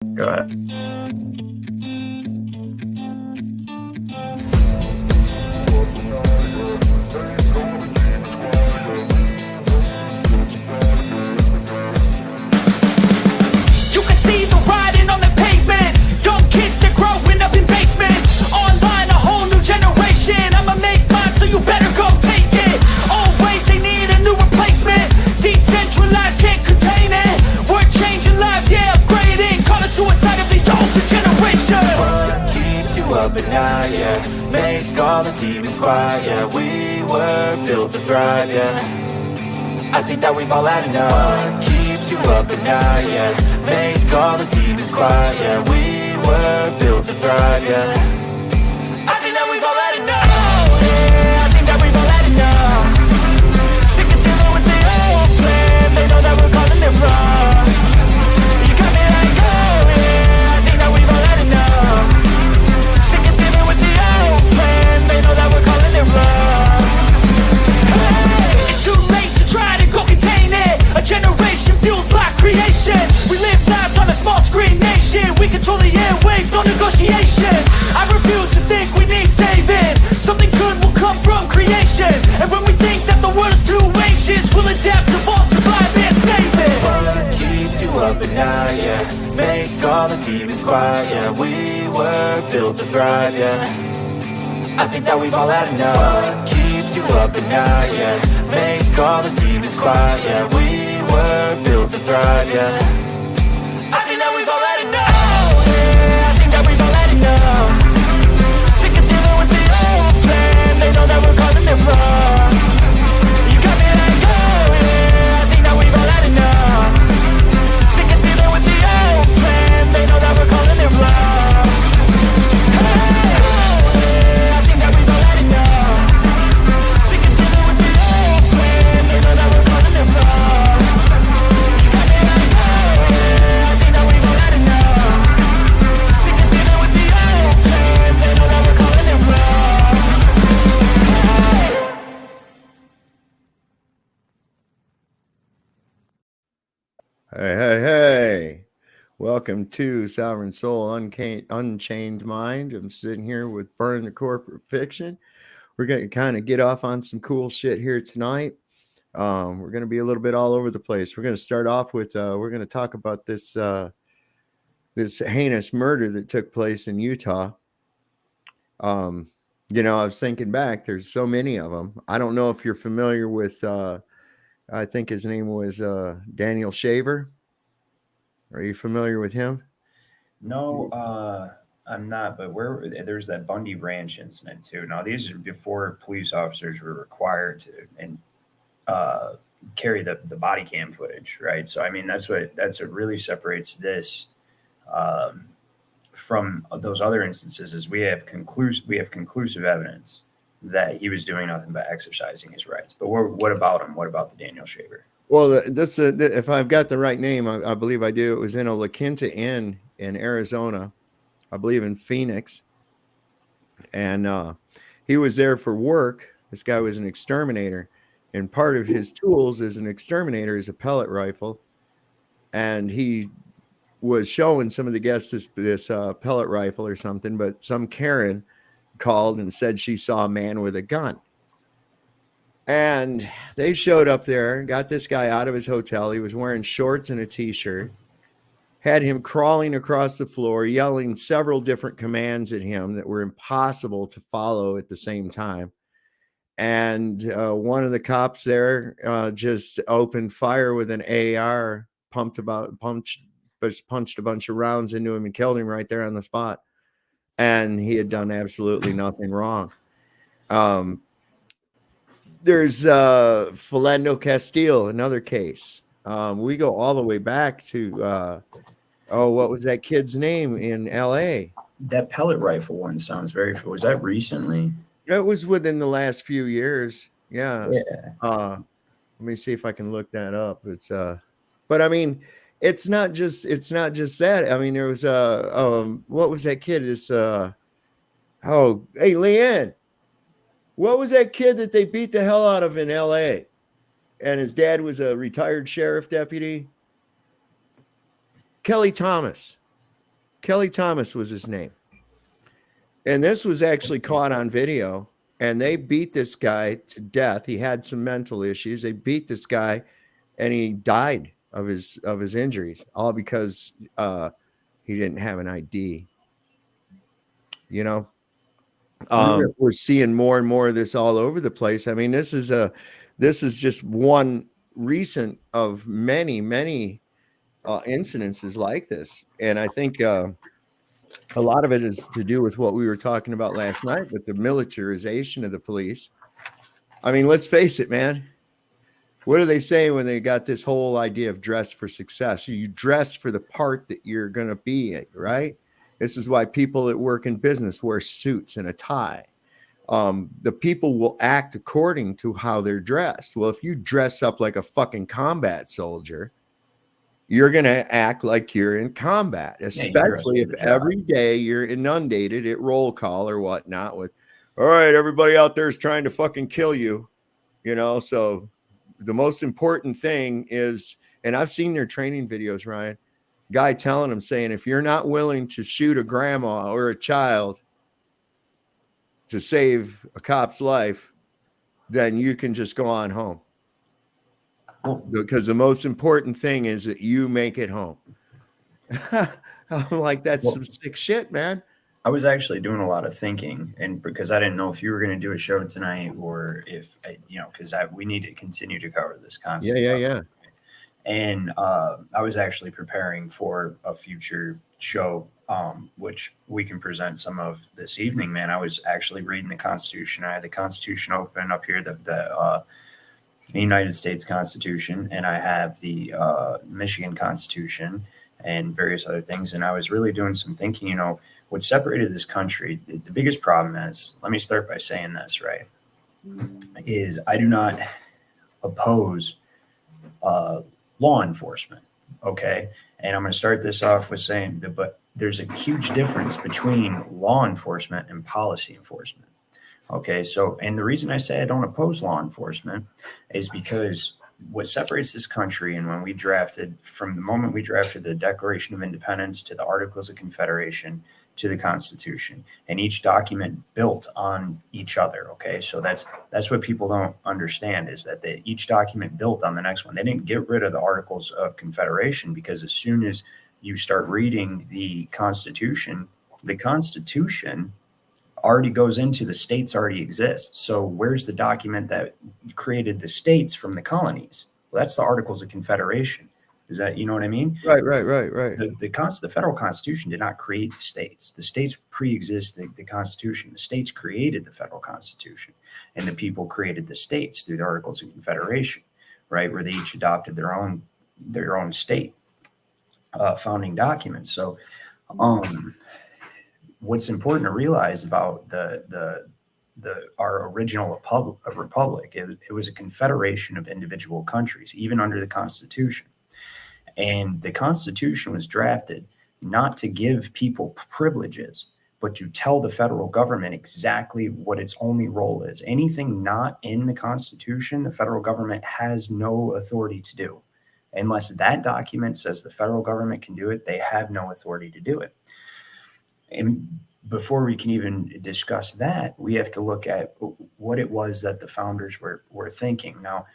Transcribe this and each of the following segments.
Go ahead. You can see the writing on the pavement. Young kids, they're growing up in basements. Online, a whole new generation. I'ma make mine, so you better go take it. Always, they need a new replacement. Decentralized, can't contain it. We're changing lives, yeah, upgrading. Call it suicide of the older generation. What keeps you up at night, yeah? Make all the demons quiet, yeah. We were built to thrive, yeah. I think that we've all had enough. What keeps you up at night, yeah? Make all the demons quiet, yeah. We were built to thrive, yeah. I think that we've all had enough. Yeah, I think that we've all had enough. Sick of dealing with the old plan. They know that we're calling it wrong. You got me like, oh yeah, I think that we've all had enough. Sick of dealing with the old plan. They know that we're calling it wrong. Hey, it's too late to try to go contain it. A generation fueled by creation. We live lives on a small screen nation. We control the airwaves, no negotiation. I refuse to think we need saving. Something good will come from creation. And when we think that the world is too anxious, we'll adapt, evolve, survive, and save it. What keeps you up at night, yeah? Make all the demons quiet, yeah. We were built to thrive, yeah. I think that we've all had enough. What keeps you up at night, yeah? Make all the demons quiet, yeah. We were built to thrive, yeah. I think that we've all had enough. Yeah, I think that we've all had enough. Sick of dealing with the old plan. They know that we're calling it wrong. You got me like, oh yeah, I think that we've all had enough. Sick of dealing with the old plan. They know that we're calling it wrong. Hey, oh yeah, I think that we've all had enough. Sick of dealing with the old plan. They know that we're calling it wrong. You got me like, oh yeah, I think that we've all had enough. Sick of dealing with the old plan. They know that we're calling it wrong. Hey. Welcome to Sovereign Soul Unchained Mind. I'm sitting here with Burn the Corporate Fiction. We're going to kind of get off on some cool shit here tonight. We're going to be a little bit all over the place. We're going to start off with, we're going to talk about this heinous murder that took place in Utah. I was thinking back, there's so many of them. I don't know if you're familiar with, I think his name was Daniel Shaver. Are you familiar with him? No, I'm not. But there's that Bundy Ranch incident too. Now these are before police officers were required to carry the body cam footage, right? So I mean that's what really separates this from those other instances. Is we have conclusive evidence that he was doing nothing but exercising his rights. But what about him? What about the Daniel Shaver? Well, if I've got the right name, I believe I do. It was in a La Quinta Inn in Arizona, I believe in Phoenix. And he was there for work. This guy was an exterminator. And part of his tools as an exterminator is a pellet rifle. And he was showing some of the guests this pellet rifle or something. But some Karen called and said she saw a man with a gun. And they showed up there, got this guy out of his hotel. He was wearing shorts and a t-shirt, had him crawling across the floor, yelling several different commands at him that were impossible to follow at the same time. And one of the cops there just opened fire with an AR, punched a bunch of rounds into him and killed him right there on the spot. And he had done absolutely nothing wrong. There's Philando Castile, another case. We go all the way back to, what was that kid's name in L.A.? That pellet rifle one sounds very familiar. Was that recently? It was within the last few years. Yeah. Yeah. Let me see if I can look that up. It's but I mean, it's not just that. I mean, there was what was that kid? Hey, Leanne. What was that kid that they beat the hell out of in L.A.? And his dad was a retired sheriff deputy? Kelly Thomas. Kelly Thomas was his name. And this was actually caught on video, and they beat this guy to death. He had some mental issues. They beat this guy, and he died of his injuries, all because he didn't have an ID. You know, we're seeing more and more of this all over the place. I mean, this is just one recent of many incidences like this, and I think a lot of it is to do with what we were talking about last night with the militarization of the police. I mean, let's face it, man. What do they say when they got this whole idea of dress for success? You dress for the part that you're going to be in, right? This is why people that work in business wear suits and a tie. The people will act according to how they're dressed. Well, if you dress up like a fucking combat soldier, you're going to act like you're in combat, especially if every day you're inundated at roll call or whatnot with, all right, everybody out there is trying to fucking kill you, you know? So the most important thing is, and I've seen their training videos, Ryan, guy telling them, saying, if you're not willing to shoot a grandma or a child to save a cop's life, then you can just go on home. Because the most important thing is that you make it home. I'm like, that's some sick shit, man. I was actually doing a lot of thinking, and because I didn't know if you were going to do a show tonight or if, because we need to continue to cover this concept. Yeah. And I was actually preparing for a future show, which we can present some of this evening, man. I was actually reading the Constitution. I had the Constitution open up here, the United States Constitution, and I have the Michigan Constitution and various other things. And I was really doing some thinking, what separated this country, the biggest problem is, let me start by saying this, right, is I do not oppose law enforcement, okay? And I'm going to start this off with saying, but there's a huge difference between law enforcement and policy enforcement. Okay, so, and the reason I say I don't oppose law enforcement is because what separates this country, and when we drafted, from the moment we drafted the Declaration of Independence to the Articles of Confederation to the Constitution, and each document built on each other. Okay, so that's what people don't understand, is that each document built on the next one. They didn't get rid of the Articles of Confederation, because as soon as you start reading the Constitution already goes into the states already exist. So where's the document that created the states from the colonies? Well, that's the Articles of Confederation. Is that, you know what I mean? Right. The federal Constitution did not create the states. The states pre-exist the Constitution. The states created the federal Constitution, and the people created the states through the Articles of Confederation, right? Where they each adopted their own state founding documents. So, what's important to realize about our original republic, it was a confederation of individual countries, even under the Constitution. And the Constitution was drafted not to give people privileges, but to tell the federal government exactly what its only role is. Anything not in the Constitution, the federal government has no authority to do. Unless that document says the federal government can do it, they have no authority to do it. And before we can even discuss that, we have to look at what it was that the founders were thinking. Now,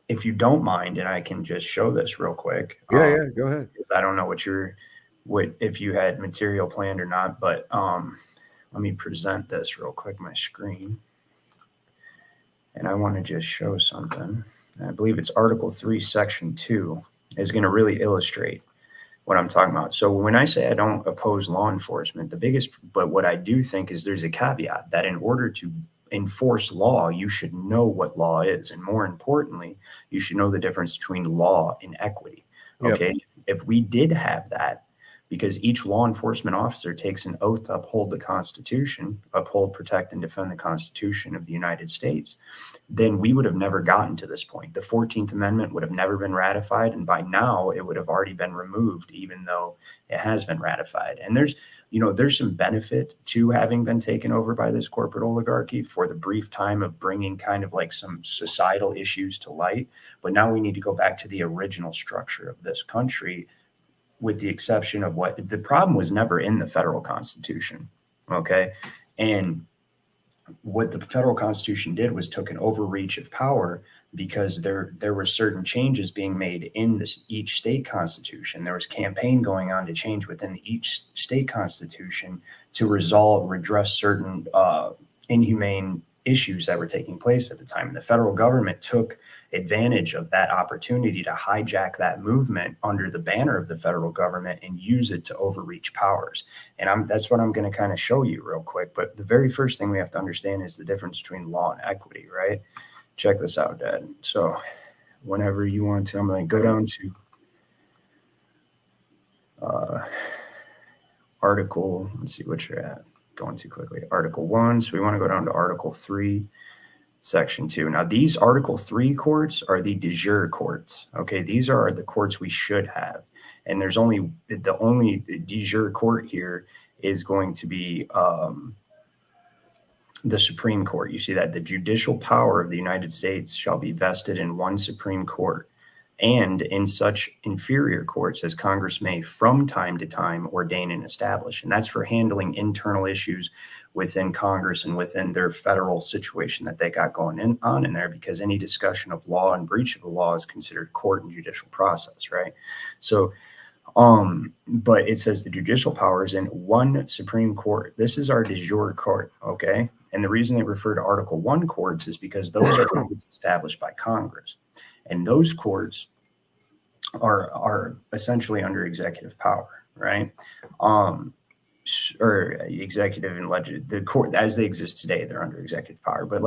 if you don't mind, and I can just show this real quick. Yeah, go ahead. Because I don't know if you had material planned or not, but let me present this real quick, my screen. And I want to just show something. I believe it's Article 3, Section 2 is going to really illustrate what I'm talking about. So when I say I don't oppose law enforcement, but what I do think is there's a caveat that in order to enforce law, you should know what law is. And more importantly, you should know the difference between law and equity. Okay. Yep. If we did have that, because each law enforcement officer takes an oath to uphold the Constitution, uphold, protect, and defend the Constitution of the United States, then we would have never gotten to this point. The 14th Amendment would have never been ratified, and by now it would have already been removed, even though it has been ratified. And there's some benefit to having been taken over by this corporate oligarchy for the brief time of bringing kind of like some societal issues to light. But now we need to go back to the original structure of this country, with the exception of what the problem was never in the federal Constitution. Okay. And what the federal Constitution did was took an overreach of power, because there were certain changes being made in each state constitution. There was campaign going on to change within each state constitution to redress certain inhumane issues that were taking place at the time. And the federal government took advantage of that opportunity to hijack that movement under the banner of the federal government and use it to overreach powers. And that's what I'm going to kind of show you real quick. But the very first thing we have to understand is the difference between law and equity, right? Check this out, Dad. So whenever you want to, I'm going to go down to Article, let's see what you're at. Going too quickly. Article 1. So we want to go down to Article 3, Section 2. Now, these Article 3 courts are the de jure courts. Okay, these are the courts we should have. And the only de jure court here is going to be the Supreme Court. You see that the judicial power of the United States shall be vested in one Supreme Court, and in such inferior courts as Congress may from time to time ordain and establish. And that's for handling internal issues within Congress and within their federal situation that they got going on in there, because any discussion of law and breach of the law is considered court and judicial process, right? So, but it says the judicial power is in one Supreme Court. This is our de jure court, okay? And the reason they refer to Article 1 courts is because those are courts established by Congress. And those courts are essentially under executive power, right? Or executive and legislative. The court as they exist today, they're under executive power. But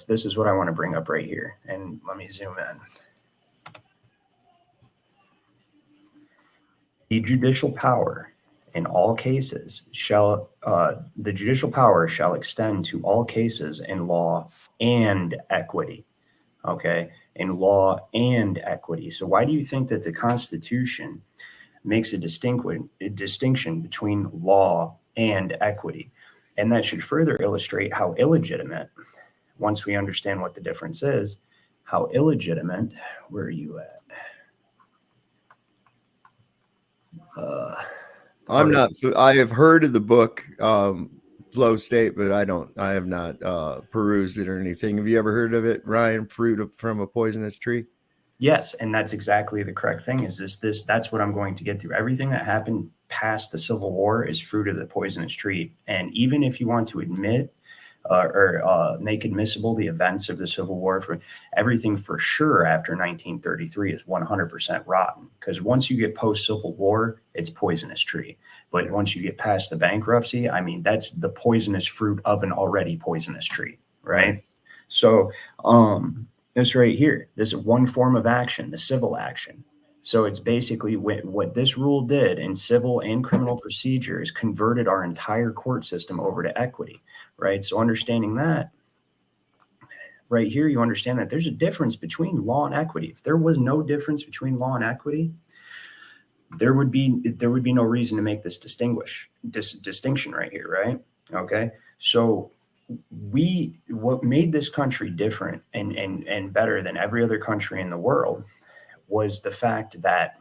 this is what I want to bring up right here. And let me zoom in. The judicial power in all cases the judicial power shall extend to all cases in law and equity. Okay, in law and equity. So why do you think that the Constitution makes a distinction between law and equity? And that should further illustrate how illegitimate, once we understand what the difference is, how illegitimate, where are you at? I have heard of the book, Flow State, but I have not perused it or anything. Have you ever heard of it, Ryan? Fruit from a Poisonous Tree? Yes, and that's exactly the correct thing. Is that's what I'm going to get through. Everything that happened past the Civil War is fruit of the poisonous tree. And even if you want to admit or make admissible the events of the Civil War, for everything for sure after 1933 is 100% rotten. Because once you get post-Civil War, it's poisonous tree. But once you get past the bankruptcy, I mean, that's the poisonous fruit of an already poisonous tree, right? So this right here, this is one form of action, the civil action. So it's basically what this rule did in civil and criminal procedures converted our entire court system over to equity, right? So understanding that right here, you understand that there's a difference between law and equity. If there was no difference between law and equity, there would be no reason to make this distinction right here, right? Okay, so what made this country different and better than every other country in the world was the fact that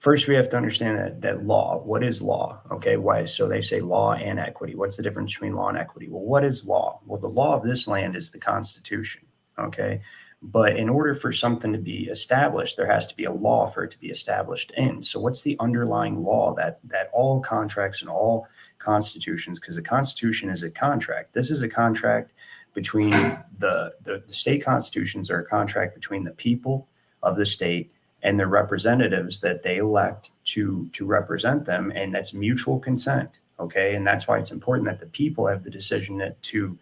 first we have to understand that law. What is law? Okay, why? So they say law and equity. What's the difference between law and equity? Well, what is law? Well, the law of this land is the Constitution. Okay, but in order for something to be established, there has to be a law for it to be established in. So what's the underlying law that all contracts and all constitutions, because the Constitution is a contract. This is a contract between the state constitutions are a contract between the people of the state and their representatives that they elect to represent them. And that's mutual consent. Okay. And that's why it's important that the people have the decision to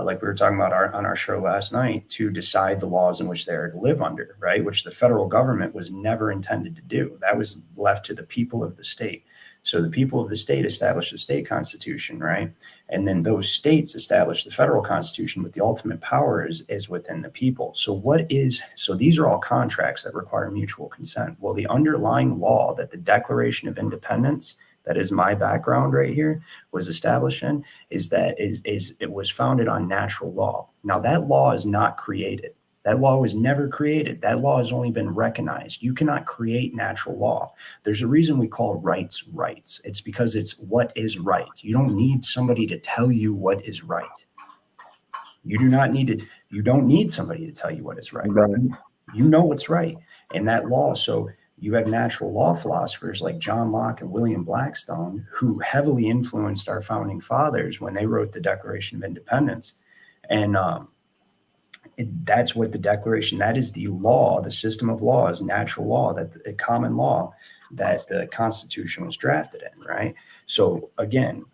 like we were talking about on our show last night, to decide the laws in which they are to live under, right? Which the federal government was never intended to do. That was left to the people of the state. So the people of the state established the state constitution, right? And then those states established the federal constitution, but the ultimate power is within the people. So these are all contracts that require mutual consent. Well, the underlying law that the Declaration of Independence, that is my background right here, was established in, it was founded on natural law. Now that law is not created. That law was never created. That law has only been recognized. You cannot create natural law. There's a reason we call rights rights. It's because it's what is right. You don't need somebody to tell you what is right. You don't need somebody to tell you what is right. Right. You know what's right. And that law, so you have natural law philosophers like John Locke and William Blackstone, who heavily influenced our founding fathers when they wrote the Declaration of Independence. And that's what the Declaration, that is the law, the system of law is natural law, that the common law that the Constitution was drafted in, right? So again,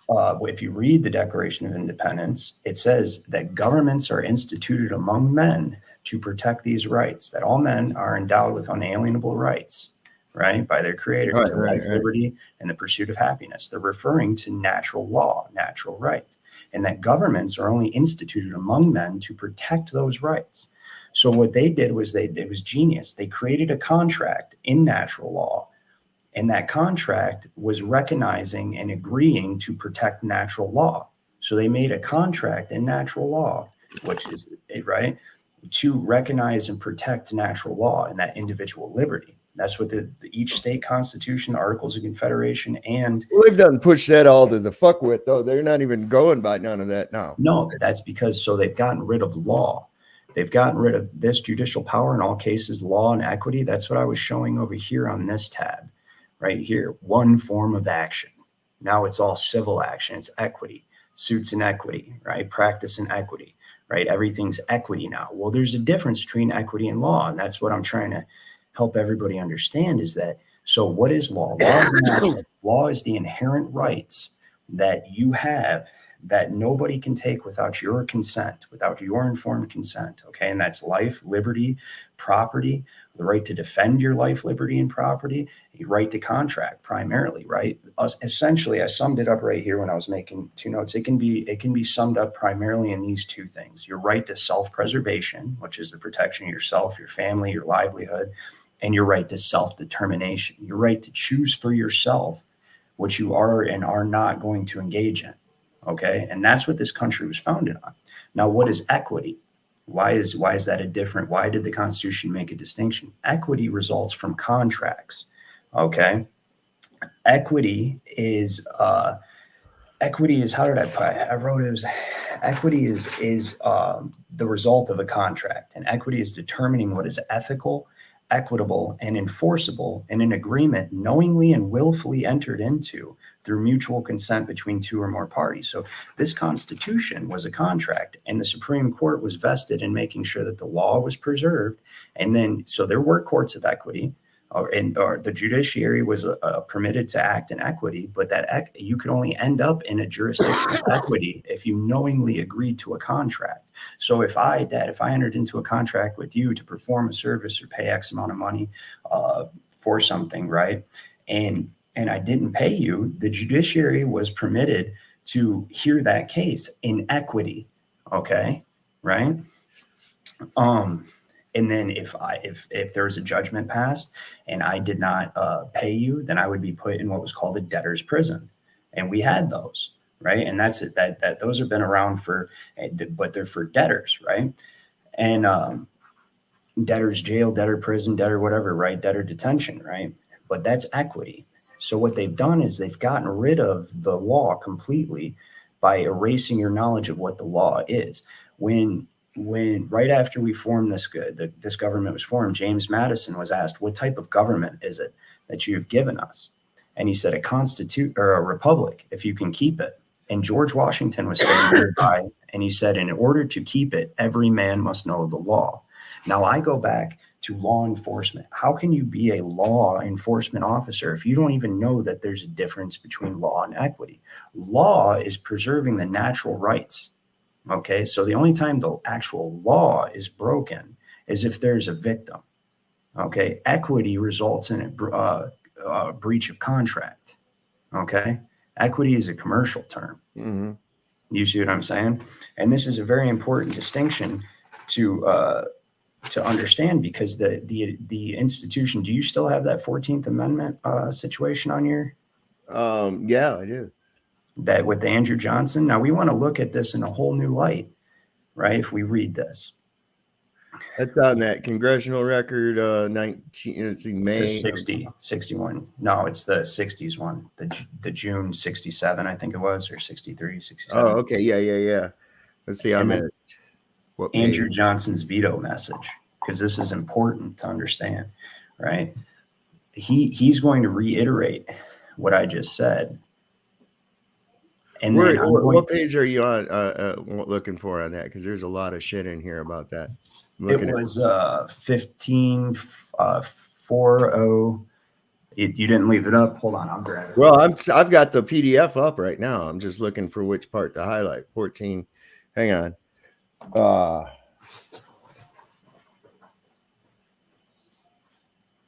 if you read the Declaration of Independence, it says that governments are instituted among men to protect these rights, that all men are endowed with unalienable rights, right, by their creator, to life, liberty, and the pursuit of happiness. They're referring to natural law, natural rights, and that governments are only instituted among men to protect those rights. So what they did was it was genius. They created a contract in natural law, and that contract was recognizing and agreeing to protect natural law. So they made a contract in natural law, which is right, to recognize and protect natural law and that individual liberty. That's what each state constitution, the Articles of Confederation, and Well, they've done push that all to the fuck with, though. They're not even going by none of that now. No, that's because they've gotten rid of law. They've gotten rid of this judicial power in all cases, law and equity. That's what I was showing over here on this tab, right here. One form of action. Now it's all civil action. It's equity, suits and equity, right? Practice and equity, right? Everything's equity now. Well, there's a difference between equity and law, and that's what I'm trying to help everybody understand is that, so what is law? Law is natural. Law is the inherent rights that you have that nobody can take without your consent, without your informed consent, okay? And that's life, liberty, property, the right to defend your life, liberty, and property, the right to contract primarily, right? Essentially, I summed it up right here when I was making two notes. It can be summed up primarily in these two things: your right to self-preservation, which is the protection of yourself, your family, your livelihood, and your right to self-determination, your right to choose for yourself what you are and are not going to engage in. Okay. And that's what this country was founded on. Now, what is equity? Why is that a different? Why did the Constitution make a distinction? Equity results from contracts. Okay. Equity is how did I put it? I wrote it was equity is the result of a contract, and equity is determining what is ethical, equitable, and enforceable in an agreement knowingly and willfully entered into through mutual consent between two or more parties. So this Constitution was a contract, and the Supreme Court was vested in making sure that the law was preserved. And then, so there were courts of equity, or the judiciary was permitted to act in equity, but that you could only end up in a jurisdiction of equity if you knowingly agreed to a contract. So if I entered into a contract with you to perform a service or pay X amount of money for something, right, and I didn't pay you, the judiciary was permitted to hear that case in equity. Okay, right? And then if there was a judgment passed and I did not pay you, then I would be put in what was called a debtor's prison. And we had those, right? And that's it. That those have been around but they're for debtors, right? And debtor's jail, debtor prison, debtor whatever, right? Debtor detention, right? But that's equity. So what they've done is they've gotten rid of the law completely by erasing your knowledge of what the law is. When right after we formed this government was formed, James Madison was asked, what type of government is it that you've given us? And he said, a republic, if you can keep it. And George Washington was standing nearby, and he said, in order to keep it, every man must know the law. Now I go back to law enforcement. How can you be a law enforcement officer if you don't even know that there's a difference between law and equity? Law is preserving the natural rights. Okay, so the only time the actual law is broken is if there's a victim. Okay, equity results in a breach of contract. Okay, equity is a commercial term. Mm-hmm. You see what I'm saying? And this is a very important distinction to understand, because the institution. Do you still have that 14th Amendment situation on your? Yeah, I do. That with Andrew Johnson. Now we want to look at this in a whole new light, right? If we read this, That's on that congressional record, 19, let's see, The May. 61. No, it's the 60s one. The June 67, I think it was, or 63, 67. Oh, okay. Yeah. Let's see. I'm And then at what Andrew page? Johnson's veto message, because this is important to understand, right? He's going to reiterate what I just said. And then What page are you on looking for on that? Because there's a lot of shit in here about that. it was 1540. You didn't leave it up. Hold on, I'll grab it. Well, I've got the PDF up right now. I'm just looking for which part to highlight. 14. Hang on.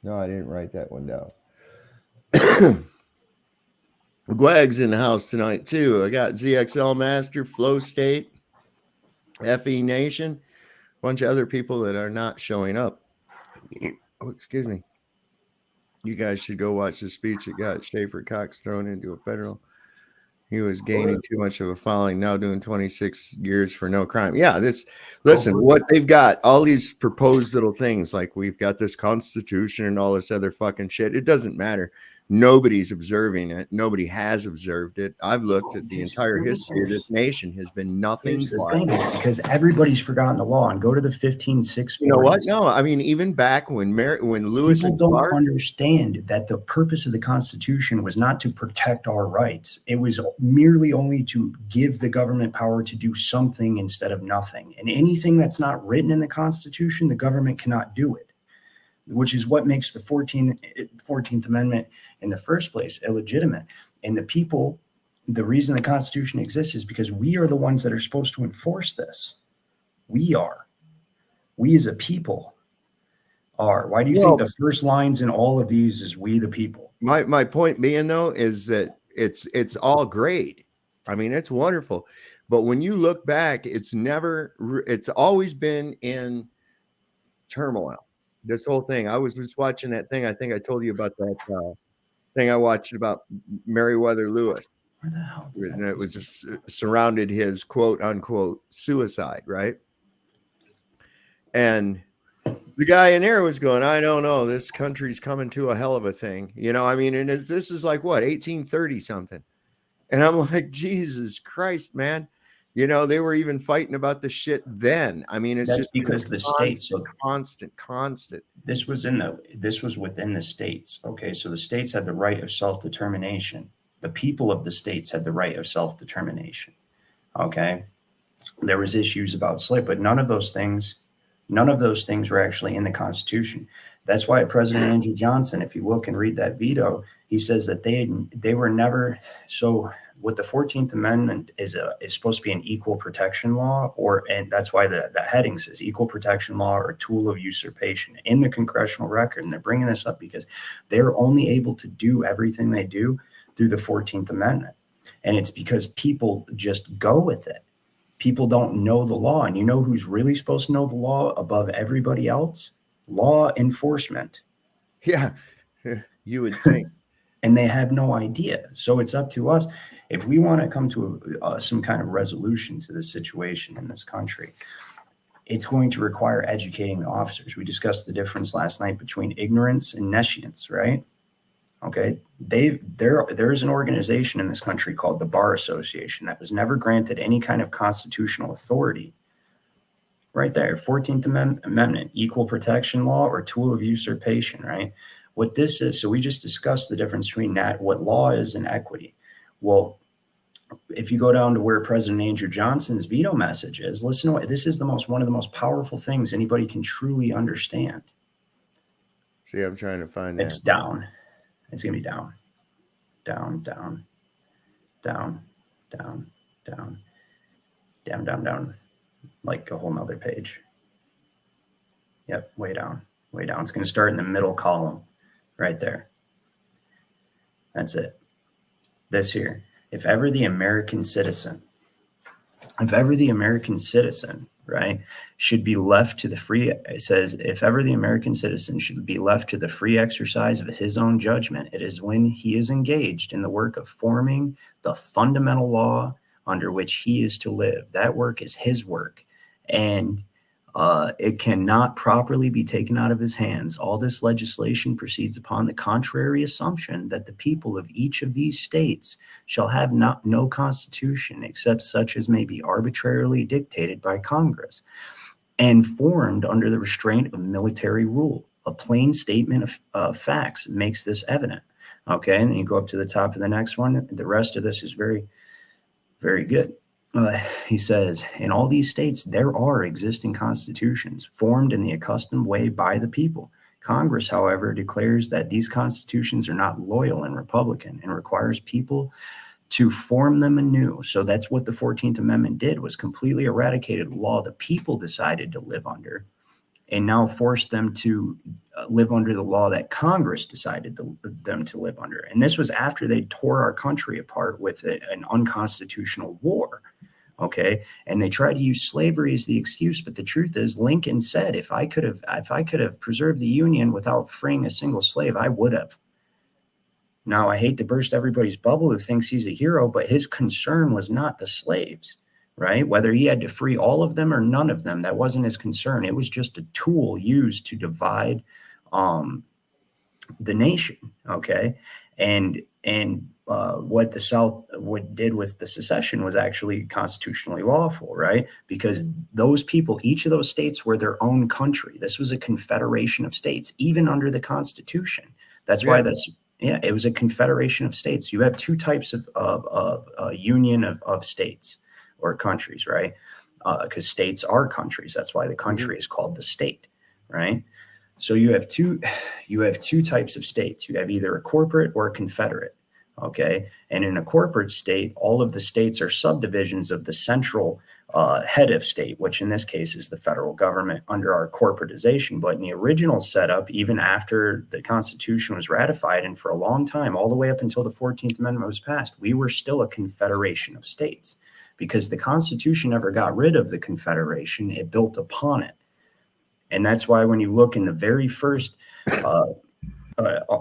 No, I didn't write that one down. Gwag's in the house tonight too. I got ZXL Master, Flow State, FE Nation, a bunch of other people that are not showing up. Oh, excuse me. You guys should go watch the speech that got Schaefer Cox thrown into a federal. He was gaining too much of a following, now doing 26 years for no crime. Yeah, listen, what they've got, all these proposed little things, like we've got this constitution and all this other fucking shit. It doesn't matter. Nobody's observing it. Nobody has observed it. I've looked at the entire history of this nation, has been nothing. Here's the thing, is because everybody's forgotten the law. And go to the 15-6. You know what? No, I mean, even back when Lewis people and don't Clark, understand that the purpose of the Constitution was not to protect our rights. It was merely only to give the government power to do something instead of nothing. And anything that's not written in the Constitution, the government cannot do it, which is what makes the 14th Amendment in the first place illegitimate. And the reason the Constitution exists is because we are the ones that are supposed to enforce this. We as a people are. Why do you think the first lines in all of these is "we the people"? My point being, though, is that it's all great. I mean, it's wonderful. But when you look back, it's always been in turmoil. This whole thing. I was just watching that thing. I think I told you about that thing I watched about Meriwether Lewis. Where the hell? And it was just surrounded his quote unquote suicide, right? And the guy in there was going, I don't know, this country's coming to a hell of a thing. You know, I mean, and this is like what, 1830 something. And I'm like, Jesus Christ, man. You know, they were even fighting about the shit then. I mean, it's That's just because the states are constant. This was within the states. Okay, so the states had the right of self-determination. The people of the states had the right of self-determination. Okay, there was issues about slavery, but none of those things were actually in the Constitution. That's why President Andrew Johnson, if you look and read that veto, he says that they were never so. What the 14th Amendment is supposed to be an equal protection law, and that's why the heading says equal protection law or tool of usurpation in the congressional record. And they're bringing this up because they're only able to do everything they do through the 14th Amendment. And it's because people just go with it. People don't know the law. And you know who's really supposed to know the law above everybody else? Law enforcement. Yeah, you would think. And they have no idea. So it's up to us. If we want to come to some kind of resolution to this situation in this country, it's going to require educating the officers. We discussed the difference last night between ignorance and nescience, right? Okay. There is an organization in this country called the Bar Association that was never granted any kind of constitutional authority. Right there, 14th Amendment, equal protection law or tool of usurpation, right? What this is, so we just discussed the difference between what law is and equity. Well, if you go down to where President Andrew Johnson's veto message is, listen to it. This is one of the most powerful things anybody can truly understand. See, I'm trying to find that. It's down. It's going to be down. Down, down, down, down, down, down, down, down. Like a whole nother page. Yep, way down, way down. It's going to start in the middle column right there. That's it. This here. If ever the American citizen, right, should be left to the free, it says, if ever the American citizen should be left to the free exercise of his own judgment, it is when he is engaged in the work of forming the fundamental law under which he is to live. That work is his work. And It cannot properly be taken out of his hands. All this legislation proceeds upon the contrary assumption that the people of each of these states shall have no constitution except such as may be arbitrarily dictated by Congress and formed under the restraint of military rule. A plain statement of facts makes this evident. Okay, and then you go up to the top of the next one. The rest of this is very, very good. He says, in all these states, there are existing constitutions formed in the accustomed way by the people. Congress, however, declares that these constitutions are not loyal and republican and requires people to form them anew. So that's what the 14th Amendment did, was completely eradicated law the people decided to live under and now forced them to live under the law that Congress decided them to live under. And this was after they tore our country apart with an unconstitutional war. Okay. And they tried to use slavery as the excuse. But the truth is, Lincoln said, if I could have preserved the Union without freeing a single slave, I would have. Now, I hate to burst everybody's bubble who thinks he's a hero, but his concern was not the slaves, right? Whether he had to free all of them or none of them, that wasn't his concern. It was just a tool used to divide the nation. Okay. And what the South did with the secession was actually constitutionally lawful, right? Because those people, each of those states were their own country. This was a confederation of states, even under the Constitution. That's why it was a confederation of states. You have two types of union of states or countries, right? Because states are countries. That's why the country is called the state, right? So you have two types of states. You have either a corporate or a confederate. Okay. And in a corporate state, all of the states are subdivisions of the central head of state, which in this case is the federal government under our corporatization. But in the original setup, even after the Constitution was ratified, and for a long time, all the way up until the 14th Amendment was passed, we were still a confederation of states because the Constitution never got rid of the Confederation. It built upon it. And that's why when you look in the very first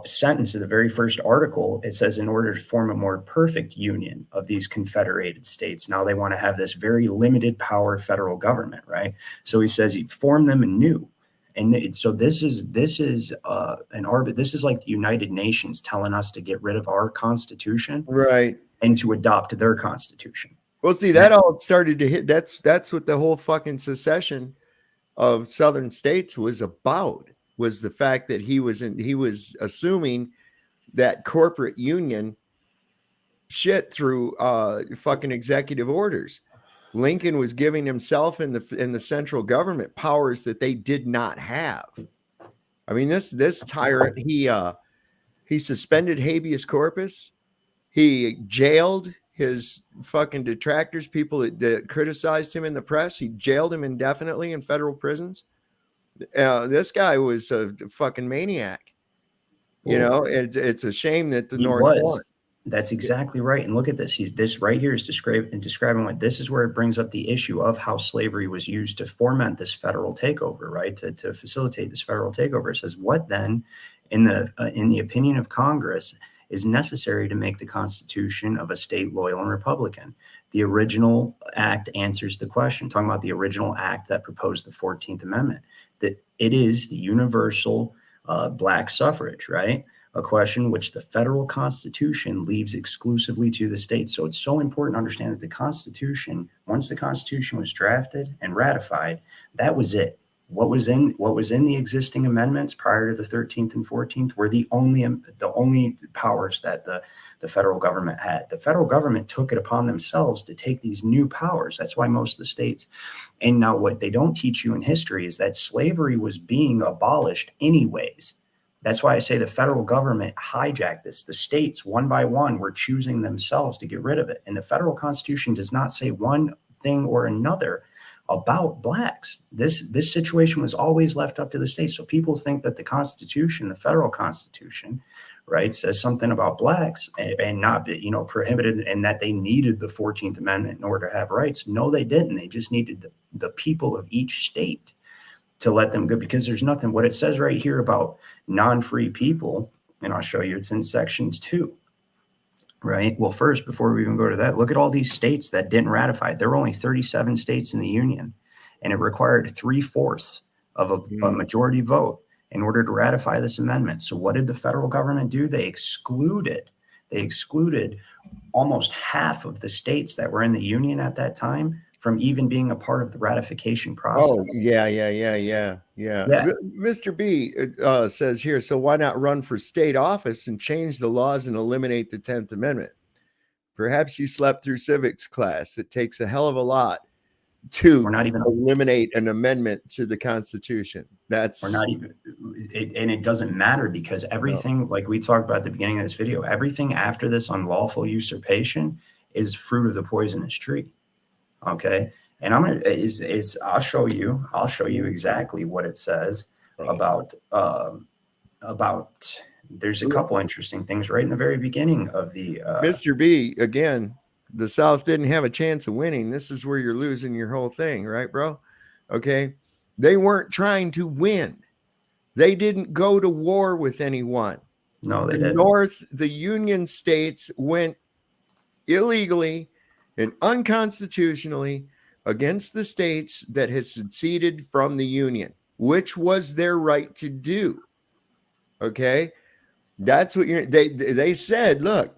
sentence of the very first article, it says, in order to form a more perfect union of these confederated states, now they want to have this very limited power federal government, right? So he says he'd form them anew. And so this is like the United Nations telling us to get rid of our constitution, right, and to adopt their constitution. Well, see, that all started to hit. That's what the whole fucking secession of southern states was about, was the fact that he was assuming that corporate union shit through fucking executive orders. Lincoln was giving himself and the central government powers that they did not have. I mean, this tyrant, he suspended habeas corpus. He jailed his fucking detractors, people that criticized him in the press. He jailed him indefinitely in federal prisons. This guy was a fucking maniac. You know, it's a shame that the North won. That's exactly right. And look at this. This right here is describing what this is, where it brings up the issue of how slavery was used to foment this federal takeover, right? To facilitate this federal takeover. It says, what then, in the opinion of Congress, is necessary to make the Constitution of a state loyal and republican? The original act answers the question, talking about the original act that proposed the 14th Amendment, that it is the universal black suffrage, right? A question which the federal Constitution leaves exclusively to the states. So it's so important to understand that the Constitution, once the Constitution was drafted and ratified, that was it. What was in the existing amendments prior to the 13th and 14th were the only powers that the federal government had. The federal government took it upon themselves to take these new powers. That's why most of the states. And now what they don't teach you in history is that slavery was being abolished anyways. That's why I say the federal government hijacked this. The states, one by one, were choosing themselves to get rid of it. And the federal Constitution does not say one thing or another about blacks. This situation was always left up to the states. So people think that the Constitution, the federal Constitution, right, says something about blacks and not, prohibited, and that they needed the 14th Amendment in order to have rights. No, they didn't. They just needed the people of each state to let them go, because there's nothing, what it says right here about non-free people, and I'll show you, it's in sections 2. Right. Well, first, before we even go to that, look at all these states that didn't ratify. There were only 37 states in the Union. and it required 3/4 of a majority vote in order to ratify this amendment. So what did the federal government do? They excluded almost half of the states that were in the Union at that time from even being a part of the ratification process. Oh, yeah. Yeah. Mr. B says here, so why not run for state office and change the laws and eliminate the 10th Amendment? Perhaps you slept through civics class. It takes a hell of a lot to We're not even eliminate an amendment to the Constitution. We're not even, and it doesn't matter because everything, like we talked about at the beginning of this video, everything after this unlawful usurpation is fruit of the poisonous tree. Okay. And I'll show you exactly what it says about there's a couple interesting things right in the very beginning of the Mr. B, again, the South didn't have a chance of winning. This is where you're losing your whole thing, right, bro? Okay. They weren't trying to win. They didn't go to war with anyone. No, they the didn't. North, the Union states went illegally and unconstitutionally against the states that had seceded from the Union, which was their right to do. Okay. That's what they said. Look,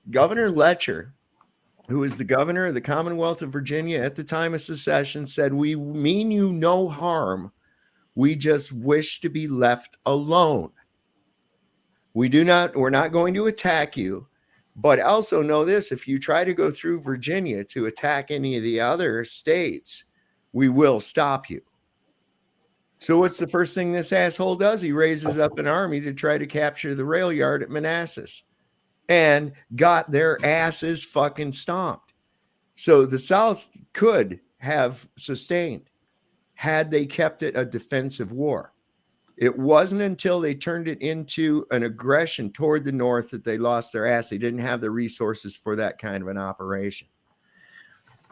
Governor Letcher, who was the governor of the Commonwealth of Virginia at the time of secession, said, we mean you no harm. We just wish to be left alone. We're not going to attack you, but also know this, if you try to go through Virginia to attack any of the other states, we will stop you. So what's the first thing this asshole does? He raises up an army to try to capture the rail yard at Manassas and got their asses fucking stomped. So the South could have sustained had they kept it a defensive war. It wasn't until they turned it into an aggression toward the North that they lost their ass. They didn't have the resources for that kind of an operation.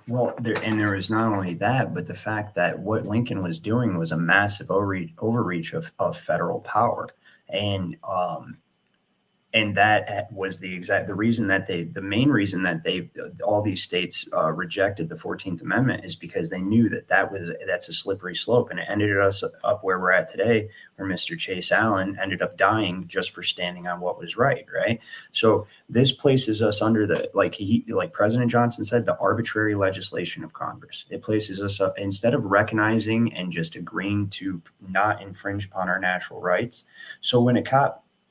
Well, there was not only that, but the fact that what Lincoln was doing was a massive overreach of federal power. And that was the main reason that all these states rejected the 14th Amendment is because they knew that's a slippery slope, and it ended us up where we're at today, where Mr. Chase Allen ended up dying just for standing on what was right. So this places us under like President Johnson said, the arbitrary legislation of Congress. It places us up, instead of recognizing and just agreeing to not infringe upon our natural rights.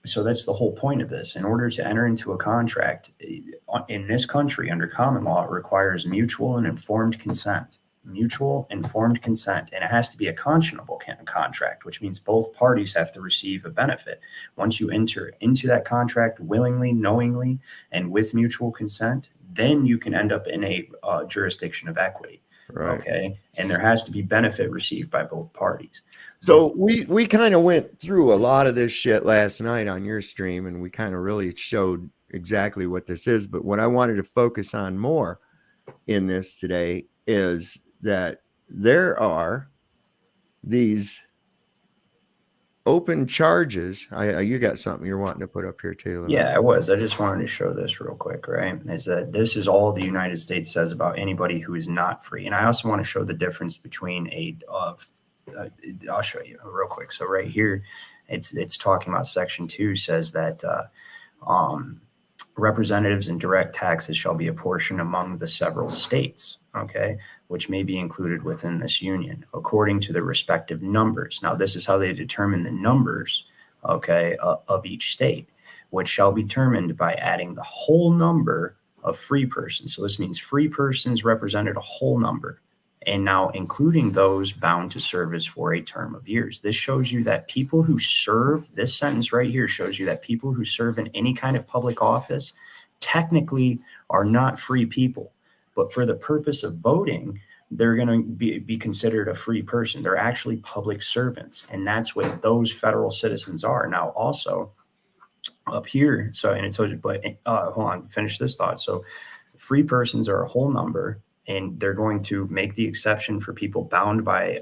So that's the whole point of this. In order to enter into a contract in this country under common law, it requires mutual and informed consent. Mutual informed consent. And it has to be a conscionable contract, which means both parties have to receive a benefit. Once you enter into that contract willingly, knowingly, and with mutual consent, then you can end up in a jurisdiction of equity. Right. Okay. And there has to be benefit received by both parties. So we kind of went through a lot of this shit last night on your stream, and we kind of really showed exactly what this is. But what I wanted to focus on more in this today is that there are these open charges. You got something you're wanting to put up here, Taylor? Yeah, I was. I just wanted to show this real quick, right? Is that this is all the United States says about anybody who is not free. And I also want to show the difference between I'll show you real quick. So right here, it's talking about Section 2 says that representatives and direct taxes shall be apportioned among the several states, okay, which may be included within this union according to the respective numbers. Now, this is how they determine the numbers, okay, of each state, which shall be determined by adding the whole number of free persons. So this means free persons represented a whole number, and now including those bound to service for a term of years. This shows you that people who serve, this sentence right here shows you that people who serve in any kind of public office technically are not free people. But for the purpose of voting, they're going to be considered a free person. They're actually public servants. And that's what those federal citizens are. Now, also up here, so, and it told you, but hold on, finish this thought. So free persons are a whole number, and they're going to make the exception for people bound by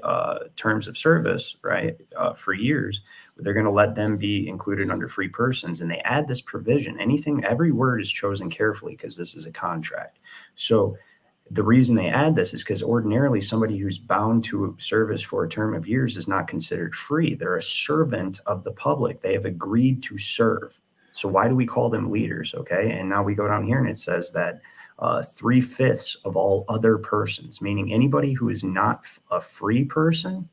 terms of service, right, for years. They're going to let them be included under free persons. And they add this provision. Every word is chosen carefully because this is a contract. So The reason they add this is because ordinarily somebody who's bound to service for a term of years is not considered free. They're a servant of the public. They have agreed to serve. So why do we call them leaders? Okay. And now we go down here and it says that 3/5 of all other persons, meaning anybody who is not a free person,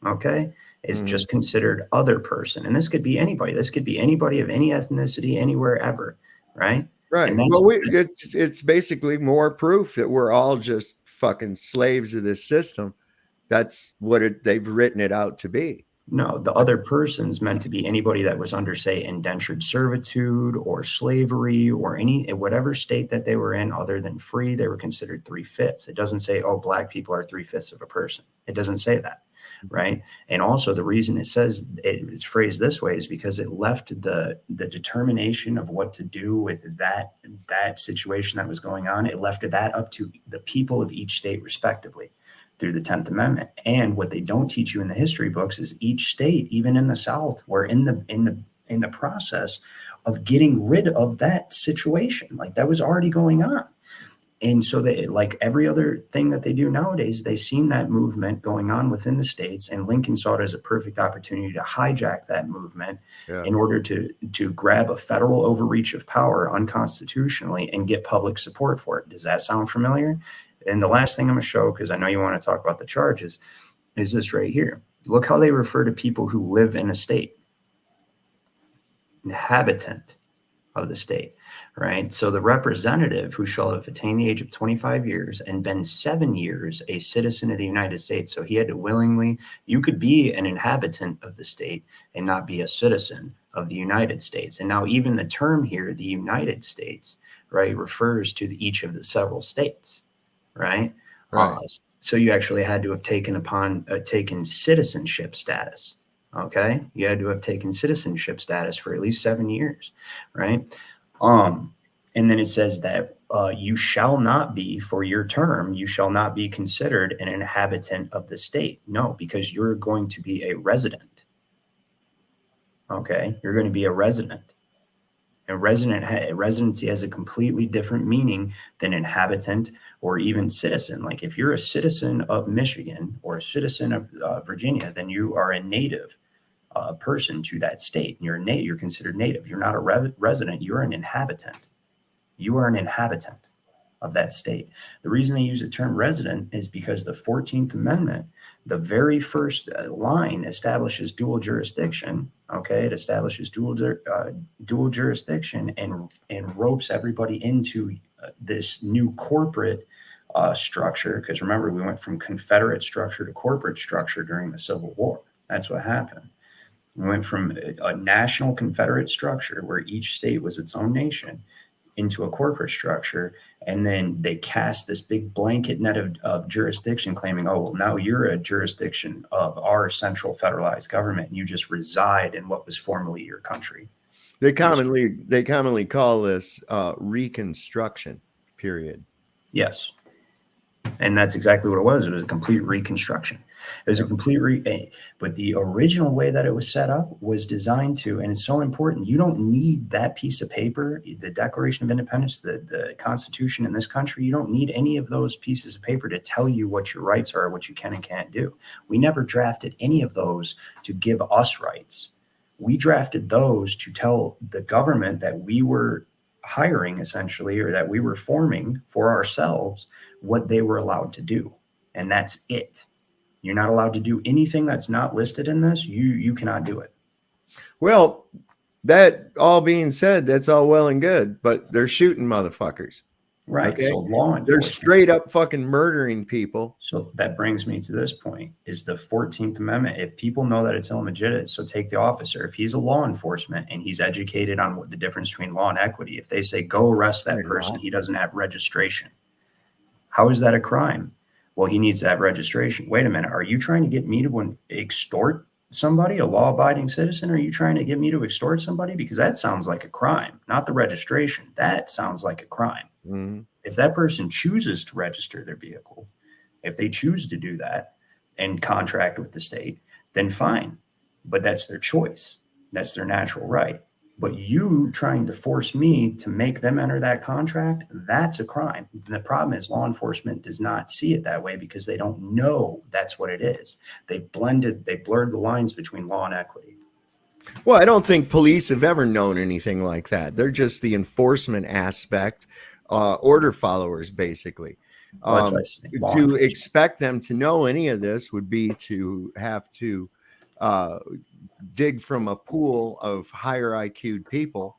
okay, is just considered other person. And this could be anybody. This could be anybody of any ethnicity, anywhere, ever. Right. Right. And that's Well, it's basically more proof that we're all just fucking slaves of this system. That's what they've written it out to be. no, the other person's meant to be anybody that was under, say, indentured servitude or slavery or any whatever state that they were in other than free. They were considered 3/5. It doesn't say, oh, black people are 3/5 of a person. It doesn't say that. Right. And also the reason it says it's phrased this way is because it left the determination of what to do with that situation that was going on. It left that up to the people of each state respectively through the 10th Amendment. And what they don't teach you in the history books is each state, even in the South, were in the process of getting rid of that situation. Like that was already going on. And so they, like every other thing that they do nowadays, they've seen that movement going on within the states, and Lincoln saw it as a perfect opportunity to hijack that movement in order to grab a federal overreach of power unconstitutionally and get public support for it. Does that sound familiar? And the last thing I'm going to show, because I know you want to talk about the charges, is this right here. Look how they refer to people who live in a state. Inhabitant of the state. Right. So the representative who shall have attained the age of 25 years and been 7 years a citizen of the United States. So he had to willingly, you could be an inhabitant of the state and not be a citizen of the United States. And now even the term here, the United States, right, refers to each of the several states. Right. So you actually had to have taken citizenship status. Okay. You had to have taken citizenship status for at least 7 years. Right. And then it says that you shall not be, for your term, you shall not be considered an inhabitant of the state. No, because you're going to be a resident. Okay, you're going to be a resident. And residency has a completely different meaning than inhabitant or even citizen. Like if you're a citizen of Michigan or a citizen of Virginia, then you are a native person to that state. You're considered native. You're not a resident. You're an inhabitant. You are an inhabitant of that state. The reason they use the term resident is because the 14th Amendment, the very first line, establishes dual jurisdiction. Okay, it establishes dual jurisdiction and ropes everybody into this new corporate structure. Because remember, we went from Confederate structure to corporate structure during the Civil War. That's what happened. We went from a national Confederate structure where each state was its own nation into a corporate structure. And then they cast this big blanket net of jurisdiction claiming, oh, well, now you're a jurisdiction of our central federalized government. And you just reside in what was formerly your country. They commonly call this Reconstruction period. Yes. And that's exactly what it was. It was a complete reconstruction. It was a complete but the original way that it was set up was designed to, and it's so important, you don't need that piece of paper, the Declaration of Independence, the Constitution in this country. You don't need any of those pieces of paper to tell you what your rights are, what you can and can't do. We never drafted any of those to give us rights. We drafted those to tell the government that we were hiring, essentially, or that we were forming for ourselves, what they were allowed to do. And that's it. You're not allowed to do anything that's not listed in this. You cannot do it. Well, that all being said, that's all well and good, but they're shooting motherfuckers. Right. Okay? So law enforcement, they're straight up fucking murdering people. So that brings me to this point, is the 14th Amendment. If people know that it's illegitimate, so take the officer. If he's a law enforcement and he's educated on what the difference between law and equity, if they say, go arrest that person, he doesn't have registration. How is that a crime? Well, he needs to have registration. Wait a minute. Are you trying to get me to extort somebody, a law-abiding citizen? Are you trying to get me to extort somebody? Because that sounds like a crime, not the registration. That sounds like a crime. Mm-hmm. If that person chooses to register their vehicle, if they choose to do that and contract with the state, then fine. But that's their choice. That's their natural right. But you trying to force me to make them enter that contract, that's a crime. And the problem is law enforcement does not see it that way because they don't know that's what it is. They blurred the lines between law and equity. Well, I don't think police have ever known anything like that. They're just the enforcement aspect, order followers, basically. Well, that's why I say law To enforcement. expect them to know any of this would be to have to dig from a pool of higher IQ'd people,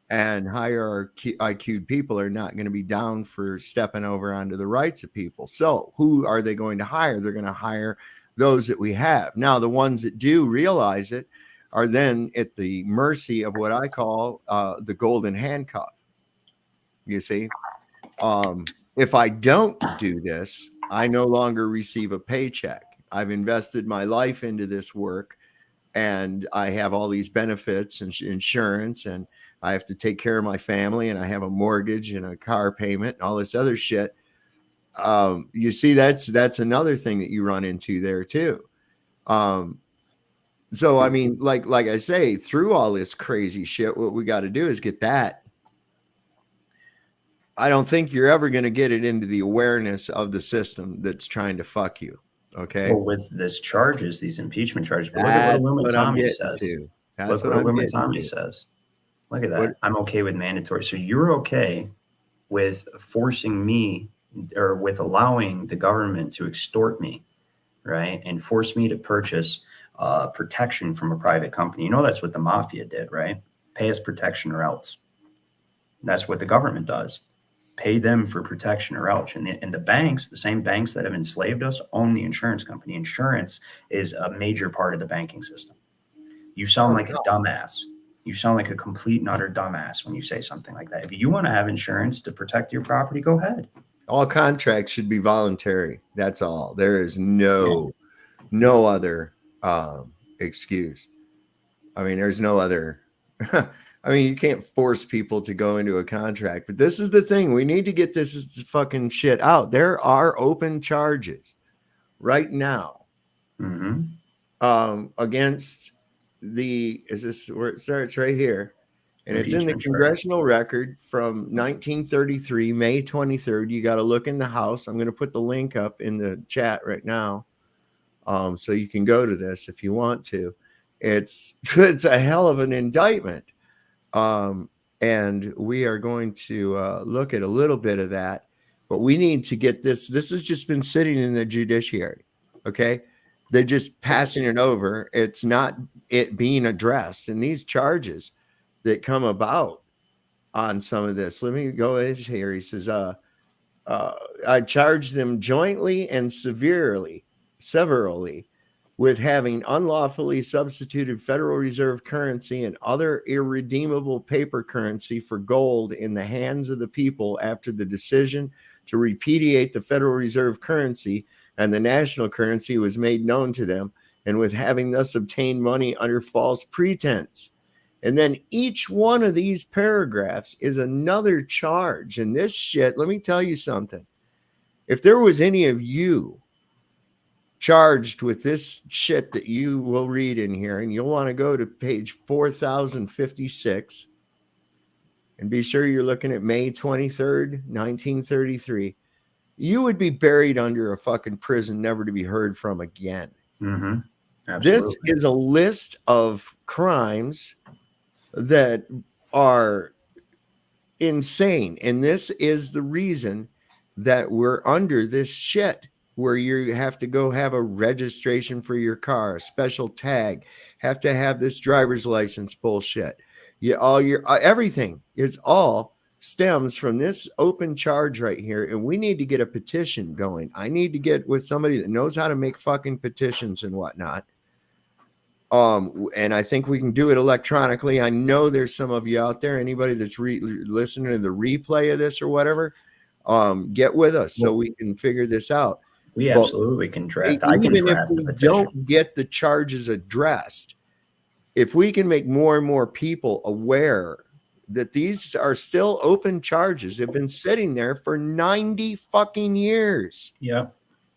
and higher IQ'd people are not going to be down for stepping over onto the rights of people. So who are they going to hire? They're going to hire those that we have. Now, the ones that do realize it are then at the mercy of what I call the golden handcuff. You see, if I don't do this, I no longer receive a paycheck. I've invested my life into this work, and I have all these benefits and insurance, and I have to take care of my family, and I have a mortgage and a car payment and all this other shit. You see, that's another thing that you run into there too. So, I mean, like I say, through all this crazy shit, what we got to do is get that. I don't think you're ever going to get it into the awareness of the system that's trying to fuck you. Okay. Well, with this charges, these impeachment charges, but look at what Illumin Tommy says. Look what Illumin Tommy says. Look at that. I'm okay with mandatory. So you're okay with forcing me, or with allowing the government to extort me, right? And force me to purchase protection from a private company. You know, that's what the mafia did, right? Pay us protection or else. That's what the government does. Pay them for protection or else. And the banks, the same banks that have enslaved us, own the insurance company. Insurance is a major part of the banking system. You sound like a dumbass. You sound like a complete and utter dumbass when you say something like that. If you want to have insurance to protect your property, go ahead. All contracts should be voluntary. That's all. There is no other excuse. I mean, there's no other. I mean, you can't force people to go into a contract, but this is the thing. We need to get this fucking shit out. There are open charges right now against is this where it starts? Right here. And it's in the congressional record from 1933, May 23rd. You got to look in the House. I'm going to put the link up in the chat right now. So you can go to this if you want to. It's a hell of an indictment. And we are going to look at a little bit of that, but we need to get this. This has just been sitting in the judiciary. Okay. They're just passing it over. It's not it being addressed. And these charges that come about on some of this, let me go ahead here. He says, I charge them jointly and severally with having unlawfully substituted Federal Reserve currency and other irredeemable paper currency for gold in the hands of the people after the decision to repudiate the Federal Reserve currency and the national currency was made known to them, and with having thus obtained money under false pretense. And then each one of these paragraphs is another charge. And this shit, let me tell you something. If there was any of you charged with this shit that you will read in here, and you'll want to go to page 4056 and be sure you're looking at May 23rd, 1933, you would be buried under a fucking prison, never to be heard from again. This is a list of crimes that are insane. And this is the reason that we're under this shit, where you have to go have a registration for your car, a special tag, have to have this driver's license bullshit. All your everything is all stems from this open charge right here. And we need to get a petition going. I need to get with somebody that knows how to make fucking petitions and whatnot. And I think we can do it electronically. I know there's some of you out there, anybody that's listening to the replay of this or whatever, get with us so we can figure this out. We absolutely can draft. I can draft if we don't get the charges addressed, if we can make more and more people aware that these are still open charges, have been sitting there for 90 fucking years. Yeah.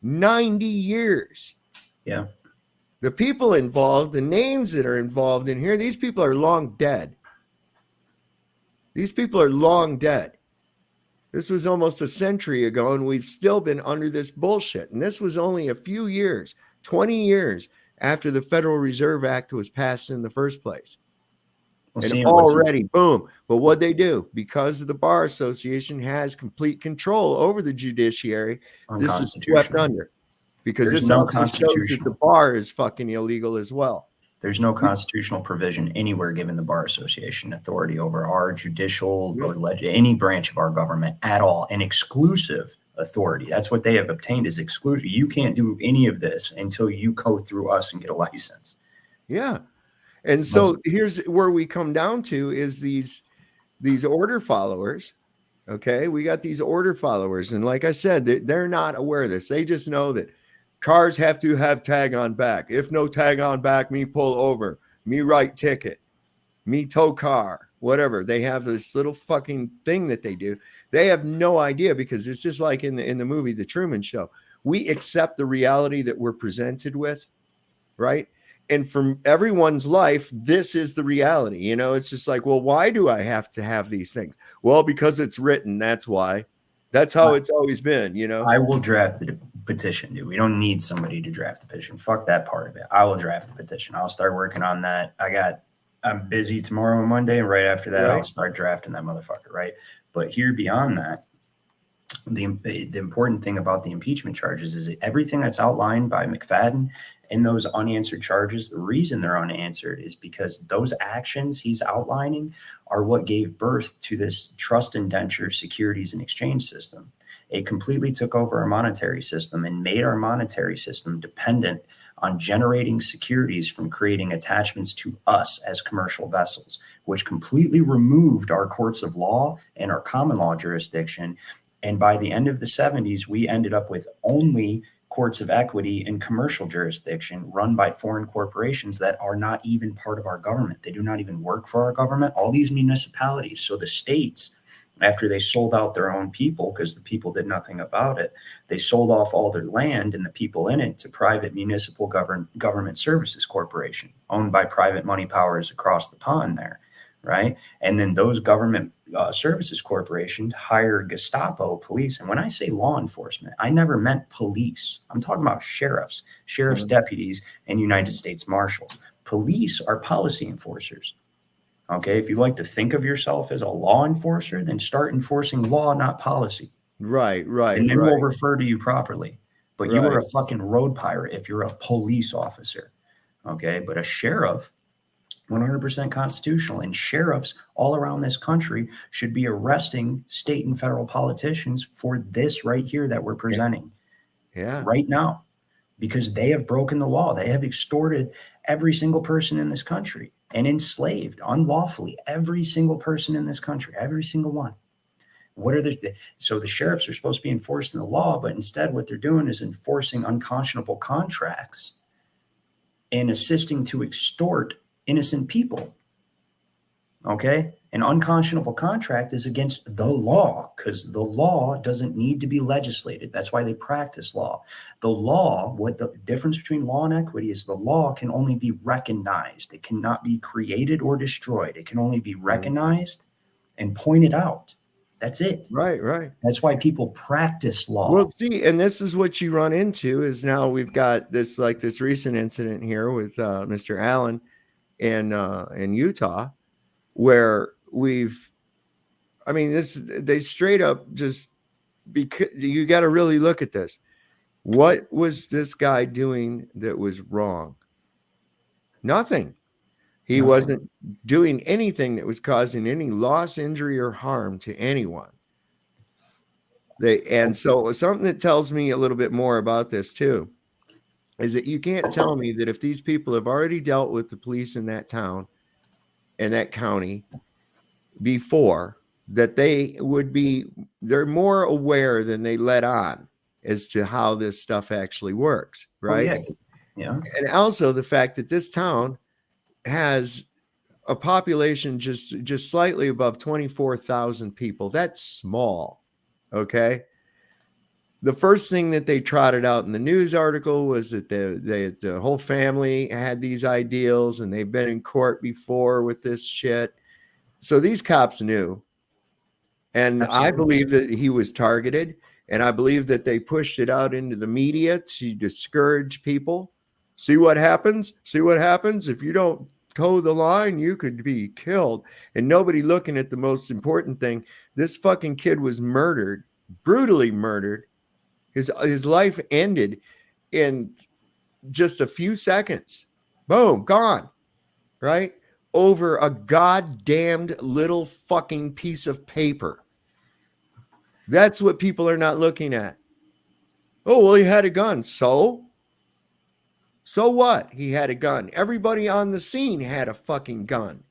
90 years. Yeah. The people involved, the names that are involved in here, these people are long dead. These people are long dead. This was almost a century ago, and we've still been under this bullshit. And this was only a few years, 20 years after the Federal Reserve Act was passed in the first place. Well, And see, already, boom. But what they do, because the Bar Association has complete control over the judiciary, this is swept under. Because There's this no also shows that the bar is fucking illegal as well. There's no constitutional provision anywhere giving the Bar Association authority over our judicial or any branch of our government at all, an exclusive authority. That's what they have obtained, is exclusive. You can't do any of this until you go through us and get a license. Yeah. And so here's where we come down to is these order followers. Okay. We got these order followers. And like I said, they're not aware of this. They just know that cars have to have tag on back. If no tag on back, me pull over, me write ticket, me tow car, whatever. They have this little fucking thing that they do. They have no idea, because it's just like in the movie, The Truman Show. We accept the reality that we're presented with, right? And from everyone's life, this is the reality. You know, it's just like, well, why do I have to have these things? Well, because it's written. That's why. That's how it's always been, you know. I will draft the petition, dude. We don't need somebody to draft the petition. Fuck that part of it. I will draft the petition. I'll start working on that. I'm busy tomorrow and Monday, and right after that, I'll start drafting that motherfucker, right? But here beyond that, the important thing about the impeachment charges is that everything that's outlined by McFadden in those unanswered charges, the reason they're unanswered is because those actions he's outlining are what gave birth to this trust indenture securities and exchange system. It completely took over our monetary system and made our monetary system dependent on generating securities from creating attachments to us as commercial vessels, which completely removed our courts of law and our common law jurisdiction. And by the end of the 70s, we ended up with only courts of equity in commercial jurisdiction run by foreign corporations that are not even part of our government. They do not even work for our government. All these municipalities. So the states, after they sold out their own people, because the people did nothing about it, they sold off all their land and the people in it to private municipal government services corporation owned by private money powers across the pond there. Right. And then those government services corporations hire Gestapo police. And when I say law enforcement, I never meant police. I'm talking about sheriffs, deputies, and United States Marshals. Police are policy enforcers. OK, if you like to think of yourself as a law enforcer, then start enforcing law, not policy. Right. And then we'll refer to you properly. But you are a fucking road pirate if you're a police officer. OK, but a sheriff, 100% constitutional, and sheriffs all around this country should be arresting state and federal politicians for this right here that we're presenting right now, because they have broken the law. They have extorted every single person in this country and enslaved unlawfully every single person in this country, every single one. So the sheriffs are supposed to be enforcing the law, but instead what they're doing is enforcing unconscionable contracts and assisting to extort innocent people. Okay. An unconscionable contract is against the law, because the law doesn't need to be legislated. That's why they practice law. The law, what the difference between law and equity is, the law can only be recognized. It cannot be created or destroyed. It can only be recognized and pointed out. That's it. Right. That's why people practice law. Well, see, and this is what you run into is now we've got this recent incident here with Mr. Allen in Utah, where they straight up just, because you got to really look at this. What was this guy doing that was wrong? Nothing. He wasn't doing anything that was causing any loss, injury, or harm to anyone. So something that tells me a little bit more about this too is that you can't tell me that if these people have already dealt with the police in that town and that county before, that they're more aware than they let on as to how this stuff actually works, right? Yeah. And also the fact that this town has a population just slightly above 24,000 people. That's small. Okay. The first thing that they trotted out in the news article was that the whole family had these ideals and they've been in court before with this shit. So these cops knew, and I Absolutely. believe that he was targeted, and I believe that they pushed it out into the media to discourage people. See what happens? See what happens if you don't toe the line, you could be killed. And nobody looking at the most important thing. This fucking kid was murdered, brutally murdered. His life ended in just a few seconds. Boom, gone. Right? Over a goddamned little fucking piece of paper. That's what people are not looking at. Oh, well, he had a gun. So what? He had a gun. Everybody on the scene had a fucking gun.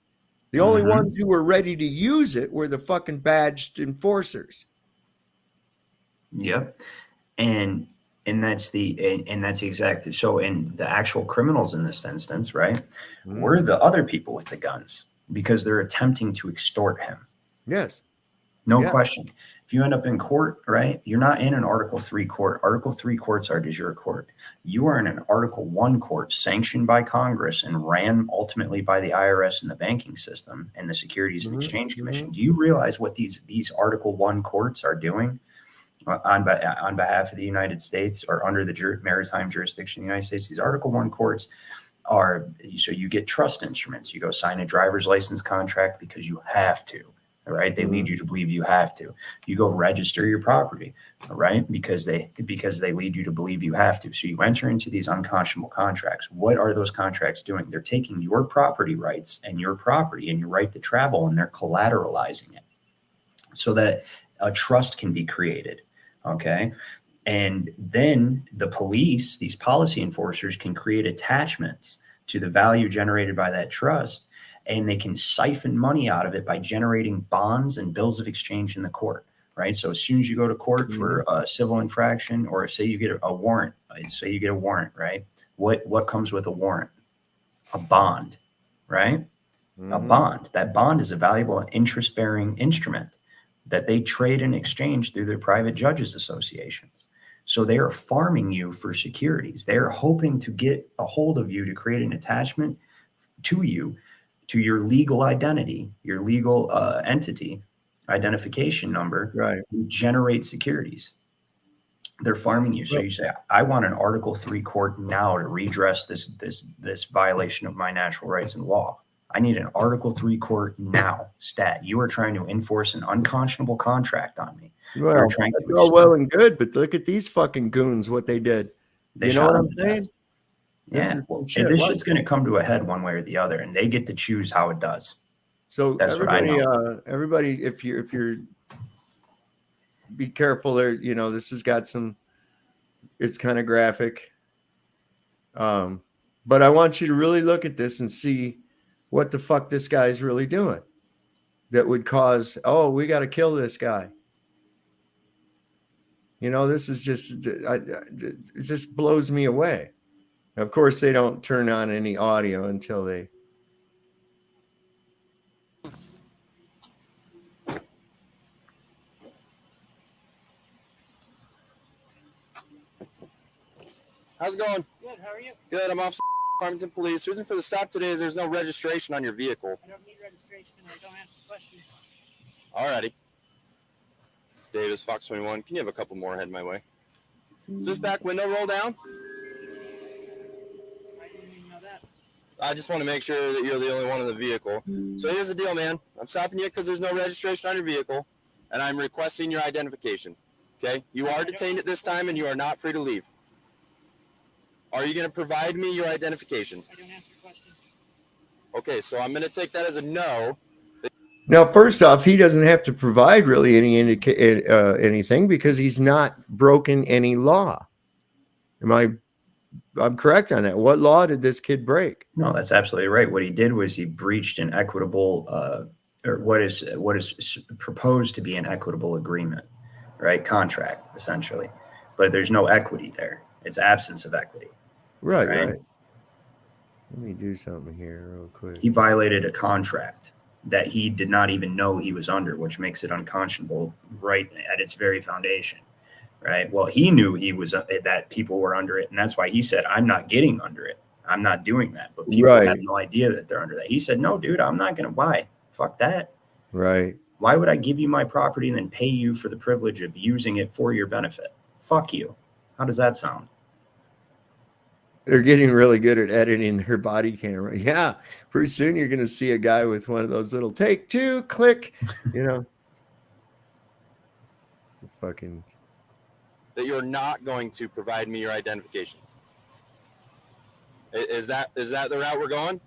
The only ones who were ready to use it were the fucking badged enforcers. Yep. And that's that's exactly so. And the actual criminals in this instance, right, were the other people with the guns because they're attempting to extort him. Yes. No question. If you end up in court, right, you're not in an Article 3 court. Article 3 courts are de jure court. You are in an Article 1 court sanctioned by Congress and ran ultimately by the IRS and the banking system and the Securities and Exchange Commission. Do you realize what these Article 1 courts are doing on behalf of the United States or under the maritime jurisdiction of the United States? These Article 1 courts are, so you get trust instruments. You go sign a driver's license contract because you have to. Right, they lead you to believe you have to. You go register your property, right? Because they lead you to believe you have to. So you enter into these unconscionable contracts. What are those contracts doing? They're taking your property rights and your property and your right to travel, and they're collateralizing it so that a trust can be created. Okay. And then the police, these policy enforcers, can create attachments to the value generated by that trust. And they can siphon money out of it by generating bonds and bills of exchange in the court, right? So as soon as you go to court for a civil infraction, or say you get a warrant, right? What comes with a warrant? A bond, right? A bond. That bond is a valuable interest-bearing instrument that they trade and exchange through their private judges associations. So they are farming you for securities. They are hoping to get a hold of you to create an attachment to you, to your legal identity, your legal entity identification number, right? To generate securities. They're farming you. So you say, I want an Article 3 court now to redress this violation of my natural rights and law. I need an Article 3 court now. Stat. You are trying to enforce an unconscionable contract on me. Well, that's all well and good, but look at these fucking goons, what they did. You know what I'm saying? Yeah, and this shit's going to come to a head one way or the other, and they get to choose how it does. So that's everybody, what I know. Everybody, if you're, be careful there. You know, this has got some. It's kind of graphic, but I want you to really look at this and see what the fuck this guy's really doing. That would cause, oh, we got to kill this guy. You know, this is just, it just blows me away. Of course, they don't turn on any audio until they. How's it going? Good, how are you? Good, I'm Officer Farmington Police. The reason for the stop today is there's no registration on your vehicle. I don't need registration and I don't answer questions. Alrighty. Davis, Fox 21. Can you have a couple more heading my way? Is this back window roll down? I just want to make sure that you're the only one in the vehicle. So here's the deal, man. I'm stopping you because there's no registration on your vehicle, and I'm requesting your identification. Okay? You are detained at this time, and you are not free to leave. Are you going to provide me your identification? I don't answer questions. Okay, so I'm going to take that as a no. Now, first off, he doesn't have to provide really anything because he's not broken any law. I'm correct on that. What law did this kid break? No, that's absolutely right. What he did was he breached an equitable, or what is proposed to be an equitable agreement, right? Contract, essentially. But there's no equity there. It's absence of equity. Right. Let me do something here real quick. He violated a contract that he did not even know he was under, which makes it unconscionable right at its very foundation. Right. Well, he knew he was that people were under it. And that's why he said, I'm not getting under it. I'm not doing that. But people have no idea that they're under that. He said, no, dude, I'm not going to. Why? Fuck that. Right. Why would I give you my property and then pay you for the privilege of using it for your benefit? Fuck you. How does that sound? They're getting really good at editing their body camera. Yeah. Pretty soon you're going to see a guy with one of those little take two, click, you know. Fucking. That you're not going to provide me your identification. Is that the route we're going?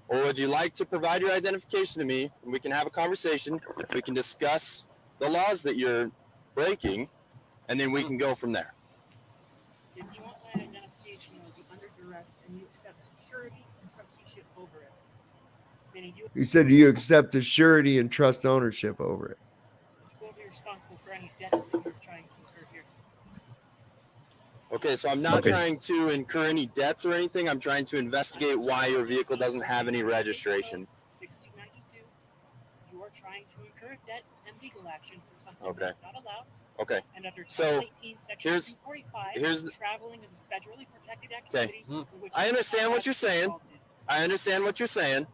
Or would you like to provide your identification to me and we can have a conversation, we can discuss the laws that you're breaking, and then we can go from there? If you want my identification, you'll be under duress and you accept surety and trusteeship over it. Meaning You said you accept the surety and trust ownership over it. will be responsible for any debts that you're trying to incur here. Okay, so I'm not Okay. trying to incur any debts or anything. I'm trying to investigate why your vehicle doesn't have any registration. 1692, you are trying to incur debt and legal action for something Okay. that's not allowed. Okay, And under So, Title 18, Section here's- 245, here's the- traveling is a federally protected activity. in which I understand what you're saying. involved in. I understand what you're saying.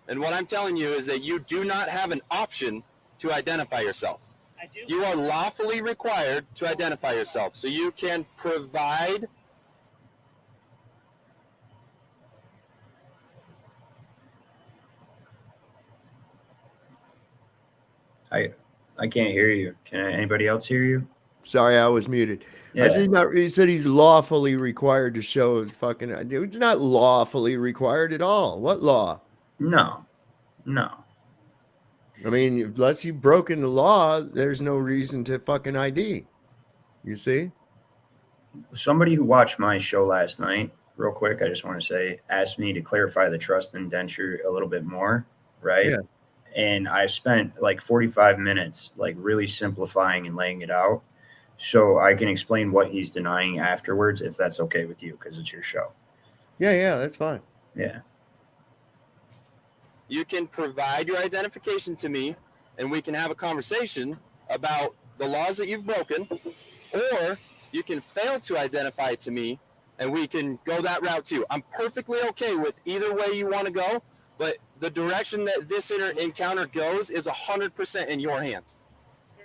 And what I'm telling you is that you do not have an option to identify yourself. I do. You are lawfully required to identify yourself. So you can provide. I can't hear you. Can anybody else hear you? Sorry, I was muted. I said he said he's lawfully required to show his fucking. It's not lawfully required at all. What law? No. I mean, unless you've broken the law, there's no reason to fucking ID. You see? Somebody who watched my show last night, real quick, I just want to say, asked me to clarify the trust indenture a little bit more, right? Yeah. And I spent like 45 minutes, like really simplifying and laying it out, so I can explain what he's denying afterwards, if that's okay with you, because it's your show. Yeah, that's fine. Yeah. You can provide your identification to me and we can have a conversation about the laws that you've broken, or you can fail to identify it to me and we can go that route too. I'm perfectly okay with either way you want to go, but the direction that this encounter goes is 100% in your hands. Sir,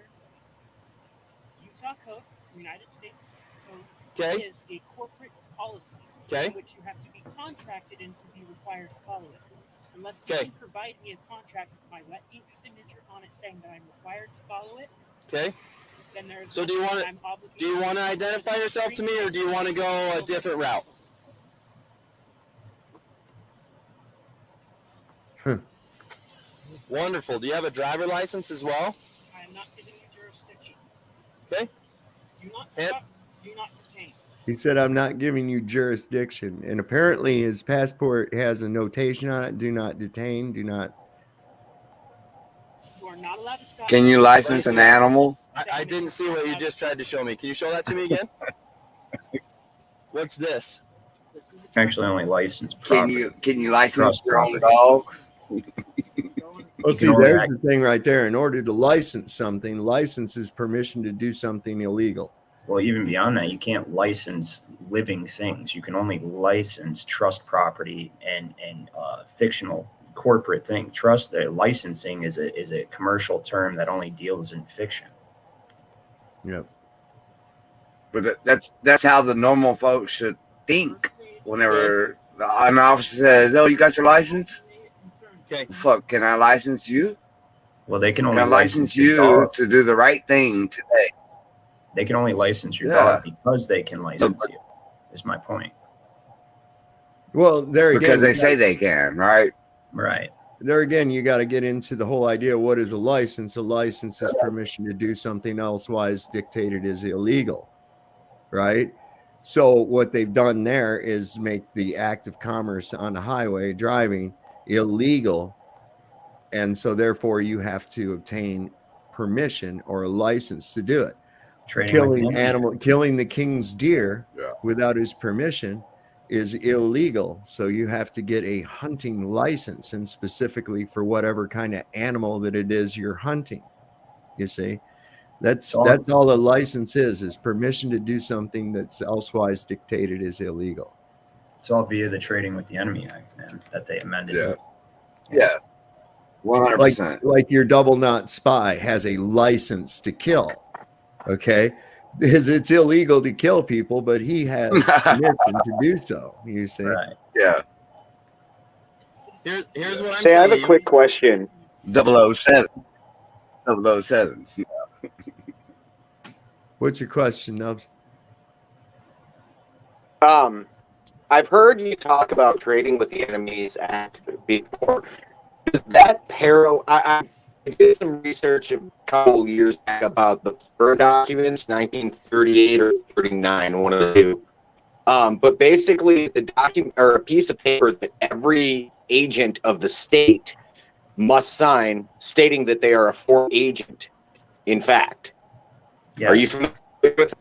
Utah Code, United States Code, Okay? is a corporate policy Okay. in which you have to be contracted and to be required to follow it. Unless Okay. you can provide me a contract with my wet ink signature on it saying that I'm required to follow it, Okay? then there's So do you nothing wanna- I'm obligated Do you want to identify yourself to me or do you want to go a different route? Wonderful. Do you have a driver license as well? I am not giving you jurisdiction. Okay. Do not stop, do not detain. He said, I'm not giving you jurisdiction. And apparently his passport has a notation on it. Do not detain. Do not. You are not allowed to stop. Can you license an animal? I didn't see what you just tried to show me. Can you show that to me again? What's this? Actually, only licensed Can property. you license Trust your own property. dog? Well, You see, can only there's act- the thing right there. In order to license something, license is permission to do something illegal. Well, even beyond that, you can't license living things. You can only license trust property and fictional corporate thing. Trust licensing is a commercial term that only deals in fiction. Yep. But that's how the normal folks should think. Whenever an officer says, "Oh, you got your license?" Okay. Fuck, can I license you? Well, they can Can only I license you your dog. to do the right thing today? They can only license your Yeah. dog because they can license you. Is my point. Well, there again, Because they say they can, right? Right. there again, you got to get into the whole idea. What is a license? A license is permission to do something elsewise dictated as illegal, right? So what they've done there is make the act of commerce on the highway driving illegal. And so therefore you have to obtain permission or a license to do it. Trading with Killing animals. killing the king's deer Yeah. without his permission is illegal. So you have to get a hunting license, and specifically for whatever kind of animal that it is you're hunting. You see, that's all a license is permission to do something that's elsewise dictated as illegal. It's all via the Trading with the Enemy Act, man, that they amended. Yeah. Yeah. 100%. Like your double knot spy has a license to kill. Okay, because it's illegal to kill people, but he has permission to do so. You see, Right. Yeah. Here's what I'm Say, I have telling a you. quick question. 007. 007. what's your question, Nubs? I've heard you talk about trading with the enemy's act before. Is that parallel? I did some research a couple years back about the FUR documents, 1938 or 39, one of the two. But basically, the document or a piece of paper that every agent of the state must sign, stating that they are a FUR agent. In fact, Yes. are you familiar with?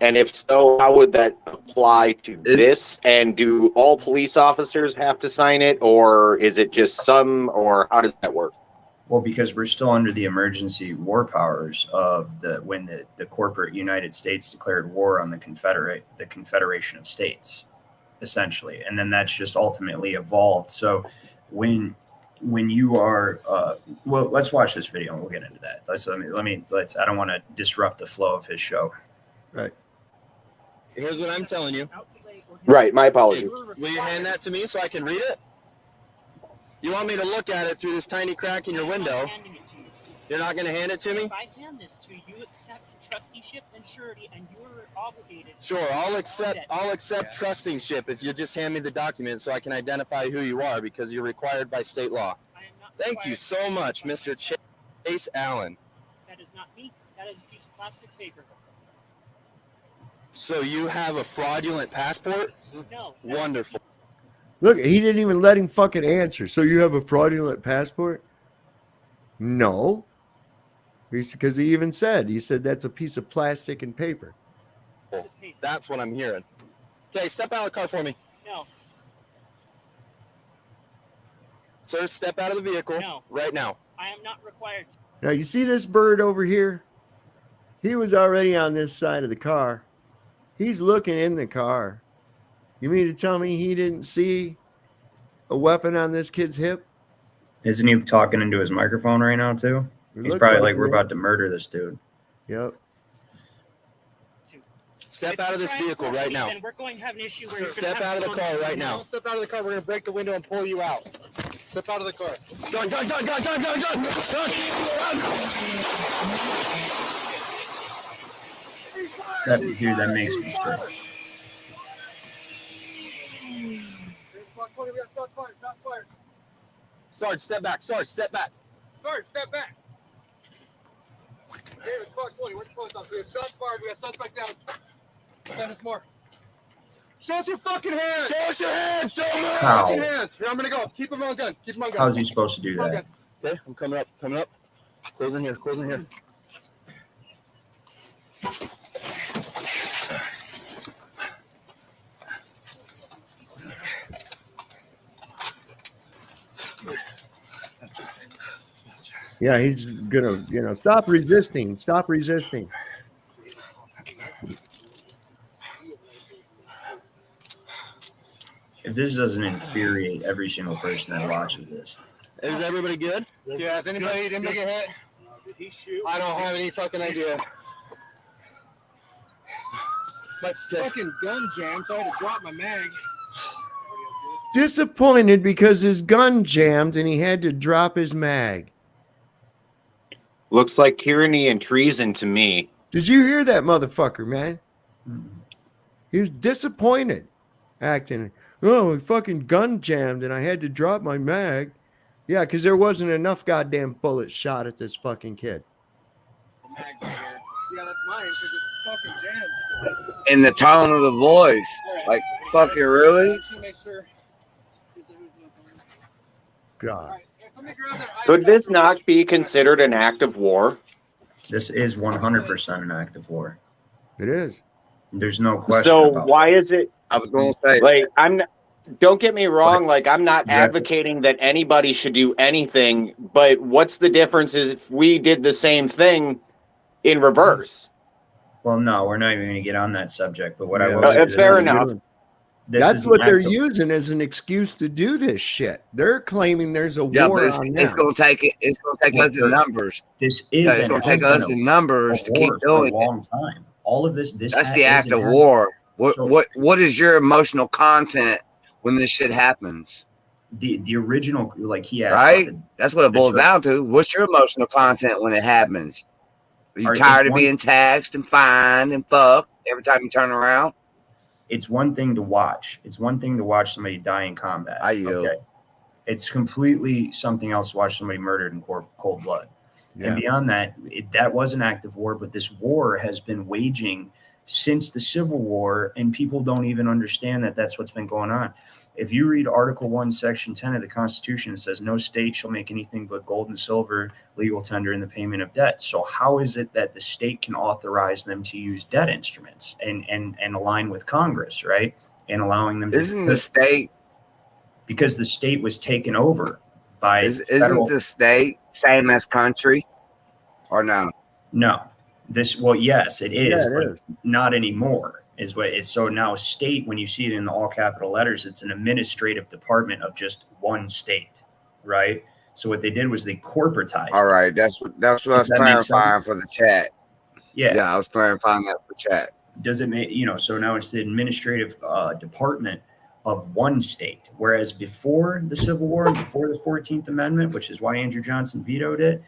And if so, how would that apply to this? And do all police officers have to sign it, or is it just some, or how does that work? Well, because we're still under the emergency war powers of when the corporate United States declared war on the Confederation of States, essentially, and then that's just ultimately evolved. So when you are well, let's watch this video and we'll get into that. Let's I don't want to disrupt the flow of his show. Right. Here's what I'm telling you. Right, my Hey, apologies. will you hand that to me so I can read it? You want me to look at it through this tiny crack in your window? You're not going to hand it to me? If I hand this to you, you accept trusteeship and surety, and you're obligated. Sure, I'll accept trusteeship if you just hand me the document so I can identify who you are because you're required by state law. I am not Thank you required so to much, by Mr. myself. Chase Allen. That is not me. That is a piece of plastic paper. So you have a fraudulent passport? No. Wonderful. Look, he didn't even let him fucking answer. So you have a fraudulent passport? No. Because he even said, that's a piece of plastic and paper. Piece of paper. That's what I'm hearing. Okay, step out of the car for me. No. Sir, step out of the vehicle No. right now. I am not required to. Now, you see this bird over here? He was already on this side of the car. He's looking in the car. You mean to tell me he didn't see a weapon on this kid's hip? Isn't he talking into his microphone right now too? It He's looks probably like like, we're it. about to murder this dude. Yep. Step If out you of this try and vehicle force right me, now. then we're going to have an issue where you're Step gonna out have of the to car go- right now. Step out of the car. We're going to break the window and pull you out. Step out of the car. Gun. That makes me sick. Sarge, step back. Sarge, step back. Sarge, step back. David, Fox 20, where's the post office? We have shots fired. We have suspect down. Send us more. Show us your fucking hands. Show us your hands. Don't move. Show us your hands. Here, I'm going to go. Keep him on gun. Keep him on gun. How's he supposed to do Keep him on that? gun. Okay, I'm coming up. Close in here. Yeah, he's gonna, stop resisting. Stop resisting. If this doesn't infuriate every single person that watches this. Is everybody good? Yeah, has anybody didn't make a hit? Did he shoot? I don't have any fucking idea. My fucking gun jammed, so I had to drop my mag. Disappointed because his gun jammed and he had to drop his mag. Looks like tyranny and treason to me. Did you hear that motherfucker, man? He was disappointed, acting. Oh, fucking gun jammed and I had to drop my mag. Yeah, because there wasn't enough goddamn bullets shot at this fucking kid. Yeah, that's mine because it's fucking jammed. In the tone of the voice. Like, fucking really? Make sure. God. Could this not be considered an act of war? This is 100% an act of war. It is. There's no question. So about why is it I was going to say. like don't get me wrong, like I'm not Exactly. advocating that anybody should do anything, but what's the difference is if we did the same thing in reverse? Well, no, we're not even going to get on that subject. But what I Yeah, will say is fair this- enough. That's what they're using as an excuse to do this shit. They're claiming there's a Yeah, war but on it's them. going to take it. It's going to take us in numbers. This is it's going to take us in numbers to keep doing it. A long time. All of this. That's the act of war. What is your emotional content when this shit happens? The original, like he asked, right? That's what it boils down to. What's your emotional content when it happens? Are you tired of being taxed and fined and fucked every time you turn around? It's one thing to watch. It's one thing to watch somebody die in combat. Okay. It's completely something else to watch somebody murdered in cold blood. Yeah. And beyond that, that was an act of war, but this war has been waging since the Civil War, and people don't even understand that that's what's been going on. If you read Article 1, Section 10 of the Constitution, it says no state shall make anything but gold and silver legal tender in the payment of debt. So how is it that the state can authorize them to use debt instruments and align with Congress, right? And allowing them to... Isn't the state... Because the state was taken over by... Isn't the state same as country? Or no? No. Well, yes, it is, but not anymore. Is what it's so now state, when you see it in the all capital letters, it's an administrative department of just one state, right? So what they did was they corporatized. All right, that's what I was clarifying for the chat. Yeah, I was clarifying that for chat. Does it make so now it's the administrative department of one state, whereas before the Civil War, before the 14th Amendment, which is why Andrew Johnson vetoed it,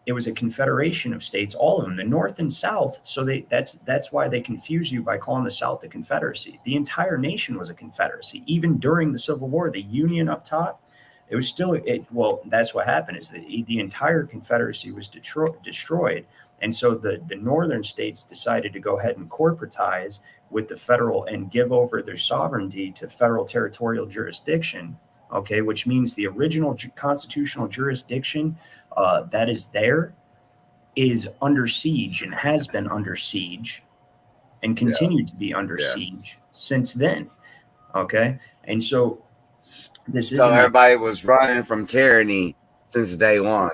it was a confederation of states, all of them, the North and South. So that's why they confuse you by calling the South the Confederacy. The entire nation was a confederacy. Even during the Civil War, the Union up top, it was still, well, that's what happened is the entire Confederacy was destroyed. And so the northern states decided to go ahead and corporatize with the federal and give over their sovereignty to federal territorial jurisdiction. Okay, which means the original constitutional jurisdiction that is there is under siege and has been under siege and continued to be under siege since then. Okay, and so this is everybody was running from tyranny since day one.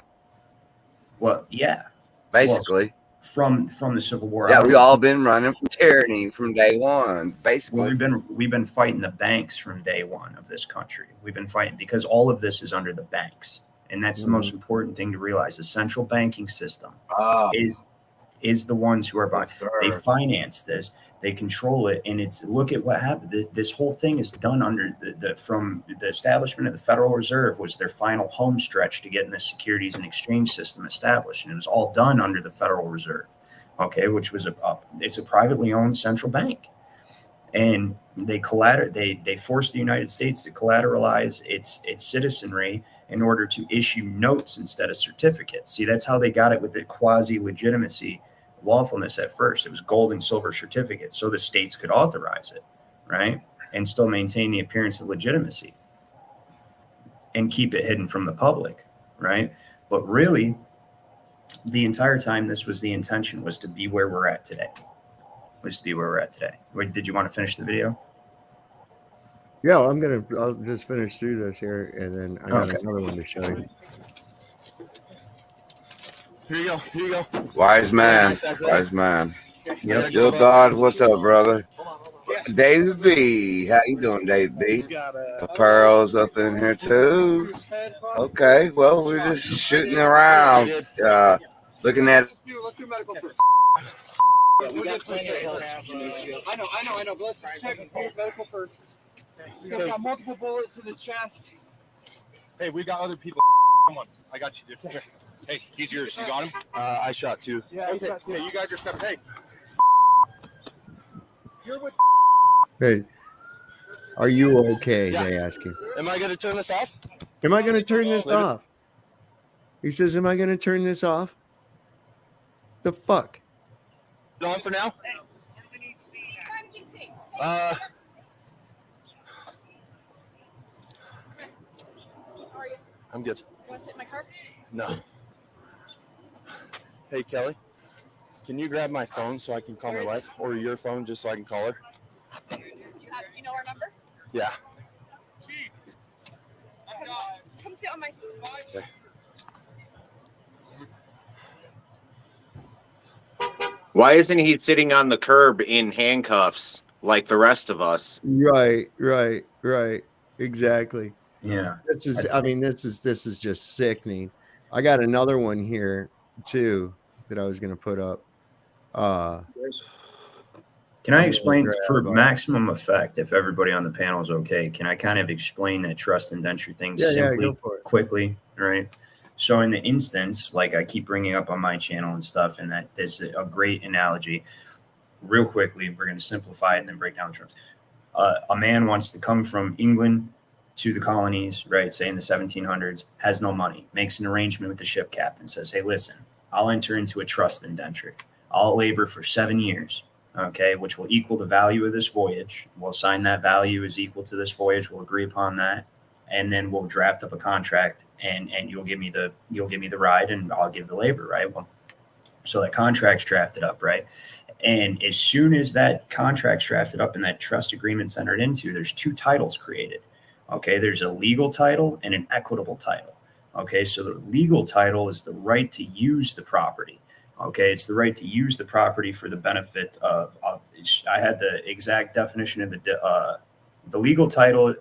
Well, yeah, basically. From the Civil War. Yeah, we all been running from tyranny from day one, basically. Well, we've been fighting the banks from day one of this country. We've been fighting because all of this is under the banks, and that's the most important thing to realize. The central banking system is the ones who are buying. They finance this, they control it, and it's look at what happened. This whole thing is done under from the establishment of the Federal Reserve was their final home stretch to getting the Securities and Exchange System established, and it was all done under the Federal Reserve, okay, which was it's a privately owned central bank, and they forced the United States to collateralize its citizenry in order to issue notes instead of certificates. See, that's how they got it with the quasi-legitimacy lawfulness at first. It was gold and silver certificates so the states could authorize it, right? And still maintain the appearance of legitimacy and keep it hidden from the public, right? But really, the entire time, this was the intention, was to be where we're at today. Did you want to finish the video? Yeah, I'll just finish through this here, and then I got another one to show you. Here you go. Wise man. Yep. Yo, God, what's up, brother? David B. How you doing, David B? The Pearl's up in here, too. Okay, well, we're just shooting around, looking at... Let's do medical first. I know, but let's check medical first. We've got multiple bullets in the chest. Hey, we got other people. Come on, I got you, dude. Here. Hey, he's yours. You got him? I shot two. Yeah, okay. Hey, you guys are seven. Hey. You're with. Hey, are you okay? They ask you. Am I going to turn this off? Am I going to turn this off? He says, am I going to turn this off? The fuck? On for now? I'm good. You want to sit in my car? No. Hey, Kelly, can you grab my phone so I can call my wife, or your phone just so I can call her? Do you know our number? Yeah. Come sit on my seat. Okay. Why isn't he sitting on the curb in handcuffs like the rest of us. Right. Exactly. Yeah. This is, I mean, this is just sickening. I got another one here too that I was going to put up. Can I explain for maximum effect, if everybody on the panel is okay, can I kind of explain that trust indenture thing simply, go for it. quickly, right? So in the instance, like I keep bringing up on my channel and stuff, and that this is a great analogy. Real quickly, we're going to simplify it and then break down terms. A man wants to come from England to the colonies, right, say in the 1700s, has no money, makes an arrangement with the ship captain, says, hey, listen, I'll enter into a trust indenture. I'll labor for 7 years, okay, which will equal the value of this voyage. We'll sign that value is equal to this voyage. We'll agree upon that. And then we'll draft up a contract and you'll give me the ride and I'll give the labor, right? Well, so that contract's drafted up, right? And as soon as that contract's drafted up and that trust agreement's entered into, there's 2 titles created. Okay, there's a legal title and an equitable title. Okay, so the legal title is the right to use the property. Okay, it's the right to use the property for the benefit of I had the exact definition of the legal title.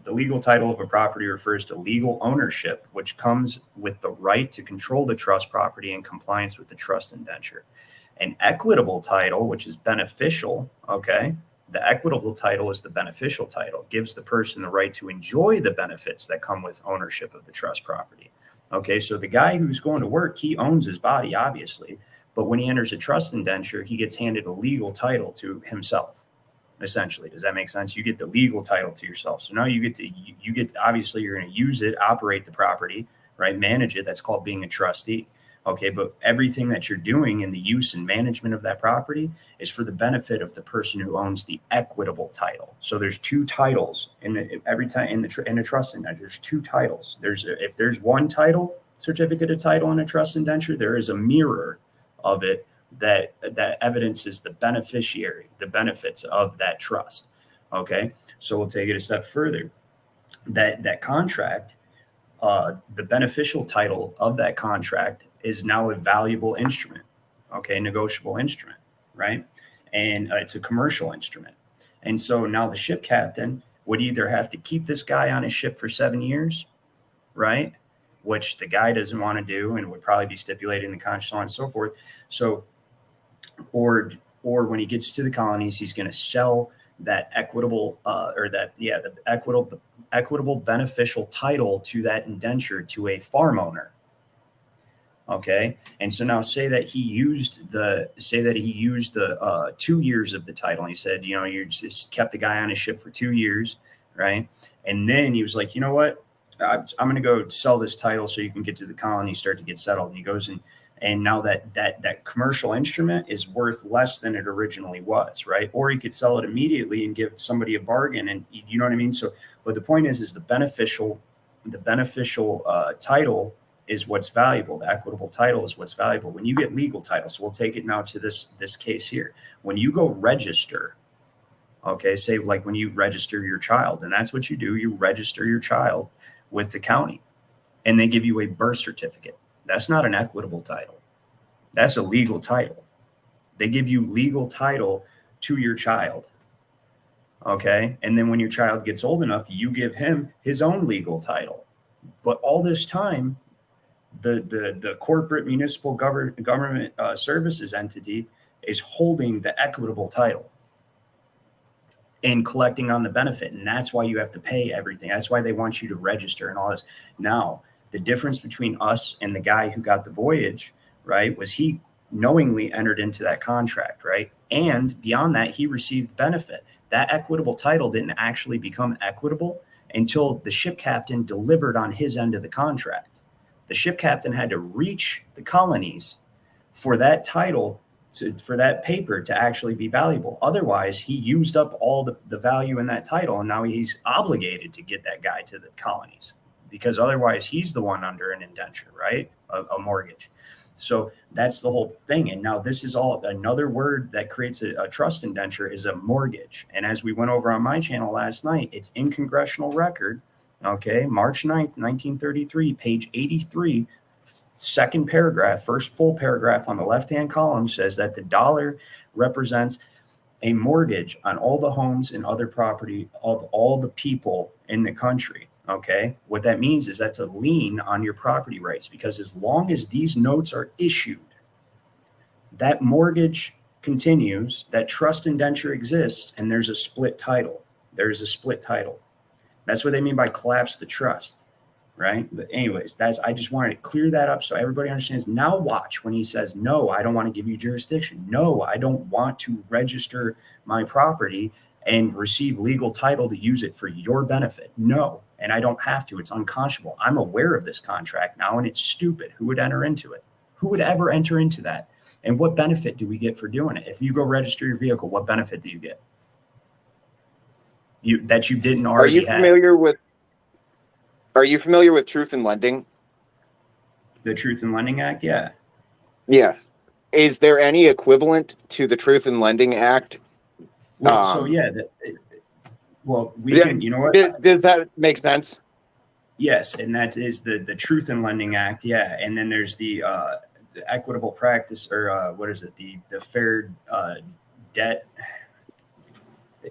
The legal title of a property refers to legal ownership, which comes with the right to control the trust property in compliance with the trust indenture. An equitable title, which is beneficial, okay, the equitable title is the beneficial title, gives the person the right to enjoy the benefits that come with ownership of the trust property. Okay, so the guy who's going to work, he owns his body, obviously, but when he enters a trust indenture, he gets handed a legal title to himself, essentially. Does that make sense? You get the legal title to yourself. So now you get obviously, you're going to use it, operate the property, right, manage it. That's called being a trustee. Okay, but everything that you're doing in the use and management of that property is for the benefit of the person who owns the equitable title. So there's 2 titles every time in a trust indenture. There's 2 titles. If there's one title, certificate of title in a trust indenture, there is a mirror of it that evidences the beneficiary, the benefits of that trust. Okay, so we'll take it a step further. That contract. The beneficial title of that contract is now a valuable instrument, okay, negotiable instrument, right? And it's a commercial instrument. And so now the ship captain would either have to keep this guy on his ship for 7 years, right? Which the guy doesn't want to do and would probably be stipulated in the contract, so on and so forth. So, or when he gets to the colonies, he's going to sell that equitable the equitable beneficial title to that indenture to a farm owner. Okay, and so now say that he used the 2 years of the title. And he said, you just kept the guy on his ship for 2 years, right? And then he was like, you know what? I'm going to go sell this title so you can get to the colony, start to get settled. And he goes and now that commercial instrument is worth less than it originally was, right? Or he could sell it immediately and give somebody a bargain, and you know what I mean? So, but the point is the beneficial title is what's valuable. The equitable title is what's valuable. When you get legal title, so we'll take it now to this case here. When you go register, okay, say like when you register your child, and that's what you do, you register your child with the county, and they give you a birth certificate. That's not an equitable title. That's a legal title. They give you legal title to your child. Okay. And then when your child gets old enough, you give him his own legal title. But all this time, the corporate municipal government services entity is holding the equitable title and collecting on the benefit. And that's why you have to pay everything. That's why they want you to register and all this. Now, the difference between us and the guy who got the voyage, right, was he knowingly entered into that contract, right? And beyond that, he received benefit. That equitable title didn't actually become equitable until the ship captain delivered on his end of the contract. The ship captain had to reach the colonies for that title, for that paper to actually be valuable. Otherwise, he used up all the value in that title, and now he's obligated to get that guy to the colonies, because otherwise he's the one under an indenture, right? A mortgage. So that's the whole thing. And now this is all another word that creates a trust indenture is a mortgage. And as we went over on my channel last night, it's in congressional record. Okay. March 9th, 1933, page 83, second paragraph, first full paragraph on the left-hand column says that the dollar represents a mortgage on all the homes and other property of all the people in the country. Okay. What that means is that's a lien on your property rights, because as long as these notes are issued, that mortgage continues, that trust indenture exists, and there's a split title. There's a split title. That's what they mean by collapse the trust, right? But anyways, I just wanted to clear that up so everybody understands. Now watch when he says, no, I don't want to give you jurisdiction. No, I don't want to register my property and receive legal title to use it for your benefit. No, and I don't have to. It's unconscionable. I'm aware of this contract now, and it's stupid. Who would enter into it? Who would ever enter into that? And what benefit do we get for doing it? If you go register your vehicle, what benefit do you get? That you didn't already have. Are you familiar with Truth in Lending? The Truth in Lending Act? Yeah. Yeah. Is there any equivalent to the Truth in Lending Act? Well, so yeah. We can, you know what? Does that make sense? Yes. And that is the Truth in Lending Act. Yeah. And then there's the equitable practice, or what is it? The fair debt.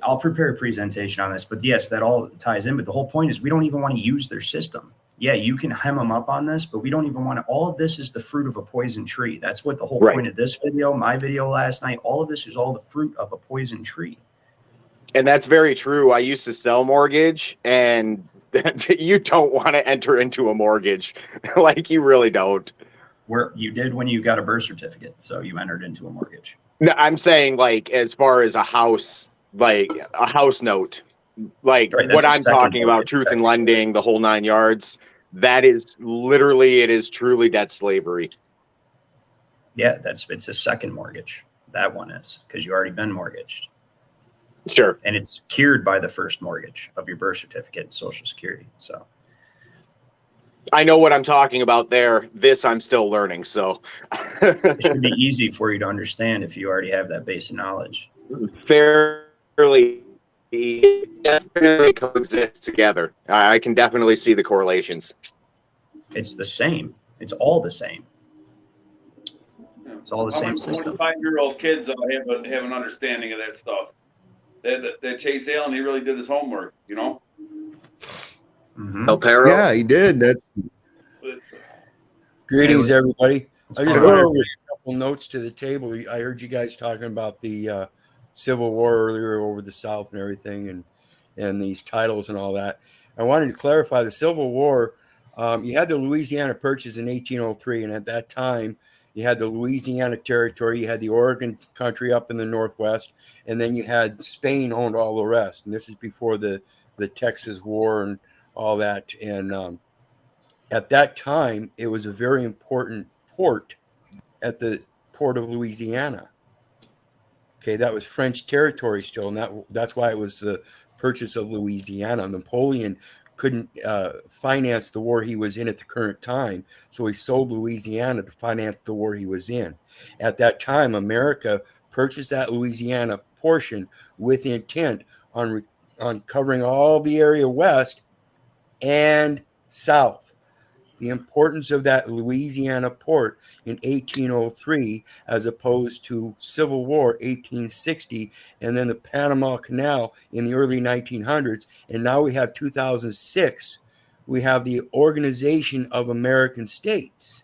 I'll prepare a presentation on this, but yes, that all ties in. But the whole point is we don't even want to use their system. Yeah, you can hem them up on this, but we don't even want to. All of this is the fruit of a poison tree. That's what the whole point of this video, my video last night, all of this is all the fruit of a poison tree. And that's very true. I used to sell mortgage, and you don't want to enter into a mortgage. Like, you really don't. Where you did when you got a birth certificate, so you entered into a mortgage. No, I'm saying, like, as far as a house, like a house note, like what I'm talking about, Truth in Lending, the whole 9 yards, that is literally, it is truly debt slavery. Yeah, it's a second mortgage. That one is, because you already been mortgaged. Sure. And it's cured by the first mortgage of your birth certificate and Social Security. So I know what I'm talking about there. This I'm still learning. So it should be easy for you to understand if you already have that basic knowledge. Fairly definitely coexist together. I can definitely see the correlations. It's the same. It's all the same. It's all the same system. 25-year-old kids have an understanding of that stuff. That Chase Allen, he really did his homework, you know? Mm-hmm. Yeah, he did. That's greetings, everybody. I just want to bring a couple notes to the table. I heard you guys talking about the Civil War earlier over the South and everything, and these titles and all that. I wanted to clarify the Civil War. You had the Louisiana Purchase in 1803, and at that time, you had the Louisiana Territory, you had the Oregon country up in the Northwest, and then you had Spain owned all the rest. And this is before the Texas War and all that. And at that time, it was a very important port at the port of Louisiana. Okay, that was French territory still, and that's why it was the purchase of Louisiana. Napoleon couldn't finance the war he was in at the current time, so he sold Louisiana to finance the war he was in. At that time, America purchased that Louisiana portion with the intent on covering all the area west and south. The importance of that Louisiana port in 1803 as opposed to Civil War 1860, and then the Panama Canal in the early 1900s, and now we have 2006. We have the Organization of American States,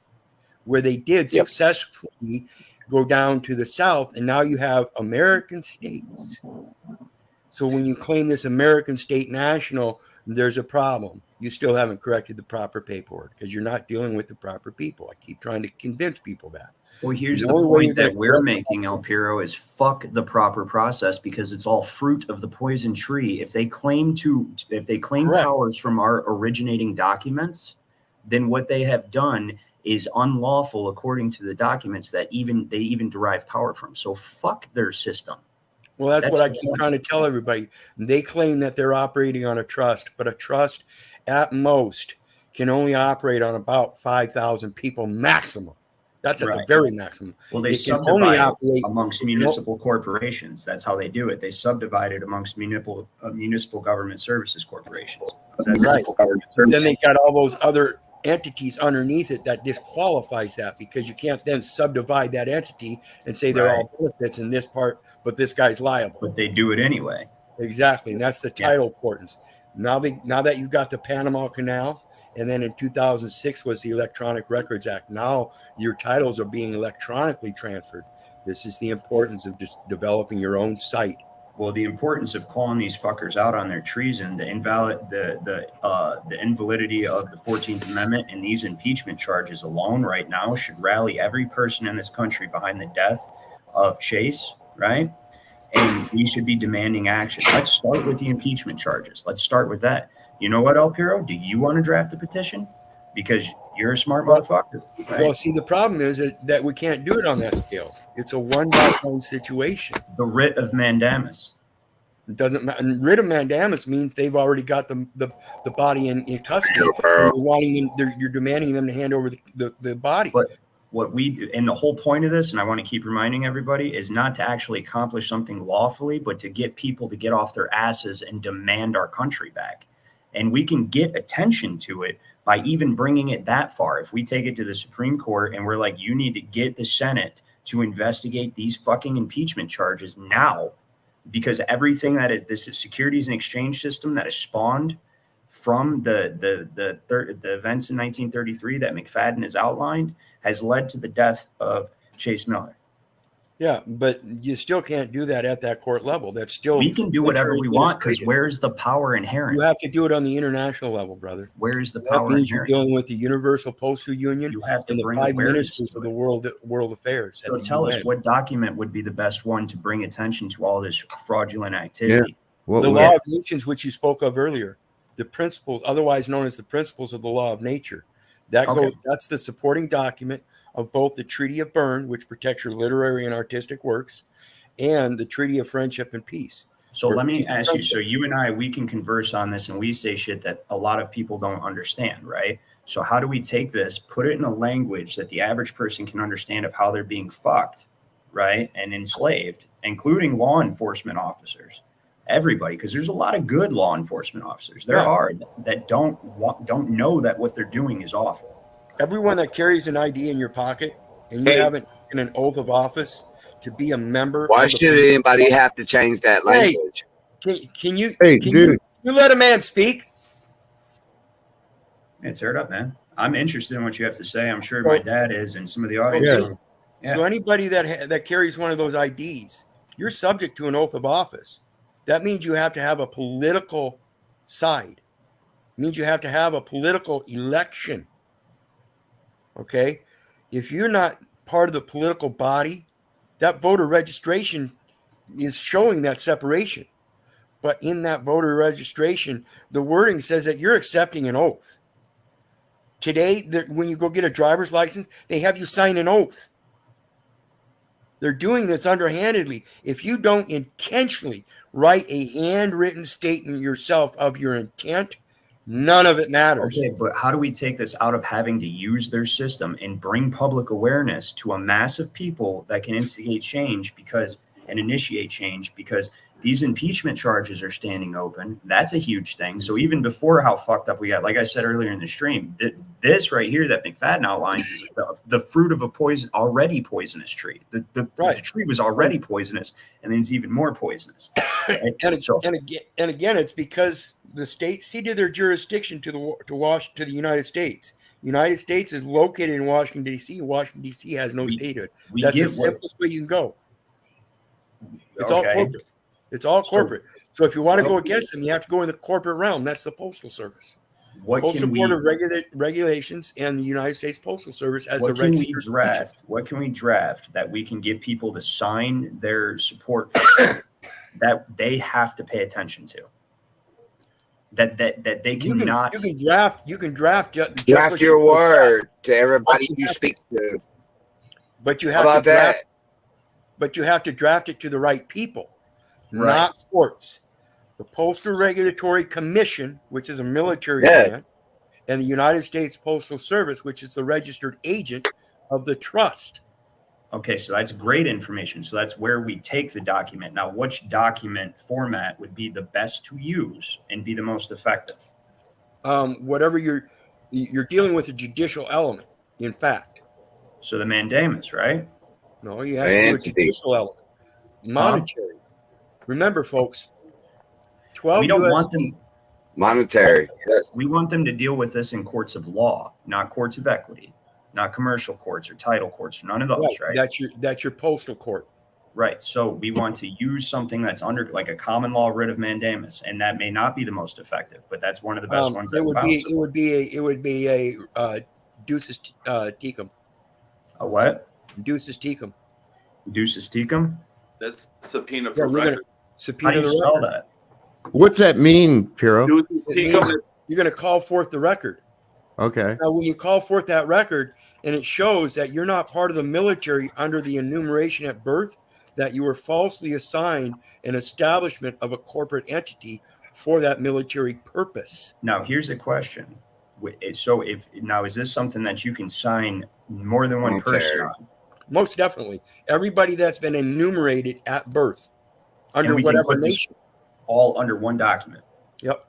where they did successfully go down to the south, and now you have American states. So when you claim this American state national, there's a problem. You still haven't corrected the proper paperwork because you're not dealing with the proper people. I keep trying to convince people that. Well, here's the point that we're making, El Piro, is fuck the proper process, because it's all fruit of the poison tree. If they claim powers from our originating documents, then what they have done is unlawful according to the documents that they even derive power from. So fuck their system. Well, that's what I keep trying to tell everybody. They claim that they're operating on a trust, but a trust at most can only operate on about 5,000 people maximum. That's at the very maximum. Well, they subdivide amongst municipal corporations. That's how they do it. They subdivide it amongst municipal government services corporations. So that's right. Then they got all those other entities underneath it that disqualifies that, because you can't then subdivide that entity and say they're all benefits in this part, but this guy's liable. But they do it anyway. Exactly, and that's the title importance. Now that you've got the Panama Canal, and then in 2006 was the Electronic Records Act. Now your titles are being electronically transferred. This is the importance of just developing your own site. Well, the importance of calling these fuckers out on their treason, the invalidity of the 14th Amendment, and these impeachment charges alone right now should rally every person in this country behind the death of Chase, right? And we should be demanding action. Let's start with the impeachment charges. Let's start with that. You know what, El Piro? Do you want to draft a petition? Because you're a smart motherfucker. Right? Well, see, the problem is that we can't do it on that scale. It's a 1-by-1 situation. The writ of mandamus. It doesn't matter. Writ of mandamus means they've already got the body in custody. You're demanding them to hand over the body. But what we, and the whole point of this, and I want to keep reminding everybody, is not to actually accomplish something lawfully, but to get people to get off their asses and demand our country back. And we can get attention to it by even bringing it that far. If we take it to the Supreme Court and we're like, you need to get the Senate to investigate these fucking impeachment charges now, because everything that is this is securities and exchange system that is spawned from the events in 1933 that McFadden has outlined has led to the death of Chase Miller. Yeah, but you still can't do that at that court level. That's still, we can do whatever we want, because where's the power inherent? You have to do it on the international level, brother. Where's the power inherent? You're dealing with the Universal Postal Union. You have to and bring the 5 ministers of the world affairs. So tell us, what document would be the best one to bring attention to all this fraudulent activity? Yeah. The Law of Nations, which you spoke of earlier, the principles, otherwise known as the principles of the law of nature. That's the supporting document of both the Treaty of Berne, which protects your literary and artistic works, and the Treaty of Friendship and Peace. So let me ask you, so you and I, we can converse on this, and we say shit that a lot of people don't understand, right? So how do we take this, put it in a language that the average person can understand of how they're being fucked, right? And enslaved, including law enforcement officers, everybody, because there's a lot of good law enforcement officers. There are that don't know that what they're doing is awful. Everyone that carries an ID in your pocket and you haven't taken an oath of office to be a member. Why should anybody have to change that language? Can you let a man speak? Yeah, tear it up, man. I'm interested in what you have to say. I'm sure my dad is, and some of the audience. Yeah. So anybody that carries one of those IDs, you're subject to an oath of office. That means you have to have a political side. It means you have to have a political election. Okay, if you're not part of the political body, that voter registration is showing that separation. But in that voter registration, the wording says that you're accepting an oath. Today, when you go get a driver's license, they have you sign an oath. They're doing this underhandedly. If you don't intentionally write a handwritten statement yourself of your intent, none of it matters. Okay, but how do we take this out of having to use their system and bring public awareness to a mass of people that can instigate change and initiate change? Because these impeachment charges are standing open. That's a huge thing. So even before how fucked up we got, like I said earlier in the stream, this right here that McFadden outlines is the fruit of a already poisonous tree. The tree was already poisonous, and then it's even more poisonous. Right? and again, it's because the states ceded their jurisdiction to the United States. The United States is located in Washington, D.C. Washington, D.C. has no statehood. That's the simplest way you can go. It's all corporate. It's all corporate. So if you want to go against them, you have to go in the corporate realm. That's the Postal Service. Postal Board of Regulations and the United States Postal Service as the registered draft. What can we draft that we can get people to sign their support for that they have to pay attention to? That they cannot. You can draft your word to everybody you speak to. But you have to draft. But you have to draft it to the right people. Not courts. The Postal Regulatory Commission, which is a military grant, and the United States Postal Service, which is the registered agent of the trust. Okay, so that's great information. So that's where we take the document. Now, which document format would be the best to use and be the most effective? Whatever You're dealing with a judicial element, in fact. So the mandamus, right? No, you have to do a judicial element. Monetary. Remember, folks, 12 We don't USC. want them. Monetary. Yes. We want them to deal with this in courts of law, not courts of equity, not commercial courts or title courts, none of those, right? That's your postal court. Right. So we want to use something that's under like a common law writ of mandamus, and that may not be the most effective, but that's one of the best ones. It would be a ducis tecum. A what? Ducis tecum. Ducis tecum. That's subpoena for record. How do you spell that? What's that mean, Piero? You're going to call forth the record. Okay. Now, when you call forth that record and it shows that you're not part of the military under the enumeration at birth, that you were falsely assigned an establishment of a corporate entity for that military purpose. Now, here's the question. So is this something that you can sign more than one person on? Most definitely. Everybody that's been enumerated at birth under whatever nation. All under one document. Yep.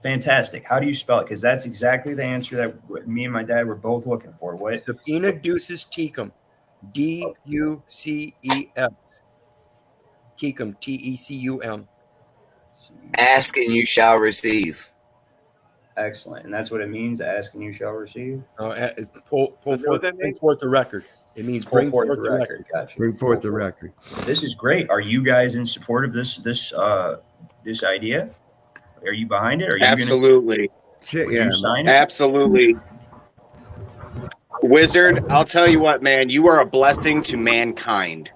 Fantastic. How do you spell it? Because that's exactly the answer that me and my dad were both looking for. What? Subpoena ducis tecum. D-U-C-E-S. Tecum. T-E-C-U-M. Ask and you shall receive. Excellent. And that's what it means, ask and you shall receive? Pull forth the record. It means bring forth the record. Gotcha. Bring forth the record. This is great. Are you guys in support of this idea? Are you behind it? Are you Absolutely. Sign it? Absolutely. Wizard, I'll tell you what, man, you are a blessing to mankind.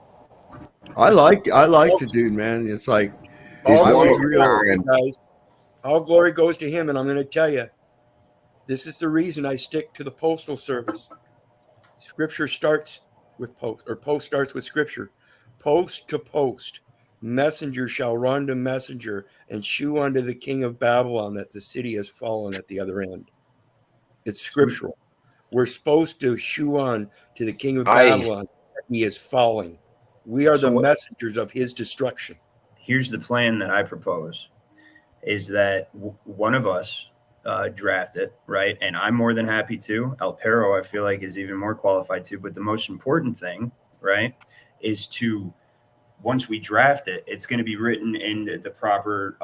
I like the dude, man. It's like all glory goes to him, and I'm going to tell you, this is the reason I stick to the postal service. Scripture starts with post starts with scripture. Post to post, messenger shall run to messenger, and shew unto the king of Babylon that the city has fallen at the other end. It's scriptural. We're supposed to shew on to the king of Babylon that he is falling. We are the messengers of his destruction. Here's the plan that I propose, is that one of us draft it, right? And I'm more than happy to. El Perro, I feel like, is even more qualified to. But the most important thing, right, is to, once we draft it, it's going to be written in the proper,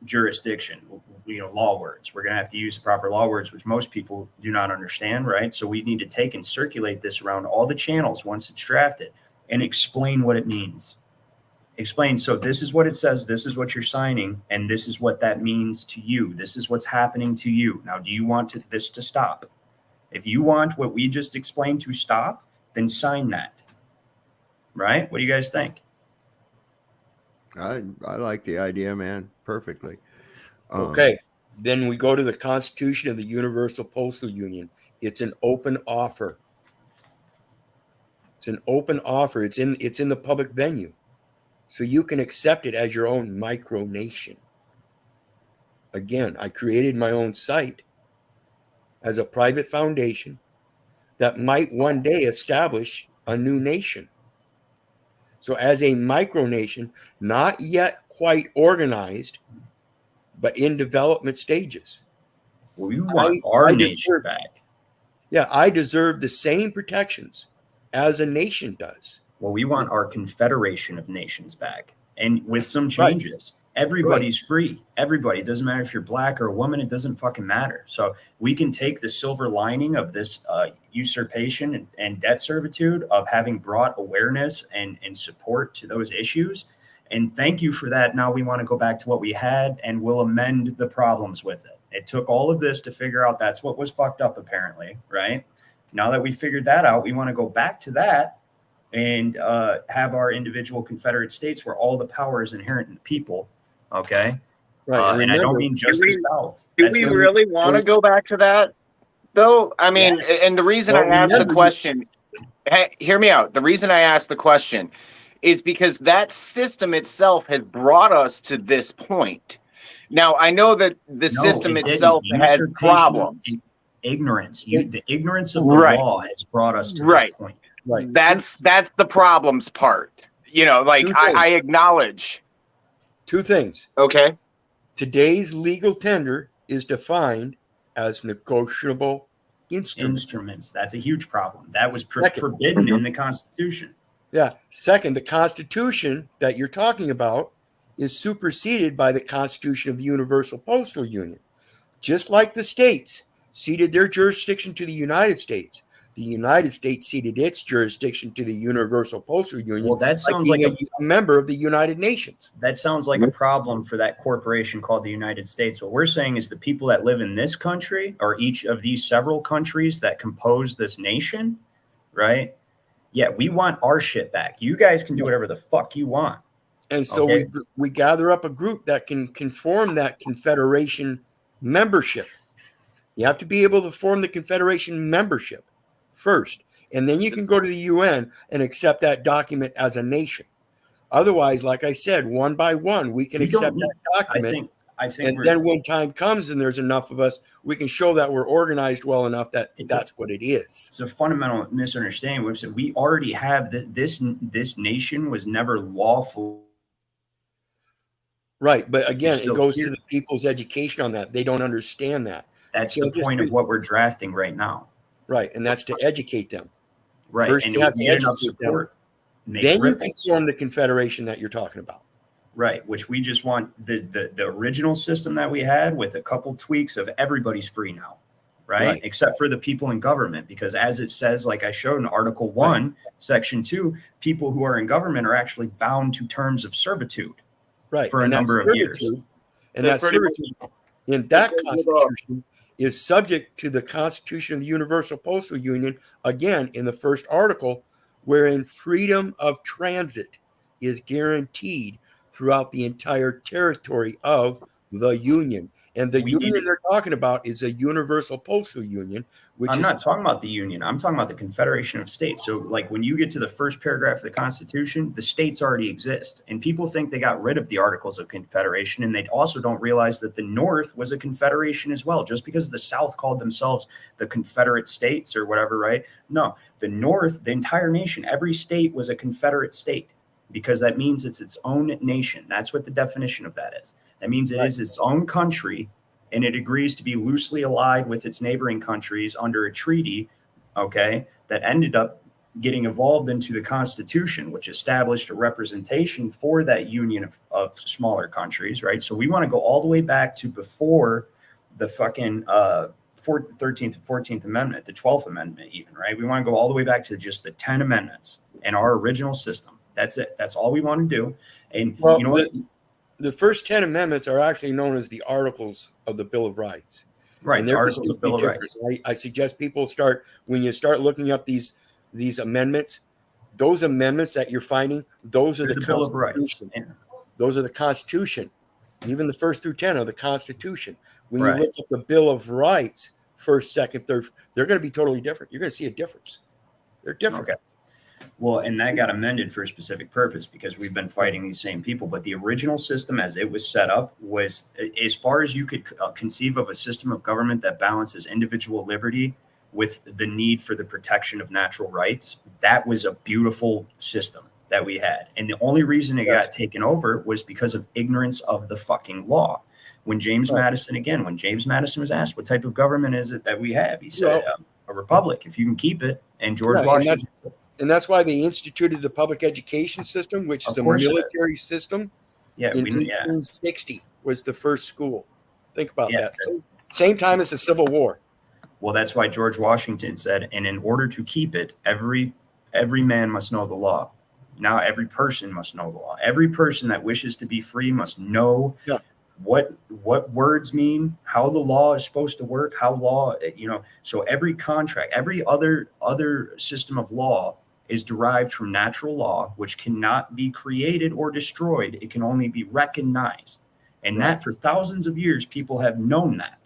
jurisdiction, law words. We're going to have to use the proper law words, which most people do not understand, right? So we need to take and circulate this around all the channels once it's drafted and explain what it means. Explain. So this is what it says. This is what you're signing. And this is what that means to you. This is what's happening to you. Now, do you want this to stop? If you want what we just explained to stop, then sign that. Right? What do you guys think? I like the idea, man. Perfectly. Okay. Then we go to the Constitution of the Universal Postal Union. It's an open offer. It's an open offer. It's in the public venue. So you can accept it as your own micronation. Again, I created my own site as a private foundation that might one day establish a new nation. So as a micronation, not yet quite organized, but in development stages. We want our nation back. Yeah, I deserve the same protections as a nation does. Well, we want our Confederation of Nations back, and with some changes. Right. Everybody's free. Everybody. It doesn't matter if you're black or a woman. It doesn't fucking matter. So we can take the silver lining of this usurpation and debt servitude of having brought awareness and support to those issues. And thank you for that. Now we want to go back to what we had, and we'll amend the problems with it. It took all of this to figure out that's what was fucked up, apparently, right? Now that we figured that out, we want to go back to that and have our individual Confederate states where all the power is inherent in the people, okay? Right. And I don't mean just the South. Do we really want to go back to that, though? I mean, yes. And the reason I asked the question, hear me out. The reason I asked the question is because that system itself has brought us to this point. Now, I know that the system itself has problems. Ignorance. The ignorance of the law has brought us to this point. Right. That's the problems part. I acknowledge. Two things. Okay. Today's legal tender is defined as negotiable instruments. That's a huge problem. That was Second. forbidden in the Constitution. Yeah. Second, the Constitution that you're talking about is superseded by the Constitution of the Universal Postal Union. Just like the states ceded their jurisdiction to the United States, the United States ceded its jurisdiction to the Universal Postal Union. Well, that sounds like a member of the United Nations. That sounds like a problem for that corporation called the United States. What we're saying is the people that live in this country, or each of these several countries that compose this nation, right? Yeah, we want our shit back. You guys can do whatever the fuck you want. And so we gather up a group that can conform that Confederation membership. You have to be able to form the Confederation membership first, and then you can go to the UN and accept that document as a nation. Otherwise, like I said, one by one, we can accept that document. I think and then when time comes and there's enough of us, we can show that we're organized well enough that that's what it is. It's a fundamental misunderstanding. We've said we already have this nation was never lawful. Right, but again, it goes to the people's education on that. They don't understand that. That's the point of what we're drafting right now. Right, and that's to educate them. Right, first and you have to educate support. Them. Then you can form the Confederation that you're talking about. Right, which we just want the original system that we had with a couple tweaks of everybody's free now, right? Except for the people in government, because as it says, like I showed in Article 1, Section 2, people who are in government are actually bound to terms of servitude. Right. For a number of years. And that servitude in that Constitution is subject to the Constitution of the Universal Postal Union, again, in the first article, wherein freedom of transit is guaranteed throughout the entire territory of the Union. And the union they're talking about is a Universal Postal Union, which I'm not talking about the Union. I'm talking about the Confederation of States. So, like, when you get to the first paragraph of the Constitution, the states already exist. And people think they got rid of the Articles of Confederation, and they also don't realize that the North was a confederation as well. Just because the South called themselves the Confederate States or whatever, right? No, the North, the entire nation, every state was a Confederate state, because that means it's its own nation. That's what the definition of that is. That means it is its own country, and it agrees to be loosely allied with its neighboring countries under a treaty, okay, that ended up getting evolved into the Constitution, which established a representation for that union of smaller countries, right? So we want to go all the way back to before the fucking 13th and 14th Amendment, the 12th Amendment even, right? We want to go all the way back to just the 10 amendments in our original system. That's it. That's all we want to do. And you know what? The first 10 amendments are actually known as the Articles of the Bill of Rights. Right, and the Articles of Bill of Rights. I suggest people when you start looking up these amendments, those amendments that you're finding, those are the Bill of Rights. Yeah. Those are the Constitution. Even the first through 10 are the Constitution. When you look at the Bill of Rights, first, second, third, they're going to be totally different. You're going to see a difference. They're different. Okay. Well, and that got amended for a specific purpose because we've been fighting these same people. But the original system as it was set up was, as far as you could conceive of a system of government that balances individual liberty with the need for the protection of natural rights, that was a beautiful system that we had. And the only reason it got taken over was because of ignorance of the fucking law. When James Madison was asked, what type of government is it that we have? He said, a republic, if you can keep it. And George Washington. And that's why they instituted the public education system, which is a military system. Yeah, in 1860 was the first school. Think about that. Same time as the Civil War. Well, that's why George Washington said, and in order to keep it, every man must know the law. Now every person must know the law. Every person that wishes to be free must know what words mean, how the law is supposed to work, how law, so every contract, every other system of law is derived from natural law, which cannot be created or destroyed. It can only be recognized. And that for thousands of years, people have known that.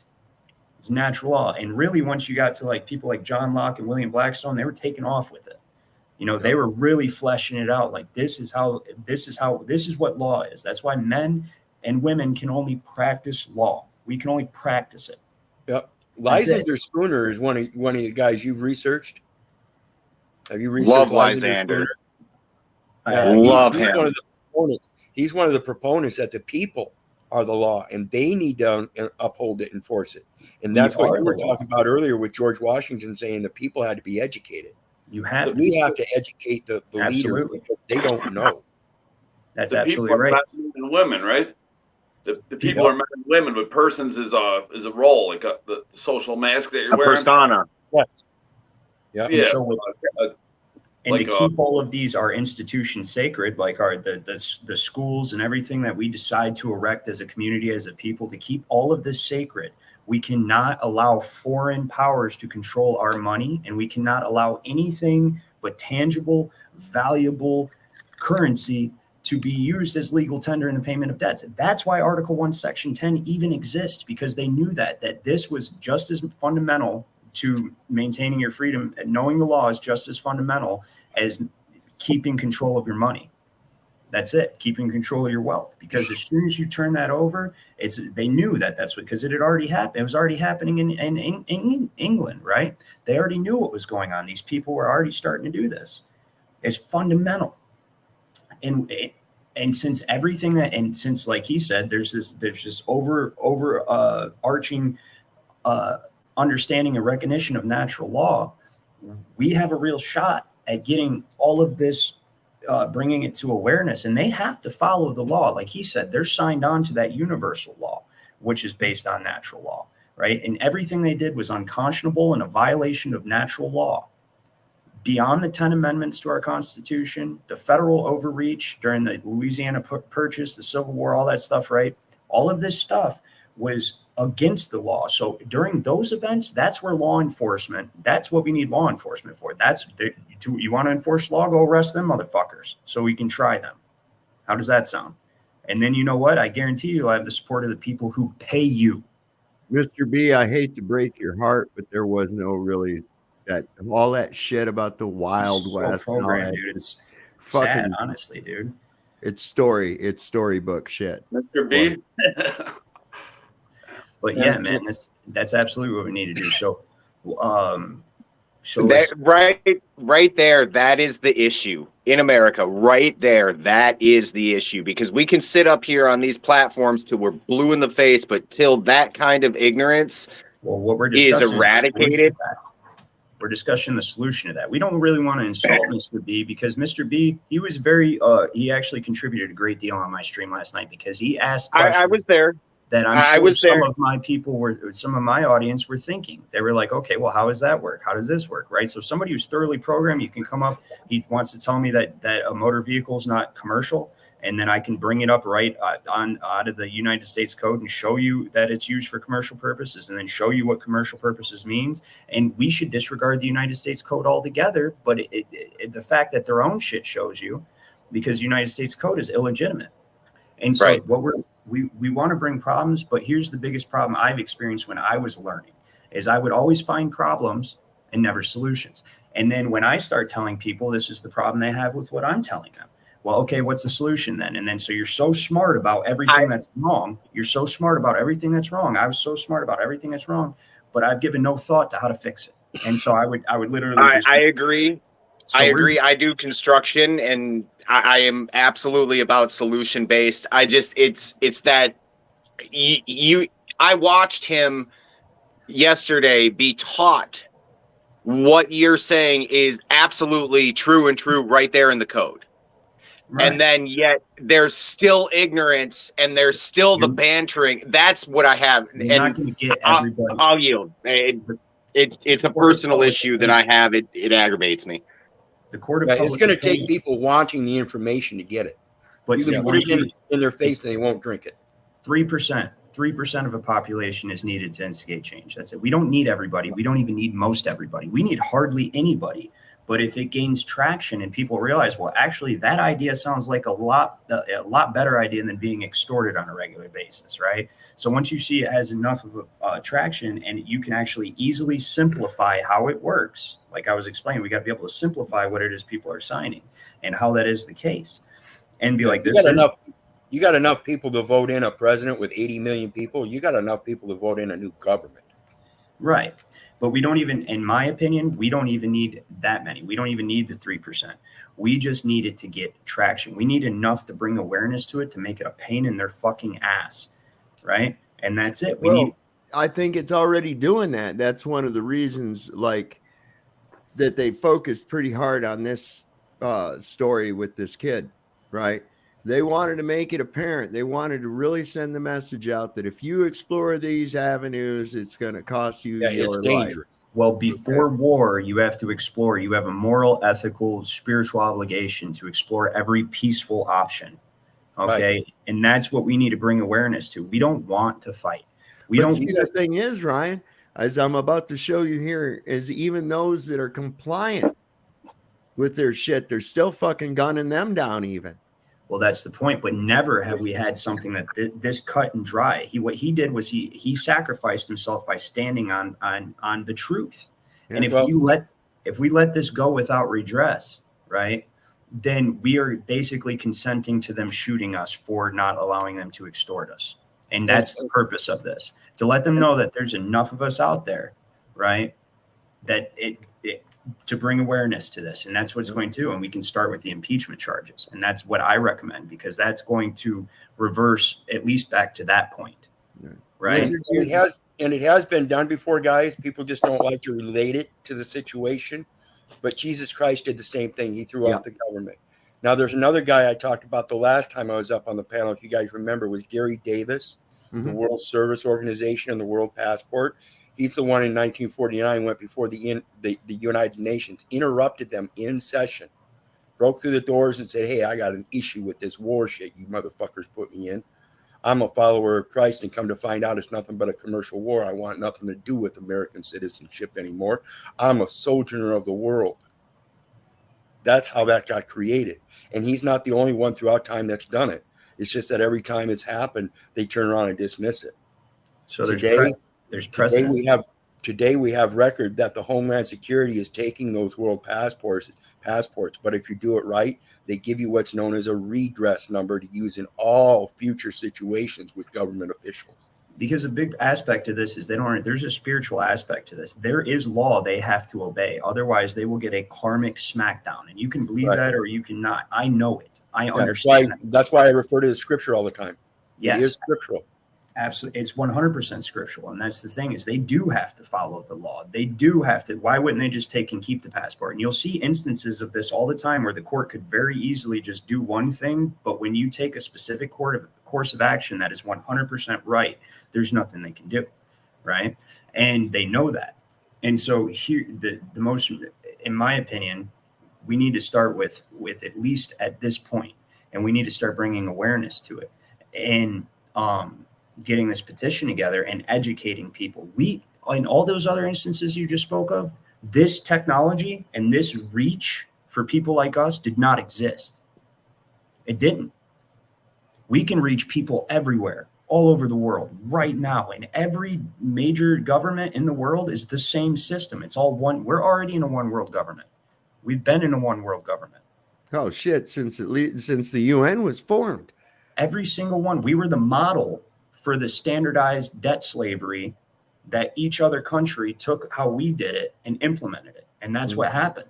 It's natural law. And really, once you got to like people like John Locke and William Blackstone, they were taking off with it. They were really fleshing it out. Like, this is what law is. That's why men and women can only practice law. We can only practice it. Yep. Lysander Spooner is one of the guys you've researched. Have you researched? Love Lysander. I love him. He's one of the proponents that the people are the law, and they need to uphold it, enforce it. And that's what you were talking about earlier with George Washington saying the people had to be educated. You have but to. We have to educate the leaders because they don't know. That's the absolutely people are right. men and women, right? The people are men and women, but persons is a role, like the social mask that you're A wearing. persona. Yes. Yeah. And so and to keep all of these our institutions sacred, like the schools and everything that we decide to erect as a community, as a people, to keep all of this sacred, we cannot allow foreign powers to control our money, and we cannot allow anything but tangible, valuable currency to be used as legal tender in the payment of debts. That's why Article 1, Section 10 even exists, because they knew that this was just as fundamental to maintaining your freedom, and knowing the law is just as fundamental as keeping control of your money. That's it, keeping control of your wealth. Because as soon as you turn that over, they knew that's what, because it had already happened. It was already happening in England, right? They already knew what was going on. These people were already starting to do this. It's fundamental. And since everything that, and since, like he said, there's this overarching understanding and recognition of natural law, we have a real shot at getting all of this, bringing it to awareness. And they have to follow the law. Like he said, they're signed on to that universal law, which is based on natural law, right? And everything they did was unconscionable and a violation of natural law. Beyond the 10 amendments to our Constitution, the federal overreach during the Louisiana Purchase, the Civil War, all that stuff, right? All of this stuff was against the law. So during those events, that's where law enforcement, that's what we need law enforcement for. You want to enforce law, go arrest them motherfuckers so we can try them. How does that sound? And then you know what? I guarantee you'll have the support of the people who pay you. Mr. B, I hate to break your heart, but there was no really all that shit about the Wild West. Program, dude. It's fucking sad, honestly, dude. It's storybook shit. Mr. B. But yeah, man, that's absolutely what we need to do. So, right there, that is the issue in America. Right there, that is the issue, because we can sit up here on these platforms till we're blue in the face, but till that kind of ignorance is eradicated. We're discussing the solution to that. We don't really want to insult Mr. B, because Mr. B, he was very, he actually contributed a great deal on my stream last night, because he asked questions. I was there. That I'm sure some of my people some of my audience were thinking. They were like, okay, well, how does that work? How does this work? Right. So somebody who's thoroughly programmed, you can come up. He wants to tell me that a motor vehicle is not commercial. And then I can bring it up right out of the United States Code and show you that it's used for commercial purposes, and then show you what commercial purposes means. And we should disregard the United States Code altogether. But the fact that their own shit shows you, because the United States Code is illegitimate. And so we want to bring problems, but here's the biggest problem I've experienced when I was learning is I would always find problems and never solutions. And then when I start telling people this is the problem they have with what I'm telling them, well, okay, what's the solution then? And then so you're so smart about everything that's wrong. You're so smart about everything that's wrong. I was so smart about everything that's wrong, but I've given no thought to how to fix it. And so I would literally I agree. I agree. I do construction, and I am absolutely about solution based. It's that I watched him yesterday be taught what you're saying is absolutely true right there in the code. Right. And then yet there's still ignorance and there's still the bantering. That's what I have. You're not going to get everybody. I'll yield. It's a personal issue that I have. It aggravates me. The court of it's going to take people wanting the information to get it. But you can put it in their face and they won't drink it. 3% of a population is needed to instigate change. That's it. We don't need everybody. We don't even need most everybody. We need hardly anybody. But if it gains traction and people realize, well, actually, that idea sounds like a lot better idea than being extorted on a regular basis, right? So once you see it has enough of a traction and you can actually easily simplify how it works, like I was explaining, we got to be able to simplify what it is people are signing and how that is the case, and be like, you got enough people to vote in a president with 80 million people. You got enough people to vote in a new government. Right. But we don't even, in my opinion, we don't even need that many. We don't even need the 3%. We just need it to get traction. We need enough to bring awareness to it to make it a pain in their fucking ass right? And that's it. I think it's already doing that. That's one of the reasons, like, that they focused pretty hard on this story with this kid, right? They wanted to make it apparent. They wanted to really send the message out that if you explore these avenues, it's going to cost you your life. Well, before war, you have to explore. You have a moral, ethical, spiritual obligation to explore every peaceful option. Okay. Right. And that's what we need to bring awareness to. We don't want to fight. The thing is, Ryan, as I'm about to show you here, is even those that are compliant with their shit, they're still fucking gunning them down even. Well, that's the point. But never have we had something that this cut and dry. What he did was he sacrificed himself by standing on the truth. Yeah, and if we let this go without redress, right, then we are basically consenting to them shooting us for not allowing them to extort us. And that's the purpose of this, to let them know that there's enough of us out there, right, that to bring awareness to this. And that's what it's going to do. And we can start with the impeachment charges. And that's what I recommend, because that's going to reverse at least back to that point. Right. And it has been done before, guys. People just don't like to relate it to the situation. But Jesus Christ did the same thing. He threw off the government. Now, there's another guy I talked about the last time I was up on the panel, if you guys remember, was Gary Davis, the World Service Organization and the World Passport. He's the one in 1949 went before the United Nations, interrupted them in session, broke through the doors and said, hey, I got an issue with this war shit you motherfuckers put me in. I'm a follower of Christ, and come to find out it's nothing but a commercial war. I want nothing to do with American citizenship anymore. I'm a sojourner of the world. That's how that got created. And he's not the only one throughout time that's done it. It's just that every time it's happened, they turn around and dismiss it. So there's precedent. Today we have record that the Homeland Security is taking those world passports. But if you do it right, they give you what's known as a redress number to use in all future situations with government officials. Because a big aspect of this is there's a spiritual aspect to this. There is law they have to obey. Otherwise, they will get a karmic smackdown. And you can believe that or you cannot. I know it. I understand. That's why I refer to the scripture all the time. Yes. It is scriptural. Absolutely. It's 100% scriptural. And that's the thing, is they do have to follow the law. They do have to. Why wouldn't they just take and keep the passport? And you'll see instances of this all the time where the court could very easily just do one thing. But when you take a specific course of action that is 100% right, there's nothing they can do. Right. And they know that. And so here, the most, in my opinion, we need to start with at least at this point, and we need to start bringing awareness to it. And, getting this petition together and educating people. In all those other instances you just spoke of, this technology and this reach for people like us did not exist. It didn't. We can reach people everywhere, all over the world right now. And every major government in the world is the same system. It's all one. We're already in a one world government. We've been in a one world government. Oh shit. Since the UN was formed. Every single one. We were the model for the standardized debt slavery that each other country took how we did it and implemented it. And that's what happened.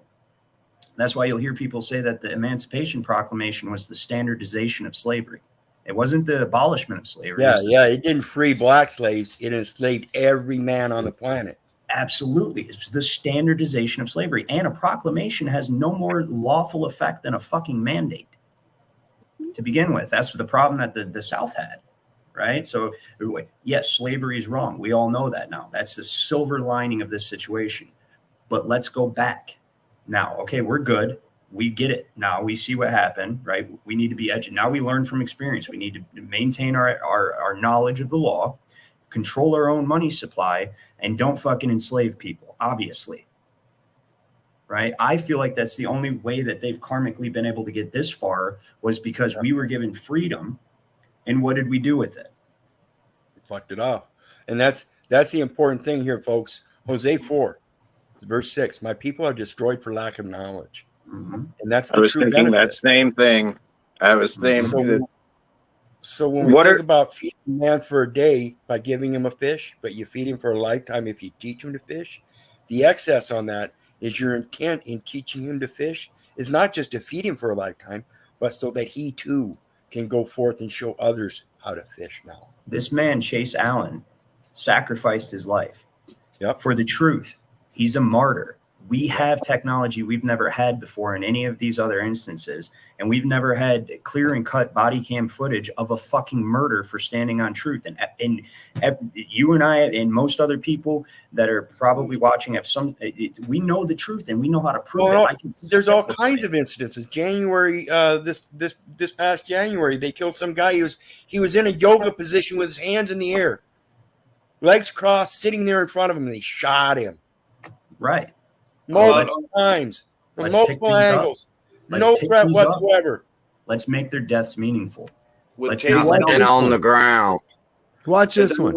That's why you'll hear people say that the Emancipation Proclamation was the standardization of slavery. It wasn't the abolishment of slavery. It didn't free black slaves. It enslaved every man on the planet. Absolutely. It's the standardization of slavery. And a proclamation has no more lawful effect than a fucking mandate to begin with. That's the problem that the South had. Right. So, yes, slavery is wrong. We all know that now. That's the silver lining of this situation. But let's go back now. OK, we're good. We get it. Now we see what happened. Right. We need to be educated. Now we learn from experience. We need to maintain our knowledge of the law, control our own money supply, and don't fucking enslave people, obviously. Right. I feel like that's the only way that they've karmically been able to get this far, was because we were given freedom. And what did we do with it? We fucked it off. And that's the important thing here, folks. Hosea 4, verse 6. My people are destroyed for lack of knowledge. Mm-hmm. And that's the I was true thinking benefit. that same thing. I was thinking. So when we think about feeding a man for a day by giving him a fish, but you feed him for a lifetime if you teach him to fish, the excess on that is your intent in teaching him to fish is not just to feed him for a lifetime, but so that he too can go forth and show others how to fish now. This man, Chase Allen, sacrificed his life for the truth. He's a martyr. We have technology we've never had before in any of these other instances. And we've never had clear and cut body cam footage of a fucking murder for standing on truth. And you and I and most other people that are probably watching have we know the truth and we know how to prove it. There's all kinds of incidences. January, this past January, they killed some guy. He was in a yoga position with his hands in the air, legs crossed, sitting there in front of him, and they shot him. Right. Multiple times, from multiple angles. No threat whatsoever. Let's make their deaths meaningful. Let's not let them on the ground. Watch this one.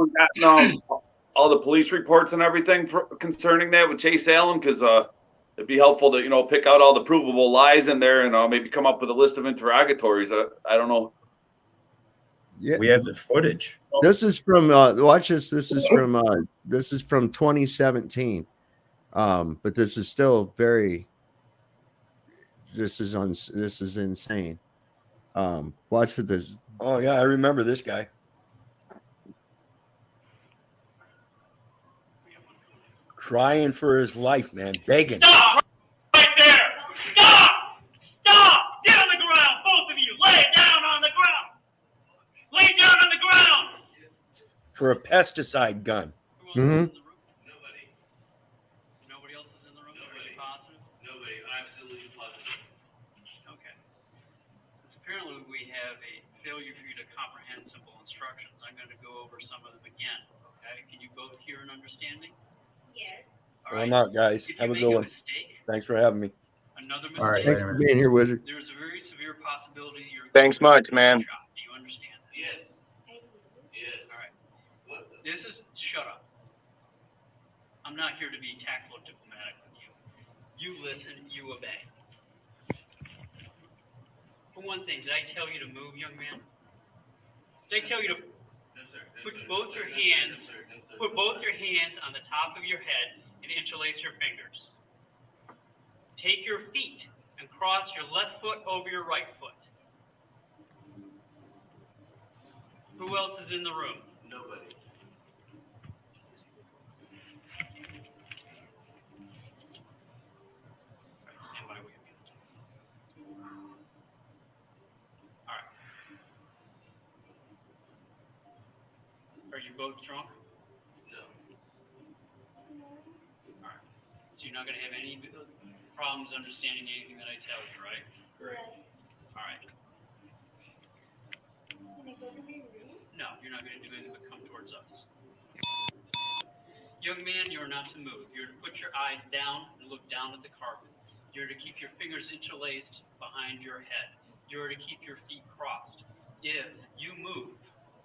All the police reports and everything concerning that with Chase Allen, because it'd be helpful to pick out all the provable lies in there and maybe come up with a list of interrogatories. I don't know. Yeah, we have the footage. This is from watch this. This is from 2017. But this is still this is insane. Watch for this. Oh yeah, I remember this guy. Crying for his life, man, begging. Stop right there! Stop! Stop! Get on the ground, both of you! Lay down on the ground! Lay down on the ground! For a pesticide gun. Mm-hmm. I'm out, guys. Have a good one. Thanks for having me. All right. Thanks for being here, Wizard. There's a very severe possibility you're Thanks much, man. Do you understand that? Yes. Yes. All right. This is shut up. I'm not here to be tactful or diplomatic with you. You listen, you obey. For one thing, did I tell you to move, young man? Did I tell you to put both your hands on the top of your head and interlace your fingers? Take your feet and cross your left foot over your right foot. Who else is in the room? Nobody. Stand by with me. All right. Are you both drunk? No. All right. So you're not going to have any problems understanding anything that I tell you, right? Great. All right. No, you're not going to do anything but come towards us. Young man, you are not to move. You're to put your eyes down and look down at the carpet. You're to keep your fingers interlaced behind your head. You're to keep your feet crossed. If you move,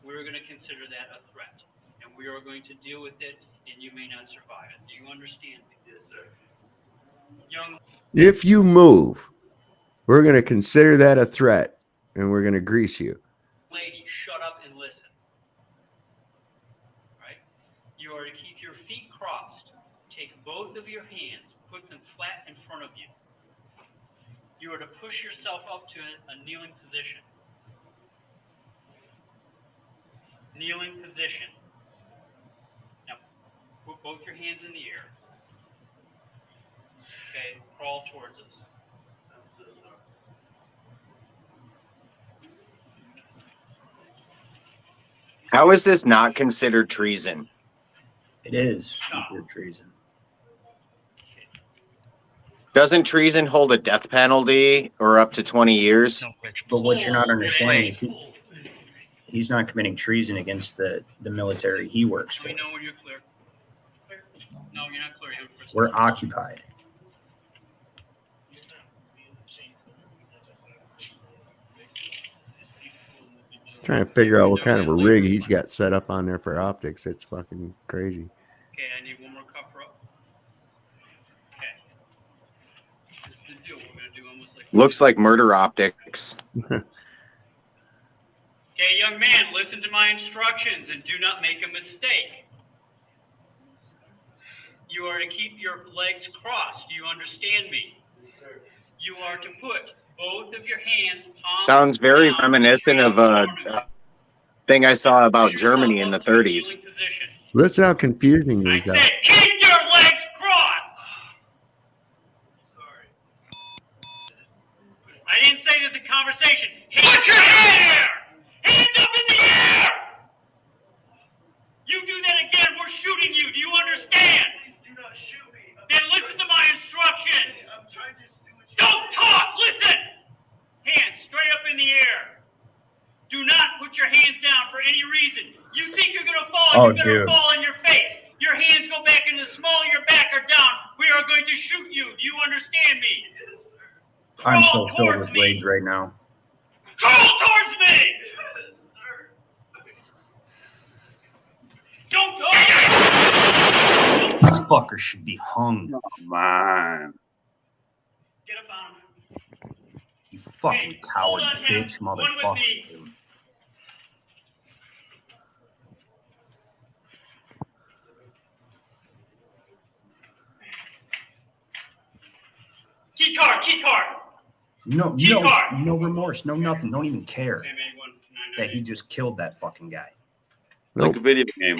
we're going to consider that a threat, and we are going to deal with it, and you may not survive it. Do you understand me? Yes, sir. If you move, we're going to consider that a threat, and we're going to grease you. Lady, shut up and listen. Right? You are to keep your feet crossed. Take both of your hands, put them flat in front of you. You are to push yourself up to a kneeling position. Kneeling position. Now, put both your hands in the air. Okay, crawl towards us. How is this not considered treason? It is considered treason. Doesn't treason hold a death penalty or up to 20 years? But what you're not understanding is he's not committing treason against the military he works for. Let me know when you're clear. No, you're not clear. We're occupied. Trying to figure out what kind of a rig he's got set up on there for optics. It's fucking crazy. Okay, I need one more cover up. Okay. This is the deal. We're going to do almost like... Looks like murder optics. Okay, young man, listen to my instructions and do not make a mistake. You are to keep your legs crossed. Do you understand me? You are to put both of your hands. Sounds very reminiscent of a thing I saw about Germany in the 30s. Listen how confusing these are. Keep your legs crossed. Sorry. I didn't say this in conversation. Put your hand here. Hands up in the air. You do that again, we're shooting you. Do you understand? Please do not shoot me. Then listen to my instructions. I'm trying to do it. Don't talk. Listen. Hands straight up in the air. Do not put your hands down for any reason. You think you're going to fall, Oh, you're going dude. to fall on your face. Your hands go back into the small of your back or down. We are going to shoot you. Do you understand me? I'm Crawl so filled towards with me. rage right now. Crawl towards me. Don't go. This fucker should be hung. Come on. Get up on him. You fucking coward hold on, Hannah. bitch One with motherfucker. me. Key card. No card. no remorse, no nothing. Don't even care that he just killed that fucking guy. Like a video game.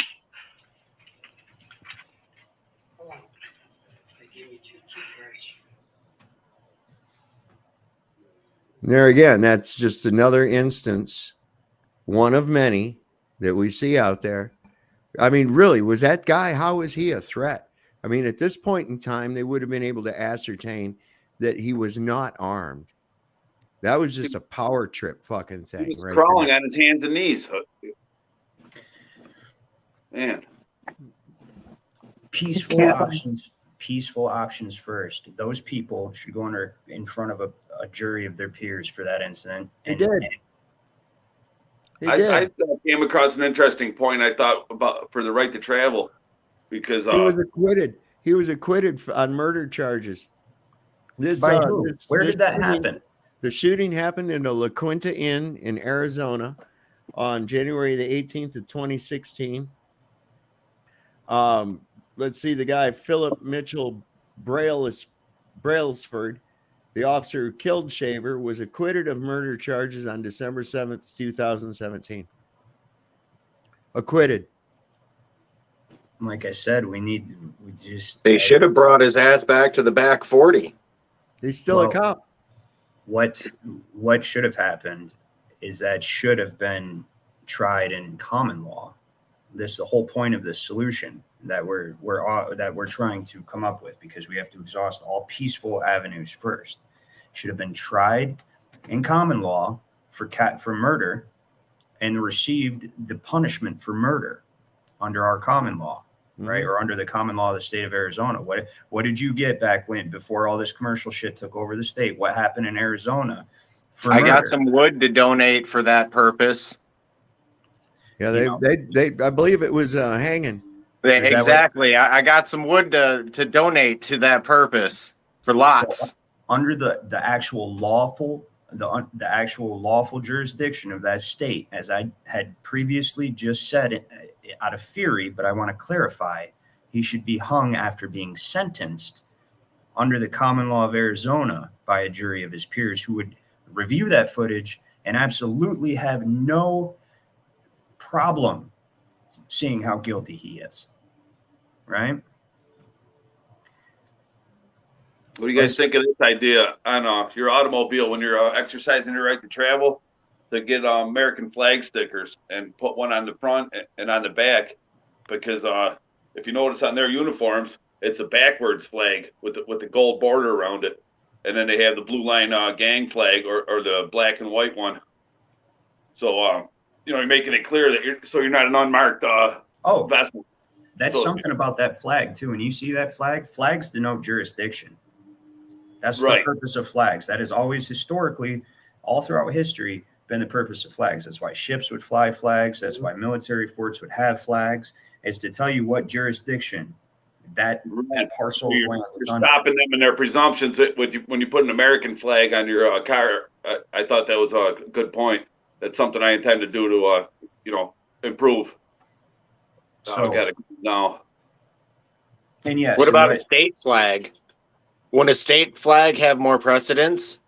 There again, that's just another instance, one of many that we see out there. I mean, really, was that guy, how was he a threat? I mean, at this point in time, they would have been able to ascertain that he was not armed. That was just a power trip fucking thing. He was right crawling there. on his hands and knees. Man. Peaceful options first. Those people should go in front of a jury of their peers for that incident. He did. I came across an interesting point I thought about for the right to travel because He was acquitted. He was acquitted on murder charges. By who? Where did that happen? The shooting happened in the La Quinta Inn in Arizona on January the 18th of 2016. Let's see, the guy, Philip Mitchell Brailsford, the officer who killed Shaver, was acquitted of murder charges on December 7th, 2017. Acquitted. Like I said, They should have brought his ass back to the back 40. He's still a cop. What should have happened is that should have been tried in common law. This is the whole point of this solution that we're trying to come up with, because we have to exhaust all peaceful avenues first. Should have been tried in common law for murder and received the punishment for murder under our common law, right? Or under the common law of the state of Arizona. What did you get back before all this commercial shit took over the state? What happened in Arizona for I murder? got some wood to donate for that purpose. Yeah, they I believe it was hanging. Exactly. I got some wood to donate to that purpose for lots. So, under the actual lawful jurisdiction of that state, as I had previously just said out of fury, but I want to clarify, he should be hung after being sentenced under the common law of Arizona by a jury of his peers who would review that footage and absolutely have no problem seeing how guilty he is. Right? What do you guys think of this idea on your automobile when you're exercising your right to travel, to get American flag stickers and put one on the front and on the back? Because if you notice on their uniforms, it's a backwards flag with the gold border around it, and then they have the blue line gang flag or the black and white one. So you're making it clear that you're not an unmarked vessel. That's something about that flag too. When you see that flags denote jurisdiction. That's the purpose of flags. That has always historically, all throughout history, been the purpose of flags. That's why ships would fly flags. That's why military forts would have flags. Is to tell you what jurisdiction that parcel of land is You're under. stopping them in their presumptions that when you put an American flag on your car. I thought that was a good point. That's something I intend to do to improve. So I got it now. And yes, What about a state flag? Would a state flag have more precedence?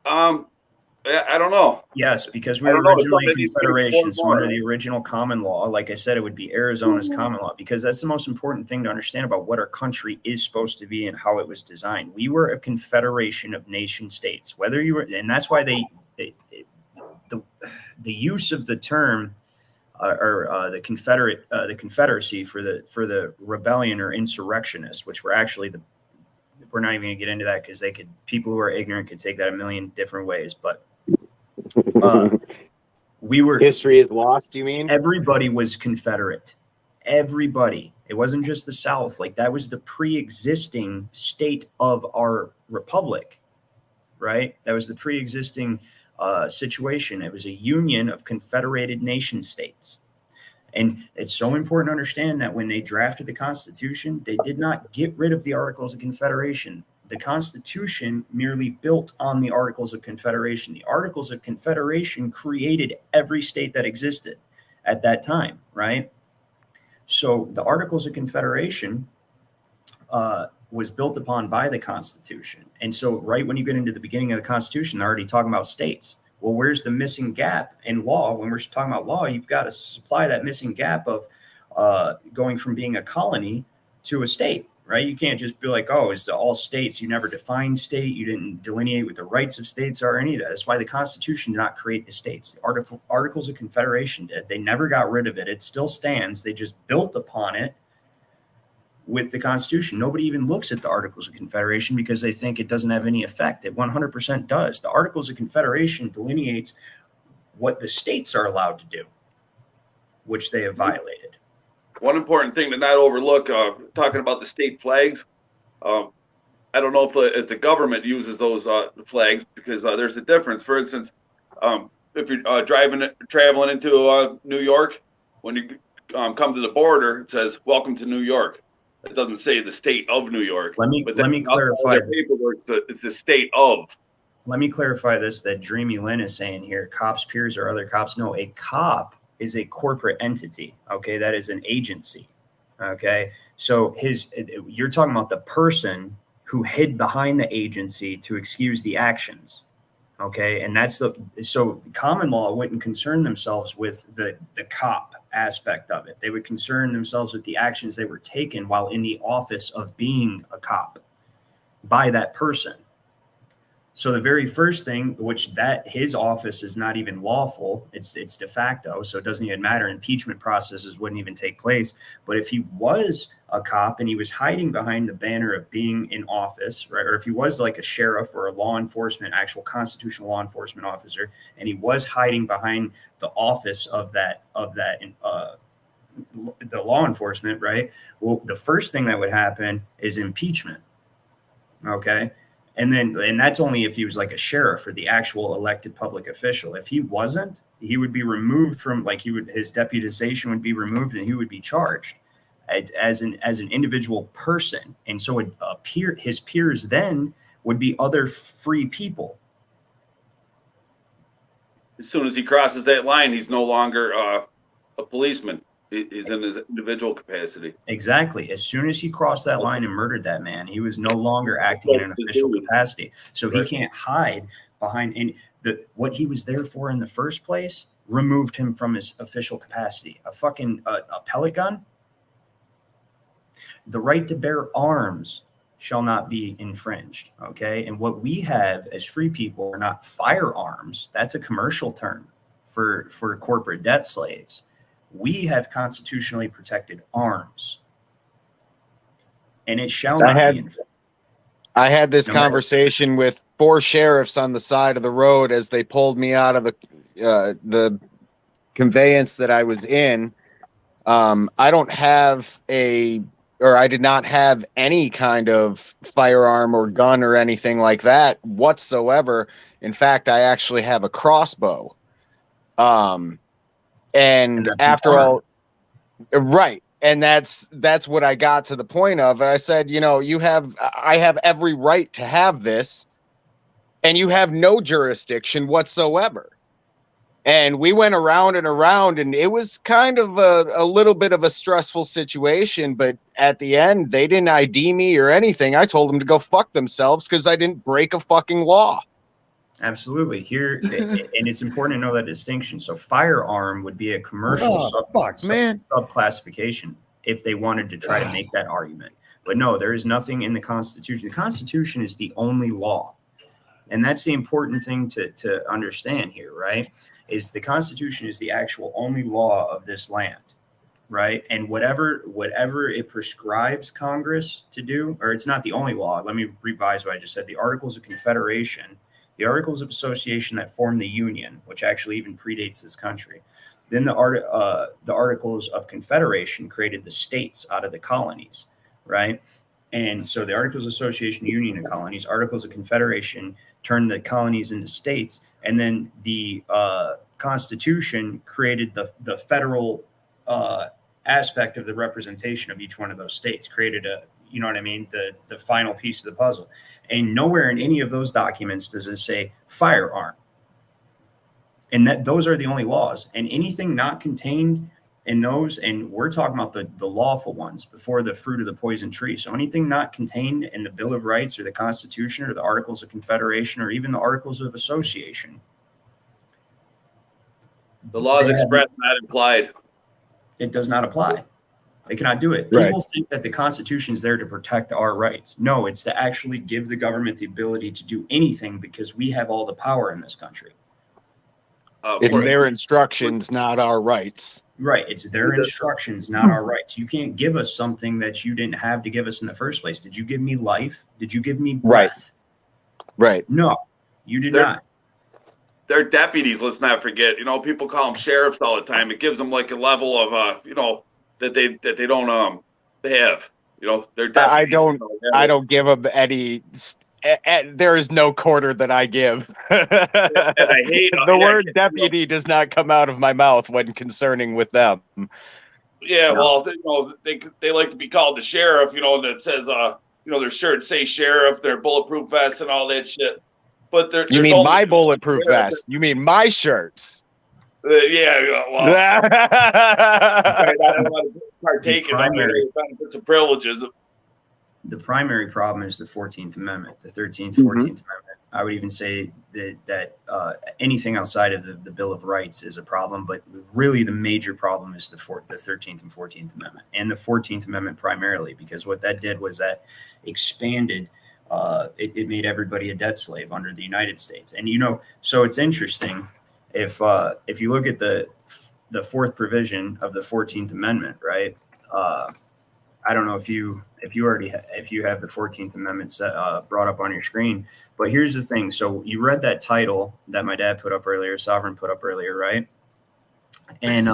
I don't know. Yes, because we I were don't know. It's originally a something that needs to be confederation. explored So under more. the original common law, like I said, it would be Arizona's common law, because that's the most important thing to understand about what our country is supposed to be and how it was designed. We were a confederation of nation states, whether you were, and that's why the use of the term the Confederacy for the rebellion or insurrectionists, which were actually we're not even going to get into that because people who are ignorant could take that a million different ways, but we were, history is lost, you mean? Everybody was Confederate. Everybody. It wasn't just the South. Like, that was the pre-existing state of our republic, right? That was the pre-existing situation. It was a union of confederated nation states. And it's so important to understand that when they drafted the Constitution, they did not get rid of the Articles of Confederation. The Constitution merely built on the Articles of Confederation. The Articles of Confederation created every state that existed at that time, right? So the Articles of Confederation was built upon by the Constitution. And so right when you get into the beginning of the Constitution, they're already talking about states. Well, where's the missing gap in law? When we're talking about law, you've got to supply that missing gap of going from being a colony to a state, right? You can't just be like, oh, it's all states. You never defined state. You didn't delineate what the rights of states are, any of that. That's why the Constitution did not create the states. The Articles of Confederation did. They never got rid of it. It still stands. They just built upon it with the Constitution. Nobody even looks at the Articles of Confederation because they think it doesn't have any effect. It 100% does. The Articles of Confederation delineates what the states are allowed to do, which they have violated. One important thing to not overlook, talking about the state flags, I don't know if the government uses those flags, because there's a difference. For instance, if you're traveling into New York, when you come to the border, it says "Welcome to New York." It doesn't say the state of New York. Let me clarify. It's the state of. Let me clarify this, that Dreamy Lynn is saying here, cops, peers, or other cops. No, a cop is a corporate entity. Okay, that is an agency. Okay, so you're talking about the person who hid behind the agency to excuse the actions. Okay, and so the common law wouldn't concern themselves with the cop aspect of it. They would concern themselves with the actions they were taken while in the office of being a cop by that person. So the very first thing, which his office is not even lawful, it's de facto, so it doesn't even matter. Impeachment processes wouldn't even take place. But if he was a cop and he was hiding behind the banner of being in office, right, or if he was like a sheriff or a law enforcement, actual constitutional law enforcement officer, and he was hiding behind the office of the law enforcement, right? Well, the first thing that would happen is impeachment. Okay. And that's only if he was like a sheriff or the actual elected public official. If he wasn't, he would be removed from, his deputization would be removed, and he would be charged as an individual person. And so his peers then would be other free people. As soon as he crosses that line, he's no longer a policeman. He's in his individual capacity. Exactly. As soon as he crossed that line and murdered that man, he was no longer acting in an official capacity. So he can't hide behind what he was there for in the first place. Removed him from his official capacity. A pellet gun. The right to bear arms shall not be infringed. Okay. And what we have as free people are not firearms. That's a commercial term for corporate debt slaves. We have constitutionally protected arms, and it shall not be infringed. I had this conversation with 4 sheriffs on the side of the road as they pulled me out of the conveyance that I was in. I did not have any kind of firearm or gun or anything like that whatsoever. In fact, I actually have a crossbow. And after all, right. And that's what I got to the point of. I said, I have every right to have this, and you have no jurisdiction whatsoever. And we went around and around, and it was kind of a little bit of a stressful situation. But at the end, they didn't ID me or anything. I told them to go fuck themselves because I didn't break a fucking law. Absolutely. Here, and it's important to know that distinction. So firearm would be a commercial subclassification if they wanted to try to make that argument. But no, there is nothing in the Constitution. The Constitution is the only law. And that's the important thing to understand here, right? Is the Constitution is the actual only law of this land, right? And whatever it prescribes Congress to do, or it's not the only law. Let me revise what I just said. The Articles of Confederation, the Articles of Association that form the Union, which actually even predates this country. Then the Articles of Confederation created the states out of the colonies, right? And so the Articles of Association, Union, and colonies, Articles of Confederation turned the colonies into states, and then the Constitution created the federal aspect of the representation of each one of those states, created you know what I mean, the final piece of the puzzle. And nowhere in any of those documents does it say firearm. And that those are the only laws. And anything not contained in those, and we're talking about the lawful ones before the fruit of the poison tree. So anything not contained in the Bill of Rights or the Constitution or the Articles of Confederation or even the Articles of Association. The law is expressed, not implied. It does not apply. They cannot do it. Right. People think that the Constitution is there to protect our rights. No, it's to actually give the government the ability to do anything because we have all the power in this country. It's their instructions, not our rights. Right. It's their instructions, not our rights. You can't give us something that you didn't have to give us in the first place. Did you give me life? Did you give me breath? Right. No, you did not. They're deputies. Let's not forget. You know, people call them sheriffs all the time. It gives them like a level of, you know, that they don't have. You know, they're deputies. I don't give them any. There is no quarter that I give. I hate the word deputy does not come out of my mouth when concerning with them. Yeah, well, you know, they like to be called the sheriff, you know, and it says, you know, their shirts say sheriff, their bulletproof vests and all that shit. But you mean my bulletproof vest? You mean my shirts? Yeah, well, I don't want to partake in the benefits and privileges. The primary problem is the 14th Amendment, the 13th, 14th Amendment. I would even say that anything outside of the Bill of Rights is a problem, but really the major problem is the 13th and 14th Amendment, and the 14th Amendment primarily, because what that did was that expanded, it made everybody a debt slave under the United States. And, you know, so it's interesting if you look at the fourth provision of the 14th Amendment, right? I don't know if you have the 14th Amendment brought up on your screen, but here's the thing. So you read that title that my dad put up earlier, Sovereign put up earlier, right? And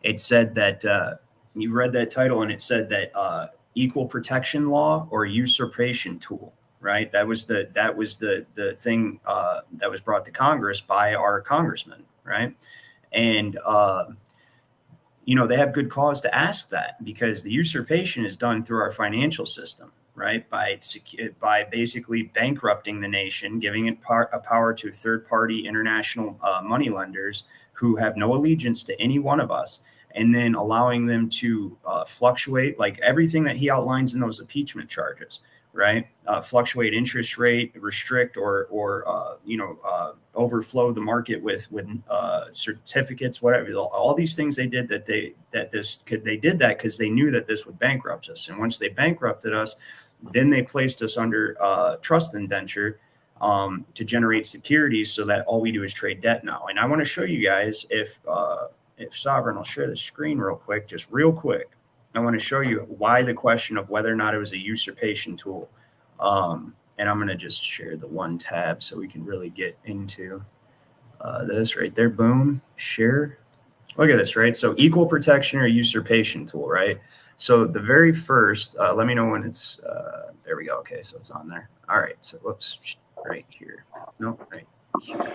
it said that you read that title and it said that equal protection law or usurpation tool, right? That was the thing that was brought to Congress by our congressman, right? And you know, they have good cause to ask that, because the usurpation is done through our financial system, right? By basically bankrupting the nation, giving it a power to third-party international money lenders who have no allegiance to any one of us, and then allowing them to fluctuate, like everything that he outlines in those impeachment charges, right? Fluctuate interest rate, restrict or overflow the market with certificates, whatever. All these things they did they did that because they knew that this would bankrupt us. And once they bankrupted us, then they placed us under trust indenture to generate securities, so that all we do is trade debt now. And I want to show you guys if Sovereign, I'll share the screen real quick, just real quick. I want to show you why the question of whether or not it was a usurpation tool. And I'm going to just share the one tab so we can really get into this right there. Boom, share. Look at this, right? So equal protection or usurpation tool, right? So the very first, let me know when it's, there we go. Okay, so it's on there. All right, so whoops, right here. No, right here.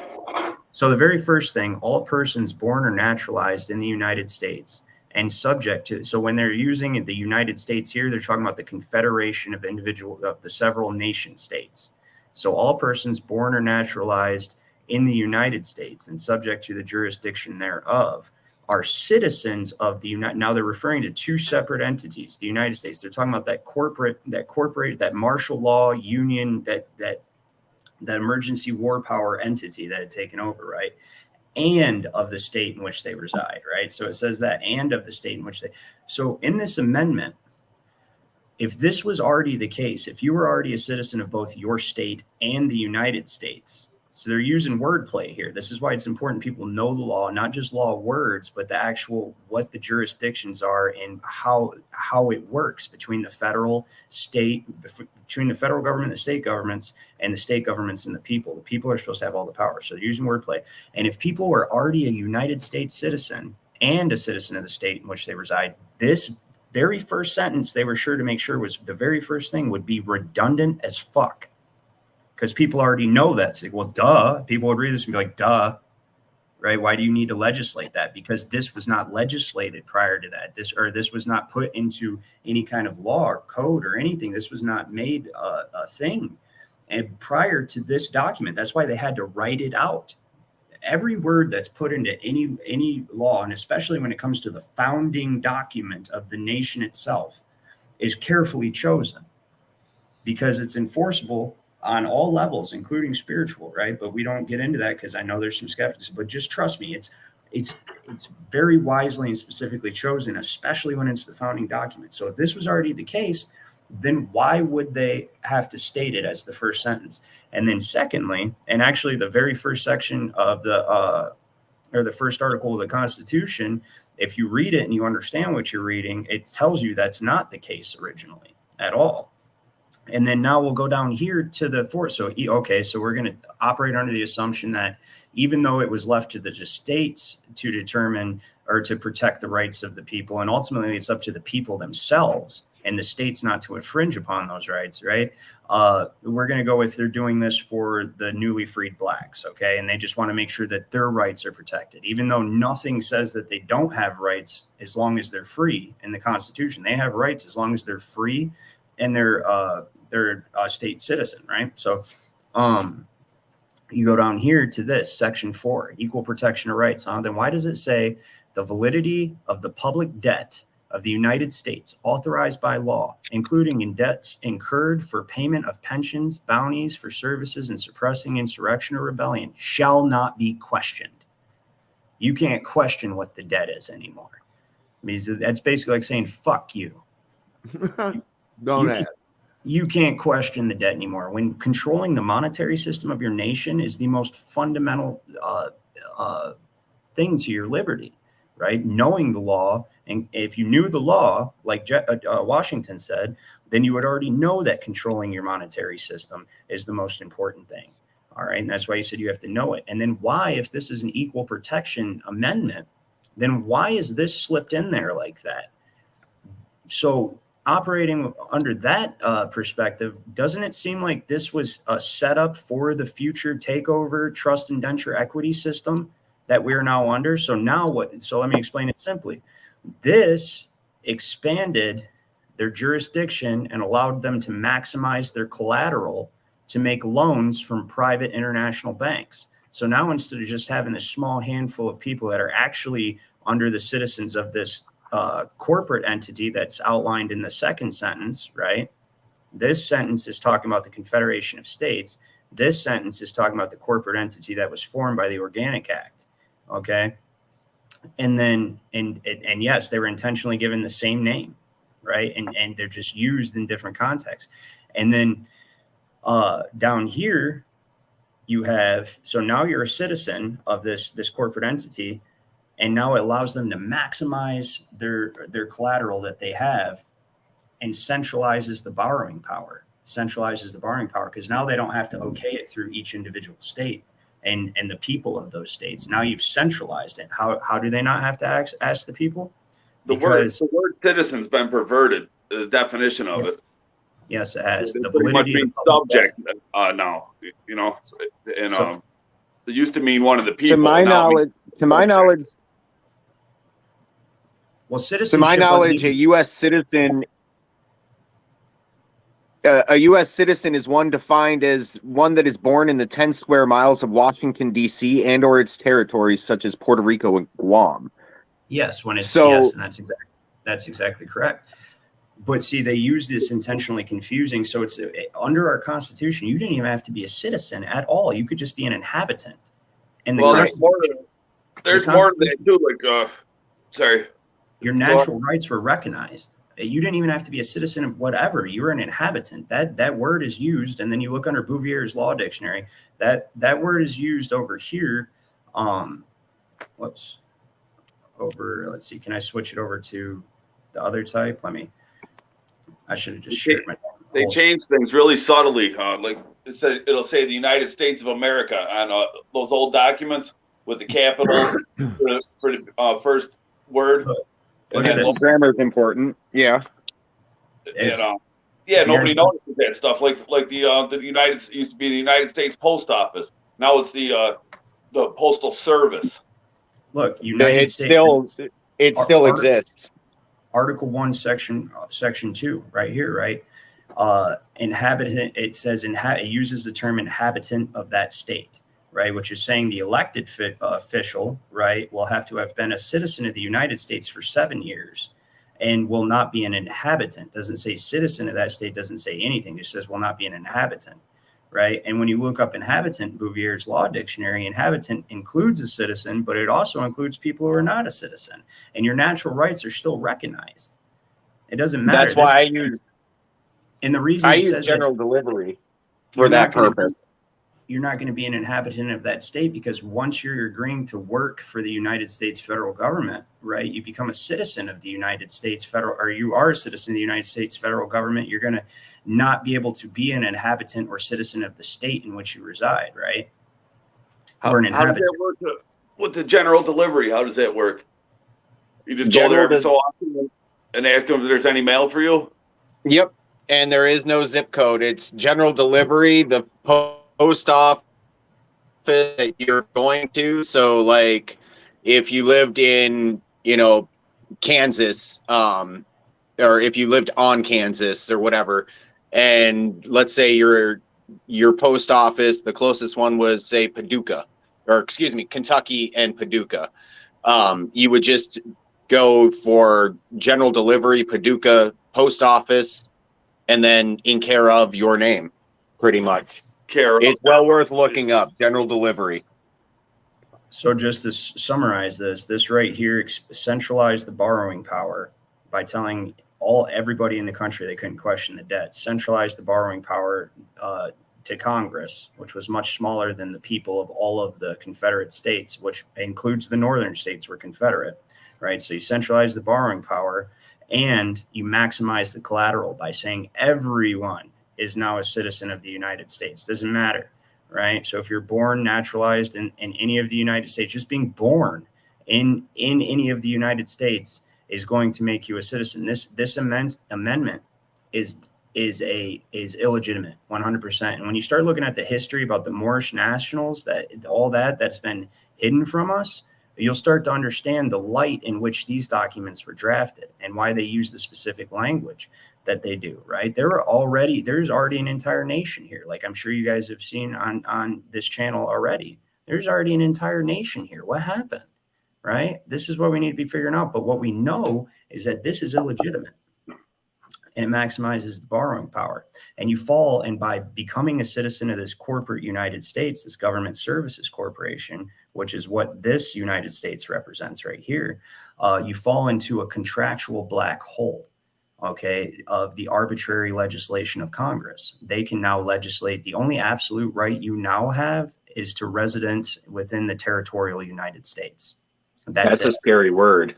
So the very first thing, all persons born or naturalized in the United States and subject to, so when they're using the United States here, they're talking about the Confederation of the several nation states. So all persons born or naturalized in the United States and subject to the jurisdiction thereof are citizens of the United. Now they're referring to two separate entities, the United States. They're talking about that martial law union, that that emergency war power entity that had taken over, right? And of the state in which they reside, right? So it says that, and of the state in which they. So in this amendment, if this was already the case, if you were already a citizen of both your state and the United States, so they're using wordplay here. This is why it's important people know the law, not just law words, but the actual what the jurisdictions are and how it works between the federal, state, between the federal government, the state governments, and the state governments and the people. The people are supposed to have all the power. So they're using wordplay. And if people were already a United States citizen and a citizen of the state in which they reside, this very first sentence they were sure to make sure was the very first thing would be redundant as fuck. Because people already know that. It's like, well, duh. People would read this and be like, duh, right? Why do you need to legislate that? Because this was not legislated prior to that. This was not put into any kind of law or code or anything. This was not made a thing. And prior to this document, that's why they had to write it out. Every word that's put into any law, and especially when it comes to the founding document of the nation itself, is carefully chosen because it's enforceable on all levels, including spiritual, right? But we don't get into that because I know there's some skeptics. But just trust me, it's very wisely and specifically chosen, especially when it's the founding document. So if this was already the case, then why would they have to state it as the first sentence? And then secondly, and actually the very first section of the first article of the Constitution, if you read it and you understand what you're reading, it tells you that's not the case originally at all. And then now we'll go down here to the fourth. So, okay, so we're going to operate under the assumption that even though it was left to the states to determine or to protect the rights of the people, and ultimately it's up to the people themselves and the states not to infringe upon those rights, right? We're going to go with they're doing this for the newly freed blacks, okay? And they just want to make sure that their rights are protected, even though nothing says that they don't have rights as long as they're free in the Constitution. They have rights as long as they're free and they're a state citizen, right? So you go down here to this, section 4, equal protection of rights. Then why does it say the validity of the public debt of the United States authorized by law, including in debts incurred for payment of pensions, bounties for services in suppressing insurrection or rebellion, shall not be questioned? You can't question what the debt is anymore. Because that's basically like saying, fuck you. Don't ask. You can't question the debt anymore. When controlling the monetary system of your nation is the most fundamental thing to your liberty, right? Knowing the law. And if you knew the law, like Washington said, then you would already know that controlling your monetary system is the most important thing. All right. And that's why you said you have to know it. And then why, if this is an equal protection amendment, then why is this slipped in there like that? So operating under that perspective, doesn't it seem like this was a setup for the future takeover trust indenture equity system that we're now under? So now what? So let me explain it simply. This expanded their jurisdiction and allowed them to maximize their collateral to make loans from private international banks. So now instead of just having a small handful of people that are actually under the citizens of this corporate entity that's outlined in the second sentence, right? This sentence is talking about the Confederation of States. This sentence is talking about the corporate entity that was formed by the Organic Act. Okay. And then, and yes, they were intentionally given the same name, right? And they're just used in different contexts. And then down here, you have, so now you're a citizen of this corporate entity, and now it allows them to maximize their collateral that they have and centralizes the borrowing power, because now they don't have to okay it through each individual state and the people of those states. Now you've centralized it. How do they not have to ask the people? The word citizen's been perverted, the definition of it. Yes, it has. It's the pretty much validity means subject now, you know, and it used to mean one of the people. To my knowledge, well, citizenship. To my knowledge, a U.S. citizen. A U.S. citizen is one defined as one that is born in the 10 square miles of Washington, D.C. and or its territories, such as Puerto Rico and Guam. Yes, when it's so, yes, and that's exactly correct. But see, they use this intentionally confusing. So it's under our Constitution, you didn't even have to be a citizen at all. You could just be an inhabitant. And Well, there's more to that too. Like, sorry, your natural rights were recognized. You didn't even have to be a citizen of whatever. You were an inhabitant. That word is used, and then you look under Bouvier's Law Dictionary. That word is used over here. Let's see. Can I switch it over to the other type? I should have just shared my. They changed things really subtly. Like it said, it'll say the United States of America on those old documents with the capital for the first word. Grammar is important. Yeah. And, nobody notices that stuff. Like the United used to be the United States Post Office. Now it's the Postal Service. Look, it still exists. Article 1, section 2, right here, right? Inhabitant. It says it uses the term inhabitant of that state, right? Which is saying the elected official, right, will have to have been a citizen of the United States for 7 years, and will not be an inhabitant. Doesn't say citizen of that state. Doesn't say anything. It says will not be an inhabitant. Right. And when you look up inhabitant, Bouvier's Law Dictionary, inhabitant includes a citizen, but it also includes people who are not a citizen. And your natural rights are still recognized. It doesn't matter. That's why I use. And the reason I use general delivery for you're that not gonna purpose. You're not going to be an inhabitant of that state, because once you're agreeing to work for the United States federal government, right, you become a citizen of the United States federal, or you are a citizen of the United States federal government. You're going to not be able to be an inhabitant or citizen of the state in which you reside, right? How does that work with the general delivery? How does that work? You just go there every so often and ask them if there's any mail for you? Yep. And there is no zip code. It's general delivery. The post office that you're going to. So like if you lived in, Kansas, or if you lived on Kansas or whatever, and let's say your post office, the closest one was say Kentucky and Paducah. You would just go for general delivery, Paducah post office, and then in care of your name, pretty much. It's well worth looking up, general delivery. So just to summarize this right here centralized the borrowing power by telling everybody in the country they couldn't question the debt, centralized the borrowing power to Congress, which was much smaller than the people of all of the Confederate states, which includes the northern states were Confederate, right? So you centralize the borrowing power and you maximize the collateral by saying everyone is now a citizen of the United States. Doesn't matter, right? So if you're born naturalized in any of the United States, just being born in any of the United States is going to make you a citizen. This amendment is illegitimate, 100%. And when you start looking at the history about the Moorish nationals, that's been hidden from us, you'll start to understand the light in which these documents were drafted and why they use the specific language that they do, right? There's already an entire nation here. Like I'm sure you guys have seen on this channel already. There's already an entire nation here. What happened, right? This is what we need to be figuring out. But what we know is that this is illegitimate and it maximizes the borrowing power. And you fall, and by becoming a citizen of this corporate United States, this government services corporation, which is what this United States represents right here, you fall into a contractual black hole, okay, of the arbitrary legislation of Congress. They can now legislate. The only absolute right you now have is to residence within the territorial United States. That's a scary word.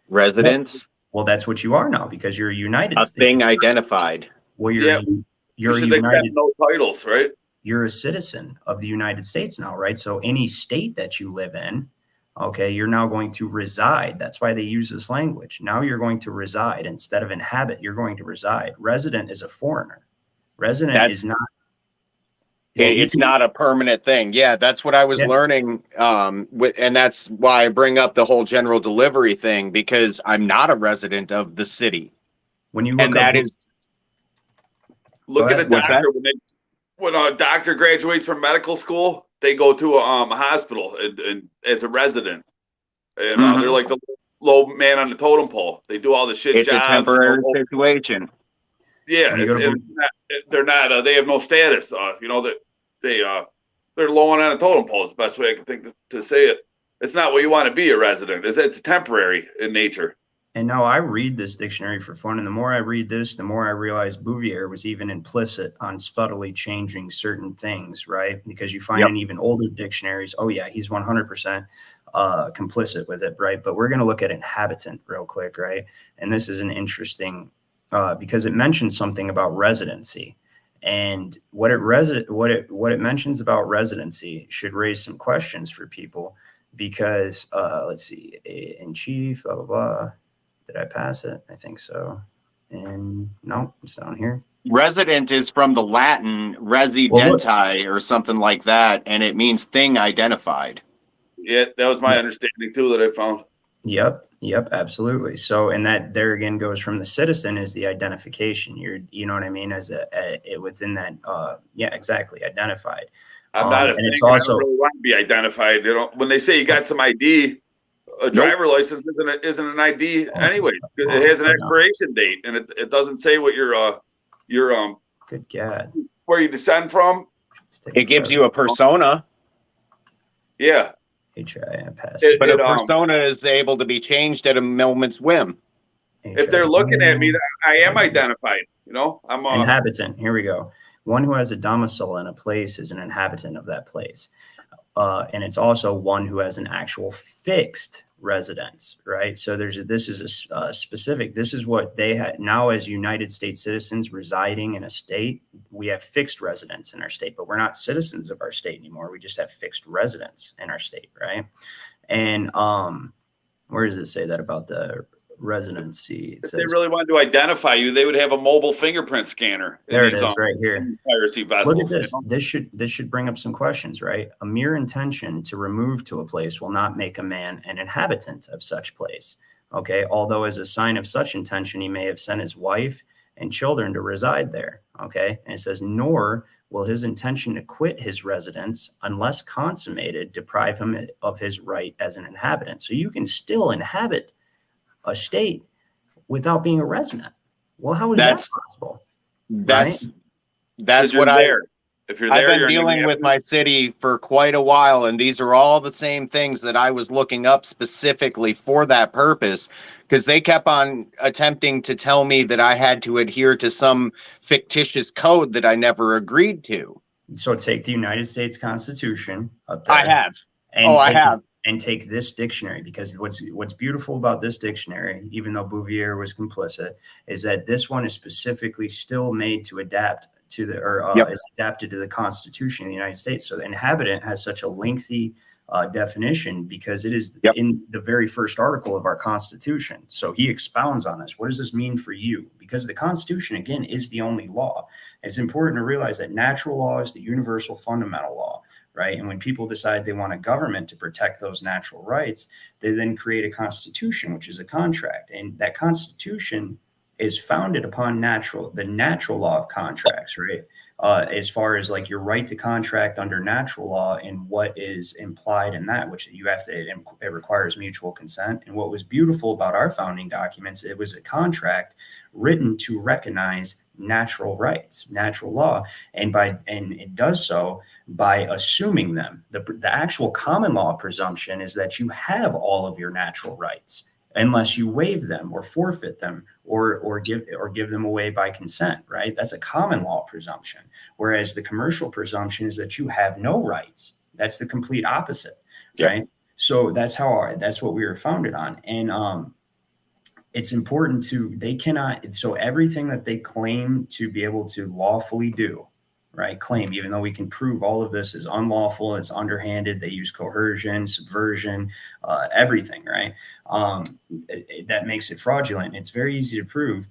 Residence? Well, that's what you are now because you're a United States. Being identified. Well, you're a United. No titles, right? You're a citizen of the United States now, right? So any state that you live in, okay, you're now going to reside. That's why they use this language. Now you're going to reside instead of inhabit. You're going to reside. Resident is a foreigner. Resident is not. It's not a permanent thing. Yeah, that's what I was learning. And that's why I bring up the whole general delivery thing, because I'm not a resident of the city. When you look look at a doctor when a doctor graduates from medical school, they go to a hospital and as a resident, and they're like the low man on the totem pole. They do all the shit It's jobs. a temporary situation. Yeah, they're not. They have no status. You know that they're low on a totem pole. Is the best way I can think to say it. It's not what you want to be a resident. It's temporary in nature. And no, I read this dictionary for fun. And the more I read this, the more I realize Bouvier was even implicit on subtly changing certain things, right? Because you find in even older dictionaries, oh yeah, he's 100% complicit with it, right? But we're going to look at inhabitant real quick, right? And this is an interesting, because it mentions something about residency. And what it mentions about residency should raise some questions for people because, let's see, in chief, blah, blah, blah. Did I pass it? I think so. And no, it's down here. Resident is from the Latin residenti or something like that, and it means thing identified. Yeah, that was my understanding too that I found. Yep, absolutely. So, and that there again goes from the citizen is the identification. You know what I mean? As within that, yeah, exactly, identified. I'm not and it's also, I don't really want to be identified. You know, when they say you got some ID, a driver license isn't an ID anyway. It has an expiration date, and it doesn't say what your good God, where you descend from. It gives you a persona. Yeah. But a persona is able to be changed at a moment's whim. If they're looking at me, I am identified. You know, I'm a inhabitant. Here we go. One who has a domicile in a place is an inhabitant of that place. And it's also one who has an actual fixed residence, right? So this is a specific, this is what they had now as United States citizens residing in a state. We have fixed residence in our state, but we're not citizens of our state anymore. We just have fixed residence in our state, right? And where does it say that about the residency? If they really wanted to identify you, they would have a mobile fingerprint scanner. There it is, right here. Piracy vessels. Look at this. This should bring up some questions, right? A mere intention to remove to a place will not make a man an inhabitant of such place. Okay, although as a sign of such intention, he may have sent his wife and children to reside there. Okay, and it says, nor will his intention to quit his residence, unless consummated, deprive him of his right as an inhabitant. So you can still inhabit a state without being a resident. Well, how is that possible? That's If what If you're there, I've been dealing with my city for quite a while, and these are all the same things that I was looking up specifically for that purpose, because they kept on attempting to tell me that I had to adhere to some fictitious code that I never agreed to. So take the United States Constitution up there. I have. I have. And take this dictionary, because what's beautiful about this dictionary, even though Bouvier was complicit, is that this one is specifically still made to adapt to is adapted to the Constitution of the United States. So the inhabitant has such a lengthy definition because it is in the very first article of our Constitution. So he expounds on this. What does this mean for you? Because the Constitution, again, is the only law. It's important to realize that natural law is the universal fundamental law. Right. And when people decide they want a government to protect those natural rights, they then create a constitution, which is a contract. And that constitution is founded upon the natural law of contracts. Right. As far as like your right to contract under natural law and what is implied in that, which you have to, it requires mutual consent. And what was beautiful about our founding documents, it was a contract written to recognize natural rights, natural law, and it does so by assuming them. The actual common law presumption is that you have all of your natural rights unless you waive them or forfeit them or give them away by consent, right? That's a common law presumption. Whereas the commercial presumption is that you have no rights. That's the complete opposite, right? So that's what we were founded on. And it's important so everything that they claim to be able to lawfully do, right? Claim, even though we can prove all of this is unlawful, it's underhanded, they use coercion, subversion, everything, right? That makes it fraudulent. It's very easy to prove.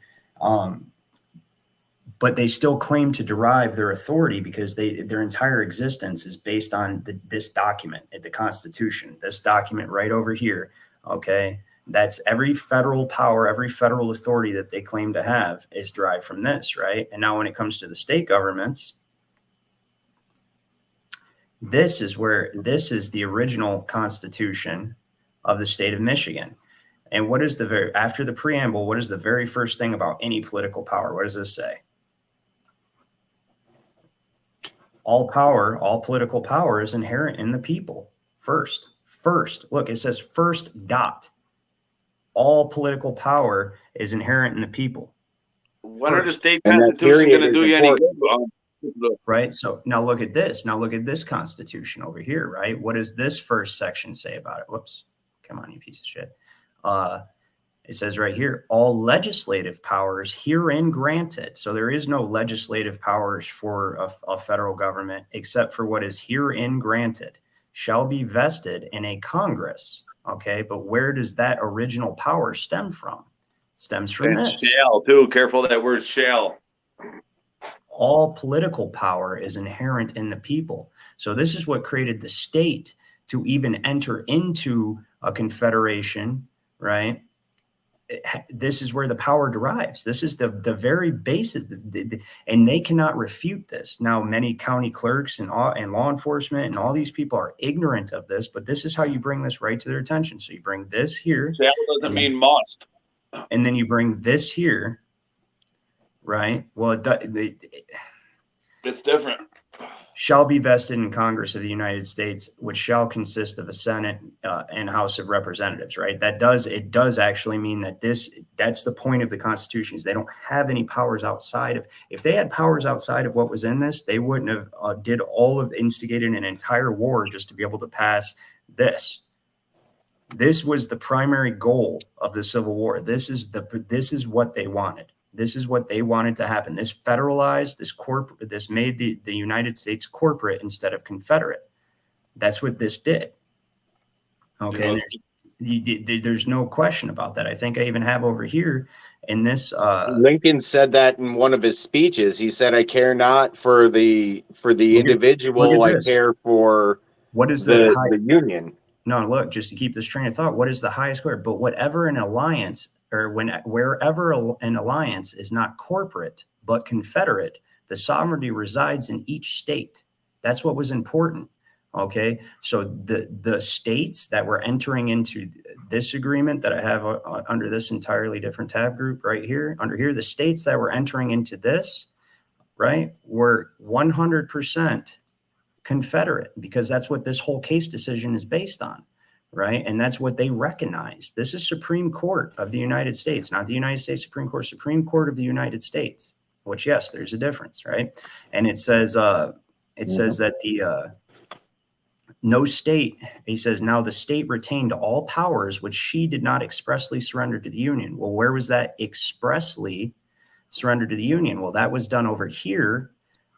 But they still claim to derive their authority because their entire existence is based on this document, the Constitution, this document right over here, okay? That's every federal power, every federal authority that they claim to have is derived from this, right? And now when it comes to the state governments, this is the original Constitution of the state of Michigan. And what is after the preamble, what is the very first thing about any political power? What does this say? All power, all political power is inherent in the people. First, look, it says first dot. All political power is inherent in the people. When are the state And that constitution going to period do is you any important. good? Right. So now look at this. Now look at this constitution over here. Right. What does this first section say about it? Whoops. Come on, you piece of shit. It says right here, all legislative powers herein granted. So there is no legislative powers for a federal government except for what is herein granted shall be vested in a Congress. Okay. But where does that original power stem from? It stems from And this. shall too. Careful that word shall. All political power is inherent in the people. So this is what created the state to even enter into a confederation, right? This is where the power derives. This is the very basis, and they cannot refute this. Now, many county clerks and law enforcement and all these people are ignorant of this, but this is how you bring this right to their attention. So you bring this here. Shall doesn't mean must. And then you bring this here, right? Well, It's different. Shall be vested in Congress of the United States, which shall consist of a Senate and House of Representatives, right? It does actually mean that that's the point of the Constitution, is they don't have any powers outside of, if they had powers outside of what was in this, they wouldn't have instigated an entire war just to be able to pass this. This was the primary goal of the Civil War. This is what they wanted. This is what they wanted to happen. This federalized, this made the United States corporate instead of Confederate. That's what this did. Okay. There's no question about that. I think I even have over here in this. Lincoln said that in one of his speeches. He said, "I care not for the individual. I care for what is the union." No, look, just to keep this train of thought, what is the highest court? But whatever an alliance, or wherever an alliance is not corporate but Confederate, the sovereignty resides in each state. That's what was important. Okay, so the states that were entering into this agreement that I have under this entirely different tab group right here, under here, the states that were entering into this, right, were 100% Confederate, because that's what this whole case decision is based on. Right. And that's what they recognize. This is Supreme Court of the United States, not the United States Supreme Court, Supreme Court of the United States, which, yes, there's a difference. Right. And it says that no state, he says, now the state retained all powers which she did not expressly surrender to the Union. Well, where was that expressly surrendered to the Union? Well, that was done over here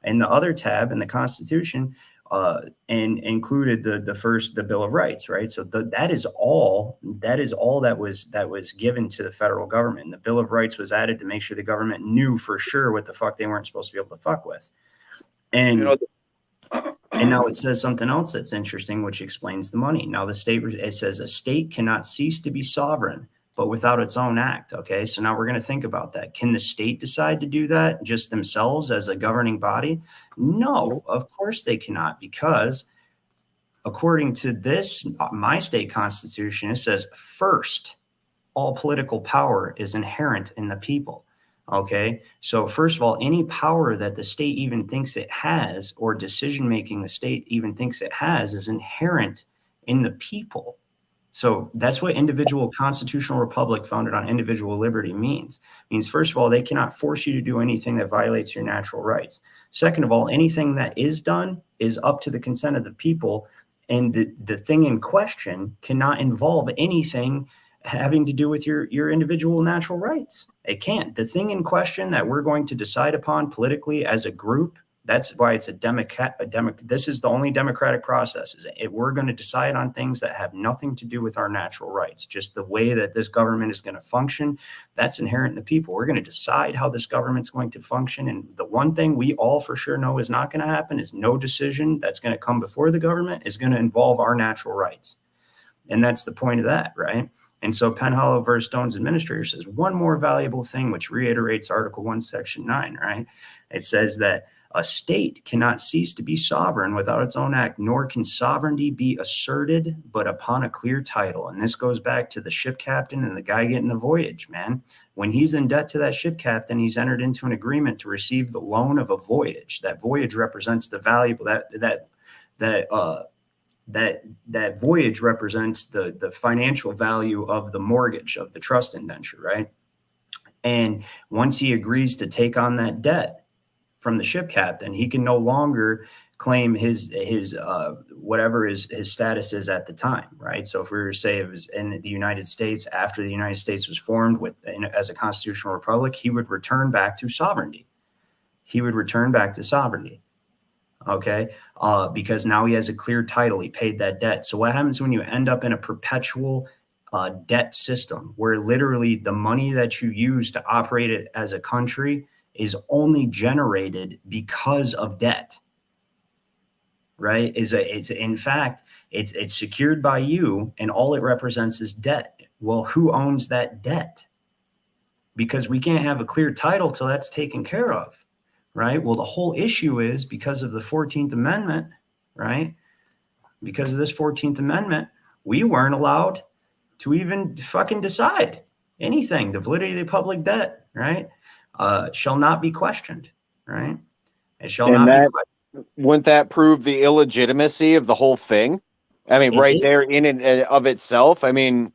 in the other tab in the Constitution. And included the Bill of Rights, right? So that is all that was given to the federal government. The Bill of Rights was added to make sure the government knew for sure what the fuck they weren't supposed to be able to fuck with. And now it says something else that's interesting, which explains the money. Now it says a state cannot cease to be sovereign, but without its own act. Okay, so now we're going to think about that. Can the state decide to do that just themselves as a governing body? No, of course they cannot, because according to this, my state constitution, it says first, all political power is inherent in the people. Okay, so first of all, any power that the state even thinks it has, or decision-making the state even thinks it has, is inherent in the people. So that's what individual constitutional republic founded on individual liberty means. It means, first of all, they cannot force you to do anything that violates your natural rights. Second of all, anything that is done is up to the consent of the people. And the thing in question cannot involve anything having to do with your individual natural rights. It can't. The thing in question that we're going to decide upon politically as a group, that's why it's this is the only democratic process. We're going to decide on things that have nothing to do with our natural rights. Just the way that this government is going to function, that's inherent in the people. We're going to decide how this government's going to function. And the one thing we all for sure know is not going to happen is no decision that's going to come before the government is going to involve our natural rights. And that's the point of that, right? And so Penhallow versus Stone's administrator says one more valuable thing, which reiterates Article 1, Section 9, right? It says that A state cannot cease to be sovereign without its own act, nor can sovereignty be asserted but upon a clear title. And this goes back to the ship captain and the guy getting the voyage, man. When he's in debt to that ship captain, he's entered into an agreement to receive the loan of a voyage. That voyage represents the valuable that voyage represents the financial value of the mortgage, of the trust indenture, right? And once he agrees to take on that debt from the ship captain, he can no longer claim his whatever his status is at the time, right? So if we were to say it was in the United States after the United States was formed as a constitutional republic, he would return back to sovereignty. He would return back to sovereignty. Okay, because now he has a clear title. He paid that debt. So what happens when you end up in a perpetual debt system where literally the money that you use to operate it as a country is only generated because of debt, right? In fact, it's secured by you, and all it represents is debt. Well, who owns that debt? Because we can't have a clear title till that's taken care of, right? Well, the whole issue is because of the 14th Amendment, right? Because of this 14th Amendment, we weren't allowed to even fucking decide anything. The validity of the public debt, right? Shall not be questioned, right? It shall not be questioned. Wouldn't that prove the illegitimacy of the whole thing? I mean, there in and of itself. I mean,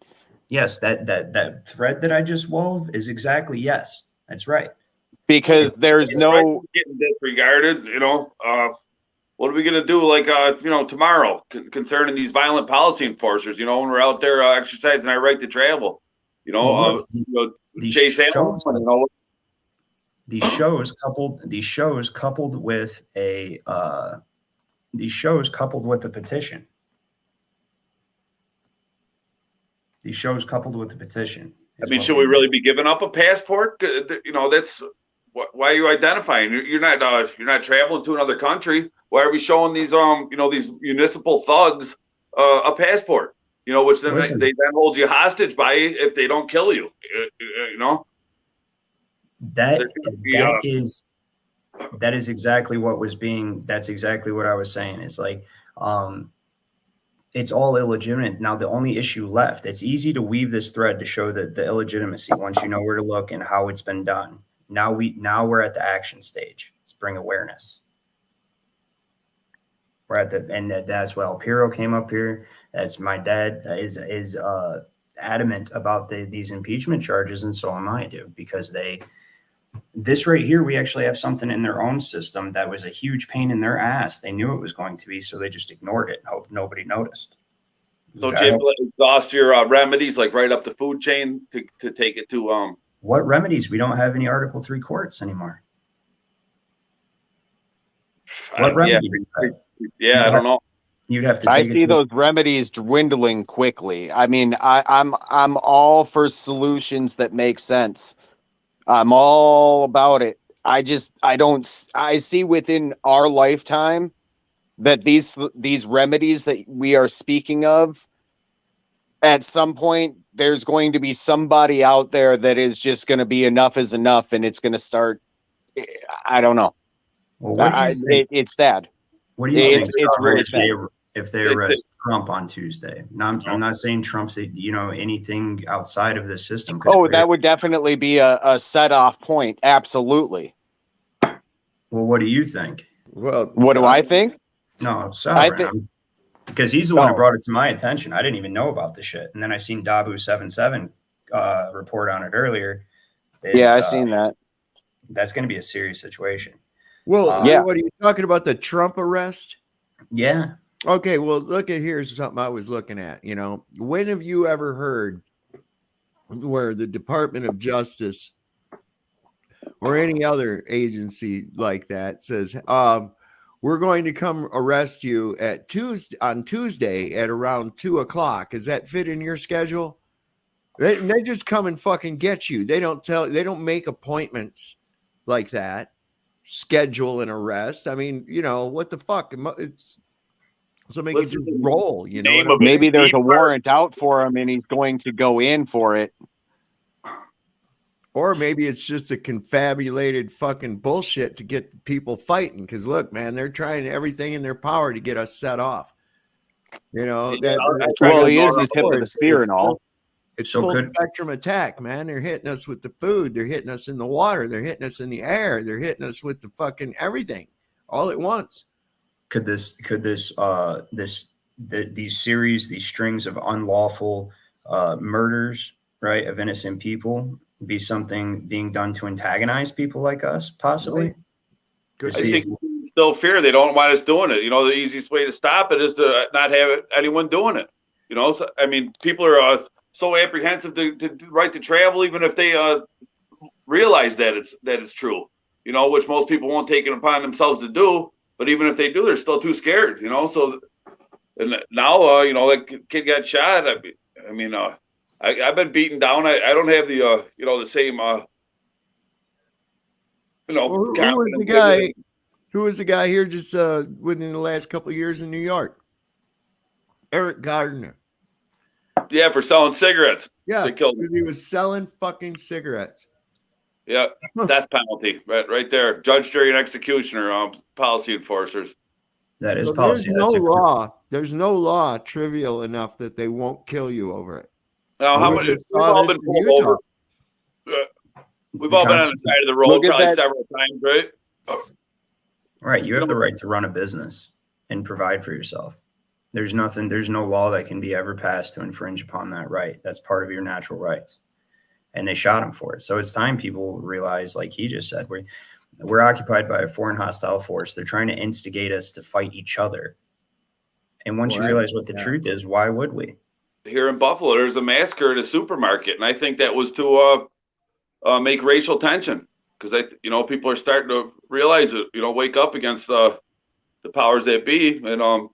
yes, that thread that I just wove is exactly yes. That's right. Because there's no getting disregarded. What are we gonna do? Like tomorrow concerning these violent policy enforcers. When we're out there exercising our right to travel. Chase Allen. These shows coupled with a petition. These shows coupled with the petition. I mean, should we really be giving up a passport? That's why are you identifying? You're not traveling to another country. Why are we showing these these municipal thugs a passport? Which then they then hold you hostage by if they don't kill you. That is exactly what was being. That's exactly what I was saying. It's like it's all illegitimate. Now the only issue left. It's easy to weave this thread to show that the illegitimacy once you know where to look and how it's been done. Now we're at the action stage. Let's bring awareness. We're at that's why Alpiro came up here. That's my dad is adamant about these impeachment charges, and so am I, dude, because this right here, we actually have something in their own system that was a huge pain in their ass. They knew it was going to be, so they just ignored it and hoped nobody noticed. So Jim, exhaust your remedies, like right up the food chain to take it to What remedies? We don't have any Article 3 courts anymore. What remedy? Yeah, I don't know. You'd have to. I see those remedies dwindling quickly. I mean, I'm all for solutions that make sense. I'm all about it. I see within our lifetime that these remedies that we are speaking of, at some point, there's going to be somebody out there that is just going to be enough is enough, and it's going to start. I don't know. Well, it's sad. What do you think? It's really sad. If they arrest Trump on Tuesday, now, I'm not saying Trump's anything outside of this system. That would definitely be a set-off point. Absolutely. Well, what do you think? Well, what do I think? No, Sovereign. Because he's the one who brought it to my attention. I didn't even know about the shit, and then I seen Dabu77 report on it earlier. Yeah, I seen that. That's going to be a serious situation. Well, what are you talking about? The Trump arrest? Yeah. Okay, well, here's something I was looking at. When have you ever heard where the Department of Justice or any other agency like that says, we're going to come arrest you on Tuesday at around 2:00. Does that fit in your schedule? They just come and fucking get you. They don't make appointments like that. Schedule an arrest. I mean, what the fuck? It's so make it just roll. Maybe there's a warrant out for him, and he's going to go in for it. Or maybe it's just a confabulated fucking bullshit to get people fighting. Because look, man, they're trying everything in their power to get us set off. You know, Well, he is the tip of the spear and all. It's full spectrum attack, man. They're hitting us with the food. They're hitting us in the water. They're hitting us in the air. They're hitting us with the fucking everything all at once. Could these series, these strings of unlawful murders, right, of innocent people, be something being done to antagonize people like us, possibly? I think it's still fear. They don't want us doing it. You know, the easiest way to stop it is to not have anyone doing it. You know, so, I mean, people are so apprehensive to right to travel, even if they realize that it's true. You know, which most people won't take it upon themselves to do. But even if they do, they're still too scared. You know, so and now you know, that kid got shot. I mean, I've been beaten down. I don't have the you know, the same you know. Well, who was the guy here just within the last couple of years in New York? Eric Gardner. Yeah, for selling cigarettes. Yeah, they killed him. He was selling fucking cigarettes. Yeah, death penalty, right there. Judge, jury, and executioner, policy enforcers. That is So policy. There's no law trivial enough that they won't kill you over it. Now, how many? We've all been pulled over. We've all been on the side of the road probably several times, right? Right. You have the right to run a business and provide for yourself. There's no law that can be ever passed to infringe upon that right. That's part of your natural rights. And they shot him for it. So it's time people realize, like he just said, we're occupied by a foreign hostile force. They're trying to instigate us to fight each other. And once you realize what the truth is, why would we? Here in Buffalo, there's a massacre at a supermarket, and I think that was to make racial tension, because people are starting to realize it. You know, wake up against the powers that be, and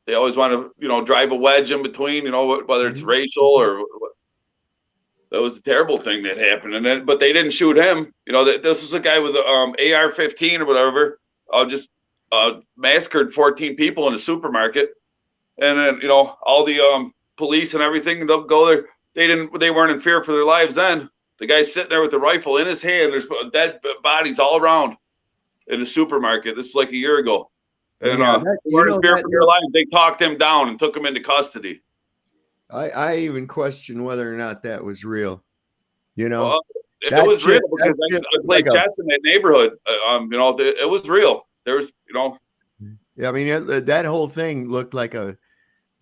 they always want to drive a wedge in between. You know, whether it's racial or. That was a terrible thing that happened, but they didn't shoot him. You know, this was a guy with an AR-15 or whatever, just massacred 14 people in a supermarket, and then all the police and everything, they'll go there. They weren't in fear for their lives then. The guy's sitting there with the rifle in his hand. There's dead bodies all around in the supermarket. This is like a year ago, and they weren't in fear for their lives. They talked him down and took him into custody. I even question whether or not that was real. You know, well, it was real because I played chess in that neighborhood. It was real. There was, Yeah, I mean, that whole thing looked like a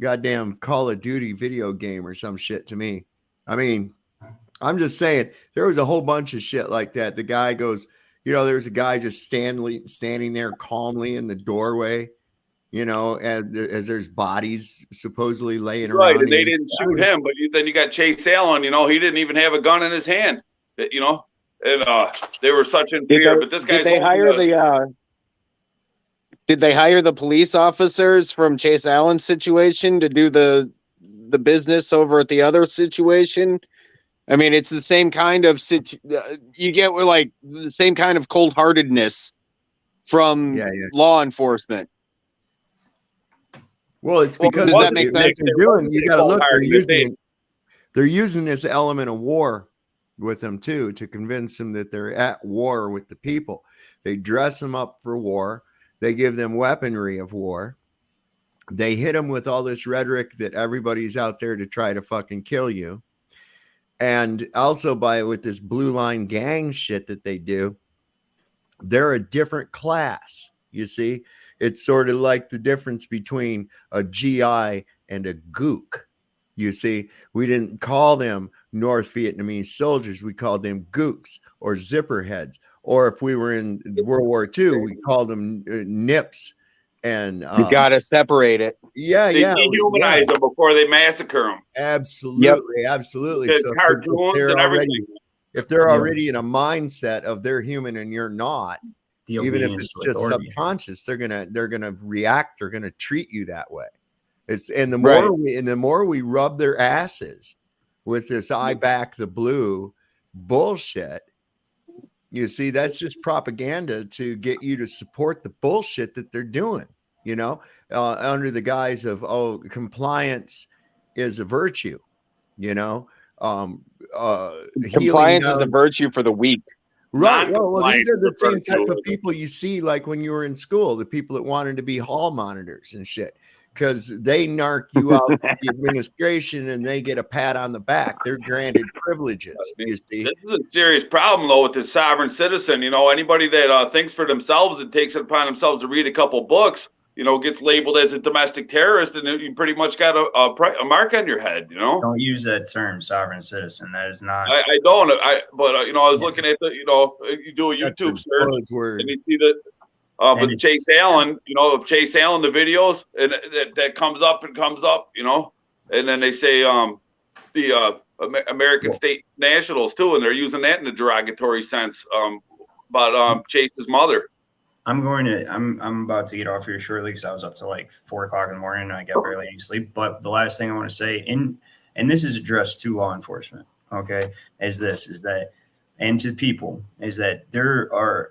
goddamn Call of Duty video game or some shit to me. I mean, I'm just saying there was a whole bunch of shit like that. The guy goes, there's a guy just standing there calmly in the doorway. As there's bodies supposedly laying around. Right, and they didn't shoot him, but then you got Chase Allen. He didn't even have a gun in his hand. And they were such in fear. But this guy. Did they hire the police officers from Chase Allen's situation to do the business over at the other situation? I mean, it's the same kind of you get like the same kind of cold-heartedness from law enforcement. Well, it's because does that make sense? You got to look. They're using this element of war with them too to convince them that they're at war with the people. They dress them up for war. They give them weaponry of war. They hit them with all this rhetoric that everybody's out there to try to fucking kill you. And also with this blue line gang shit that they do, they're a different class. You see, it's sort of like the difference between a GI and a gook. You see, we didn't call them North Vietnamese soldiers. We called them gooks or zipper heads. Or if we were in World War II, we called them nips. And you got to separate it. Yeah, they dehumanize them before they massacre them. Absolutely, absolutely. So cartoons and everything. If they're already in a mindset of they're human and you're not, even if it's just subconscious, they're gonna react. They're gonna treat you that way. The more we rub their asses with this "I back the blue" bullshit, you see, that's just propaganda to get you to support the bullshit that they're doing. Under the guise of compliance is a virtue. Compliance is a down- virtue for the weak. Right. Well, these are the same Non-compliance type of virtue. people you see, like when you were in school, the people that wanted to be hall monitors and shit, because they narc you out to the administration and they get a pat on the back. They're granted privileges. You see, This is a serious problem, though, with the sovereign citizen. You know, anybody that thinks for themselves and takes it upon themselves to read a couple books, you know, gets labeled as a domestic terrorist, and you pretty much got a mark on your head. You know, Don't use that term, sovereign citizen. That is not. I don't. But you know, I was looking at the, you know, you do a YouTube search buzzword. and you see that. With Chase Allen, you know, of Chase Allen, the videos, and that comes up and comes up, you know, and then they say the American state nationals too, and they're using that in a derogatory sense about Chase's mother. I'm about to get off here shortly because I was up to like 4 o'clock in the morning and I got barely any sleep. But the last thing I want to say, and this is addressed to law enforcement, okay, is that and to people, is that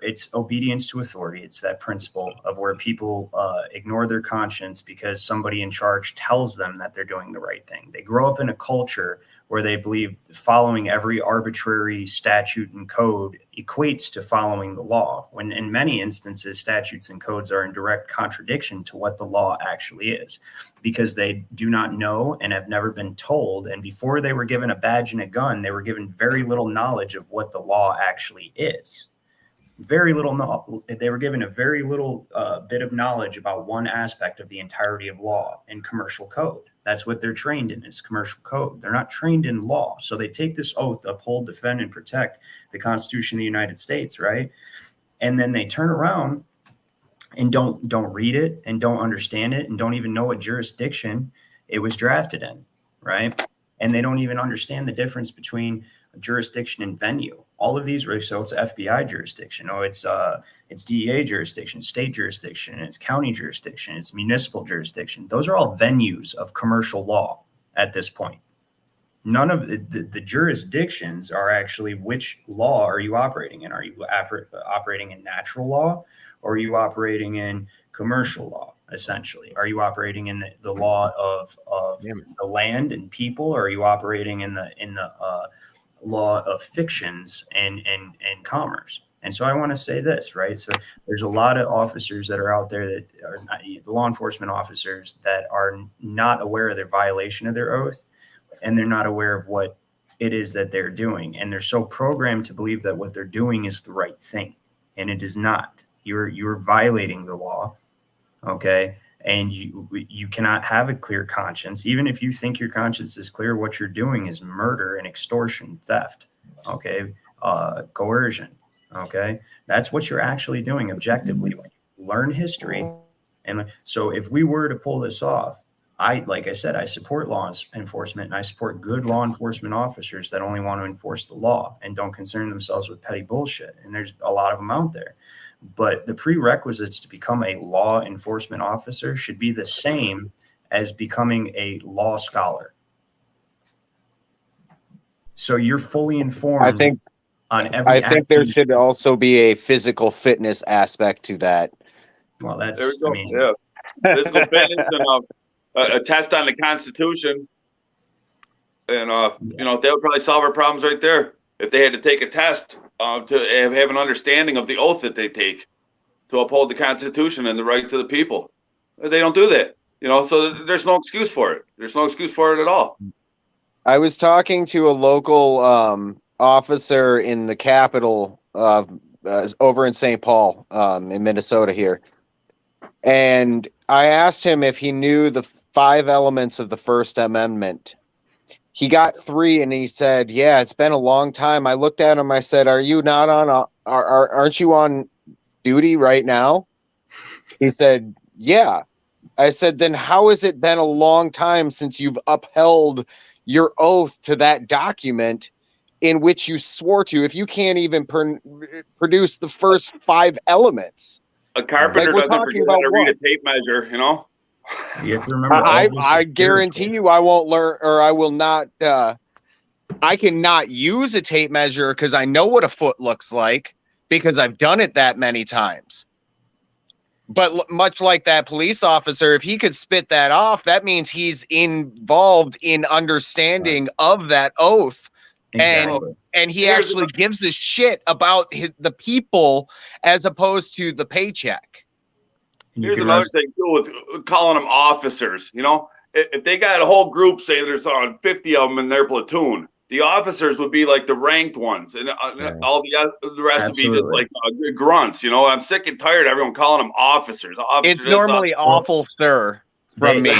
it's obedience to authority. It's that principle of where people ignore their conscience because somebody in charge tells them that they're doing the right thing. They grow up in a culture where they believe following every arbitrary statute and code equates to following the law, when in many instances, statutes and codes are in direct contradiction to what the law actually is, because they do not know and have never been told. And before they were given a badge and a gun, they were given very little knowledge of what the law actually is. Very little. They were given a very little bit of knowledge about one aspect of the entirety of law and commercial code. That's what they're trained in, is commercial code. They're not trained in law. So they take this oath to uphold, defend, and protect the Constitution of the United States, right? And then they turn around and don't read it and don't understand it and don't even know what jurisdiction it was drafted in, right? And they don't even understand the difference between jurisdiction and venue. All of these, so it's FBI jurisdiction, it's DEA jurisdiction, state jurisdiction, it's county jurisdiction, it's municipal jurisdiction. Those are all venues of commercial law at this point. None of the jurisdictions are actually which law are you operating in. Are you operating in natural law, or are you operating in commercial law? Essentially, are you operating in the law of the land and people, or are you operating in the law of fictions and commerce? And so I want to say this, right? So there's a lot of officers that are out there that are not, the law enforcement officers that are not aware of their violation of their oath, and they're not aware of what it is that they're doing. And they're so programmed to believe that what they're doing is the right thing, and it is not. You're violating the law, okay? And you cannot have a clear conscience. Even if you think your conscience is clear, what you're doing is murder and extortion, theft, okay, coercion, okay? That's what you're actually doing objectively when you learn history. And so if we were to pull this off, like I said, I support law enforcement, and I support good law enforcement officers that only want to enforce the law and don't concern themselves with petty bullshit. And there's a lot of them out there. But the prerequisites to become a law enforcement officer should be the same as becoming a law scholar. So you're fully informed. I think there should also be a physical fitness aspect to that. Well, that's, there we go. Yeah, physical fitness and a test on the Constitution, and you know, that would probably solve our problems right there if they had to take a test to have an understanding of the oath that they take to uphold the Constitution and the rights of the people. They don't do that, you know, so there's no excuse for it. There's no excuse for it at all. I was talking to a local officer in the Capitol over in St. Paul, in Minnesota here. And I asked him if he knew the 5 elements of the First Amendment. He got 3, and he said, yeah, it's been a long time. I looked at him. I said, are you not on, aren't you on duty right now? He said, yeah. I said, then how has it been a long time since you've upheld your oath to that document in which you swore to, if you can't even produce the first 5 elements? A carpenter doesn't forget how to read a tape measure, you know? You have to remember. I guarantee you I won't learn, or I will not. I cannot use a tape measure because I know what a foot looks like because I've done it that many times. But much like that police officer, if he could spit that off, that means he's involved in understanding of that oath. Exactly. And he actually gives a shit about the people as opposed to the paycheck. Here's another thing too with calling them officers. You know, if they got a whole group, say there's 50 of them in their platoon, the officers would be like the ranked ones, and all the rest would be just like grunts. You know, I'm sick and tired of everyone calling them officers. It's normally awful, sir. From me,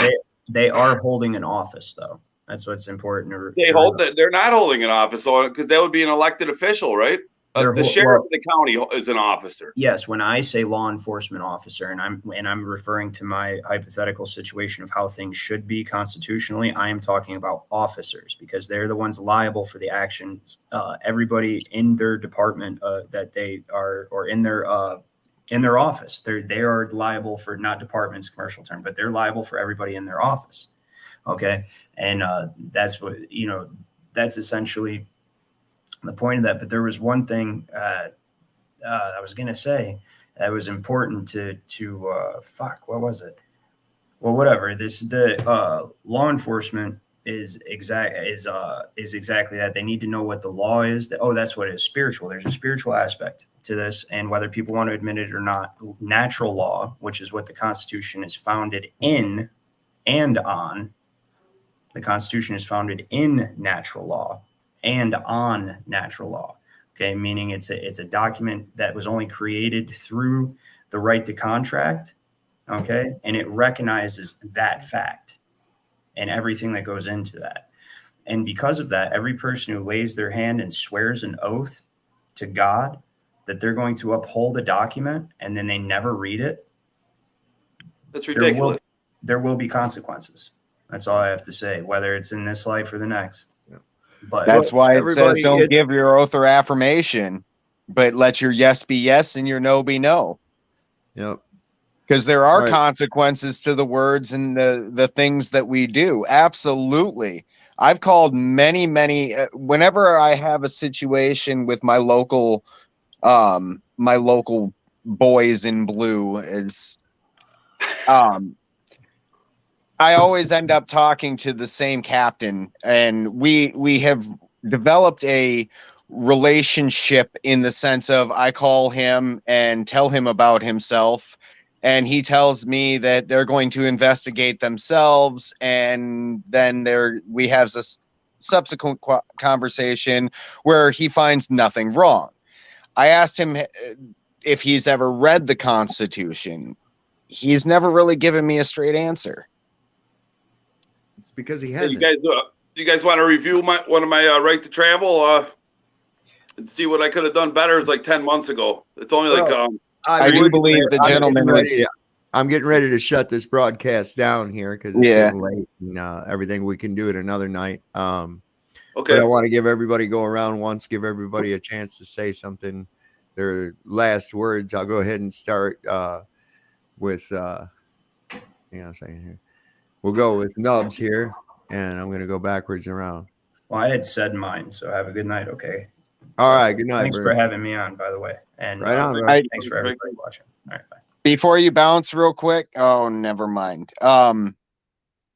they are holding an office, though. That's what's important. They hold that. They're not holding an office, because that would be an elected official, right? The sheriff of the county is an officer. Yes, when I say law enforcement officer, and I'm referring to my hypothetical situation of how things should be constitutionally, I am talking about officers, because they're the ones liable for the actions. Everybody in their department that they are, or in their office, they are liable for, not departments, commercial term, but they're liable for everybody in their office. Okay, and that's what that's essentially the point of that. But there was one thing I was going to say that was important to what was it? Well, whatever. The law enforcement is exactly that. They need to know what the law is. That's what it is. Spiritual. There's a spiritual aspect to this, and whether people want to admit it or not, natural law, which is what the Constitution is founded in and on. The Constitution is founded in natural law and on natural law. Okay, meaning it's a document that was only created through the right to contract. Okay, and it recognizes that fact and everything that goes into that. And because of that, every person who lays their hand and swears an oath to God that they're going to uphold a document and then they never read it, that's ridiculous. There will be consequences. That's all I have to say, whether it's in this life or the next. But that's why it says don't give your oath or affirmation, but let your yes be yes and your no be no. Yep. Because there are consequences to the words and the things that we do. Absolutely. I've called many, whenever I have a situation with my local boys in blue is, I always end up talking to the same captain, and we have developed a relationship in the sense of I call him and tell him about himself, and he tells me that they're going to investigate themselves, and then we have this subsequent conversation where he finds nothing wrong. I asked him if he's ever read the Constitution. He's never really given me a straight answer. It's because he hasn't. You guys want to review one of my right to travel and see what I could have done better? It's like 10 months ago. It's only I do believe the gentleman was. I'm getting ready to shut this broadcast down here because it's getting late and everything. We can do it another night. Okay. But I want to give everybody give everybody a chance to say something. Their last words. I'll go ahead and start with. Hang on a second here. We'll go with Nubs here, and I'm going to go backwards around. Well, I had said mine, so have a good night, okay? All right, good night. Thanks for having me on, by the way. And right on. Thanks for everybody watching. All right, bye. Before you bounce real quick, oh, never mind.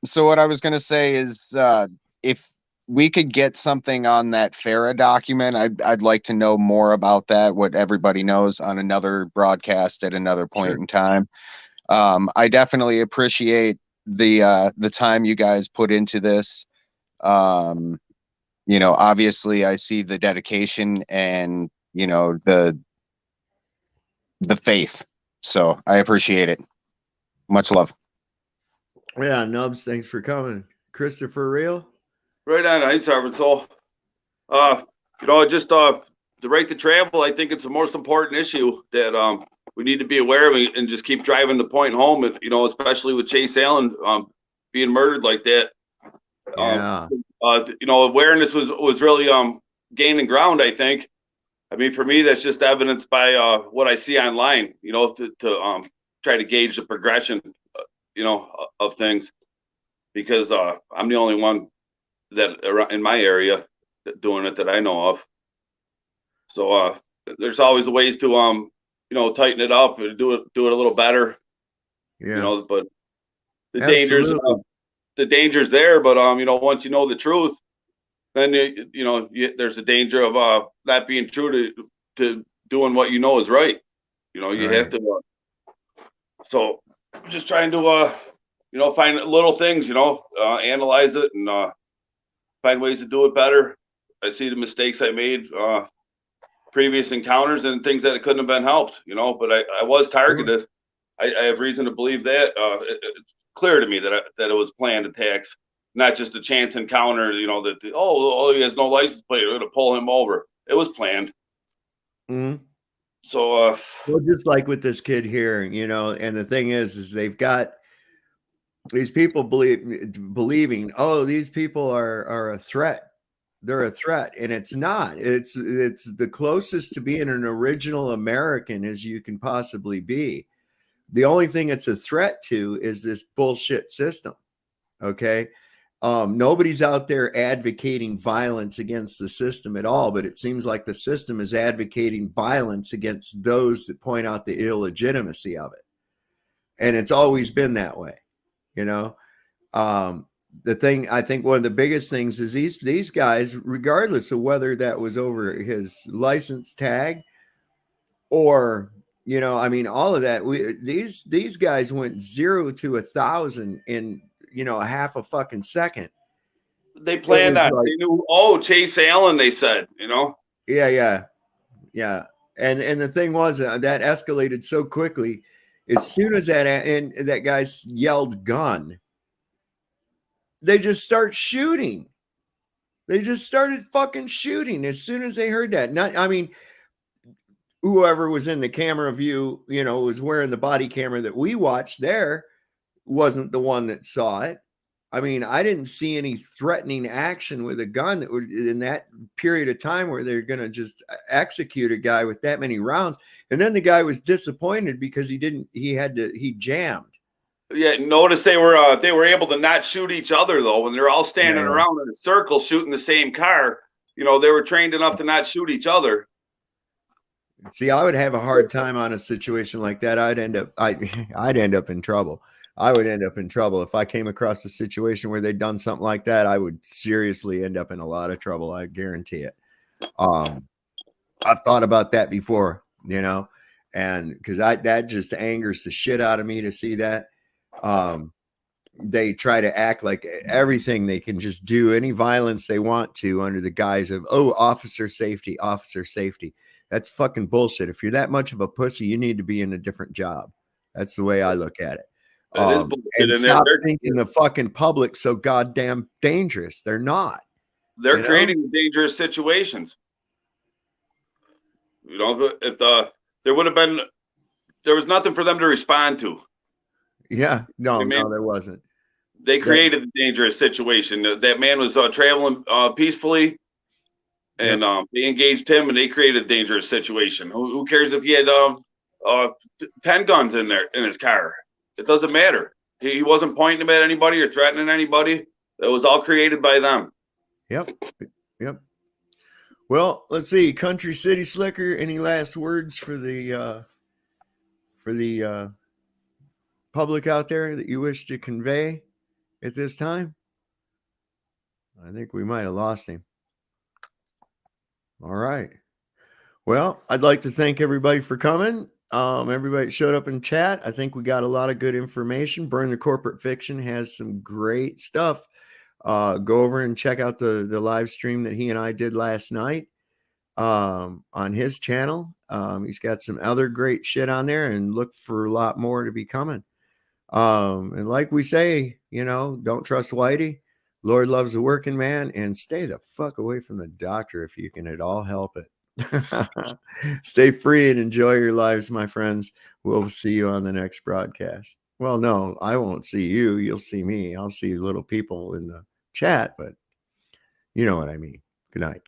So what I was going to say is if we could get something on that FARA document, I'd like to know more about that, what everybody knows on another broadcast at another point in time. I definitely appreciate the time you guys put into this. Obviously I see the dedication and the faith, so I appreciate it. Much love. Yeah, Nubs, thanks for coming. Christopher Real, right on. Ice Harvard. So just the right to travel, I think it's the most important issue that we need to be aware of and just keep driving the point home, especially with Chase Allen being murdered like that. Awareness was really gaining ground, I think. I mean, for me, that's just evidenced by what I see online, to try to gauge the progression, of things, because I'm the only one that in my area doing it that I know of. So there's always ways to tighten it up and do it a little better. Yeah. You know, but the Absolutely. danger's there. But you know, once you know the truth, then there's a danger of not being true to doing what you know is right. You know, you have Right. to. So just trying to find little things, analyze it and find ways to do it better. I see the mistakes I made, previous encounters, and things that couldn't have been helped, but I was targeted. I have reason to believe that. It's clear to me that it was planned attacks, not just a chance encounter, that he has no license plate, we're going to pull him over. It was planned. Mm-hmm. So, well, just like with this kid here, and the thing is they've got these people believing, oh, these people are a threat. They're a threat, and it's not. It's the closest to being an original American as you can possibly be. The only thing it's a threat to is this bullshit system. Okay. Nobody's out there advocating violence against the system at all, but it seems like the system is advocating violence against those that point out the illegitimacy of it. And it's always been that way, the thing, I think one of the biggest things is these guys, regardless of whether that was over his license tag or, all of that, these guys went 0 to 1,000 in, a half a fucking second. They planned that. They knew, Chase Allen, they said, Yeah. And the thing was that escalated so quickly. As soon as that guy yelled gun, they just start shooting. They just started fucking shooting as soon as they heard that. Whoever was in the camera view, was wearing the body camera that we watched there wasn't the one that saw it. I didn't see any threatening action with a gun that would, in that period of time where they're going to just execute a guy with that many rounds. And then the guy was disappointed because he jammed. Yeah, notice they were able to not shoot each other though. When they're all standing around in a circle shooting the same car, they were trained enough to not shoot each other. See, I would have a hard time on a situation like that. I'd end up in trouble. I would end up in trouble if I came across a situation where they'd done something like that. I would seriously end up in a lot of trouble. I guarantee it. I've thought about that before, and because that just angers the shit out of me to see that. They try to act like everything they can just do any violence they want to under the guise of, officer safety. That's fucking bullshit. If you're that much of a pussy, you need to be in a different job. That's the way I look at it. And stop thinking the fucking public so goddamn dangerous. They're not. They're creating dangerous situations. If there was nothing for them to respond to. Yeah, no, there wasn't. They created the dangerous situation. That man was traveling peacefully, and they engaged him, and they created a dangerous situation. Who cares if he had 10 guns in his car? It doesn't matter. He wasn't pointing them at anybody or threatening anybody. It was all created by them. Yep. Well, let's see. Country City Slicker, any last words for the public out there that you wish to convey at this time? I think we might have lost him. All right. Well, I'd like to thank everybody for coming. Everybody showed up in chat. I think we got a lot of good information. Burn the Corporate Fiction has some great stuff. Go over and check out the live stream that he and I did last night on his channel. He's got some other great shit on there, and look for a lot more to be coming. And like we say, don't trust Whitey. Lord loves a working man, and stay the fuck away from the doctor if you can at all help it. Stay free and enjoy your lives, my friends. We'll see you on the next broadcast. Well, no, I won't see you. You'll see me. I'll see little people in the chat, but you know what I mean. Good night.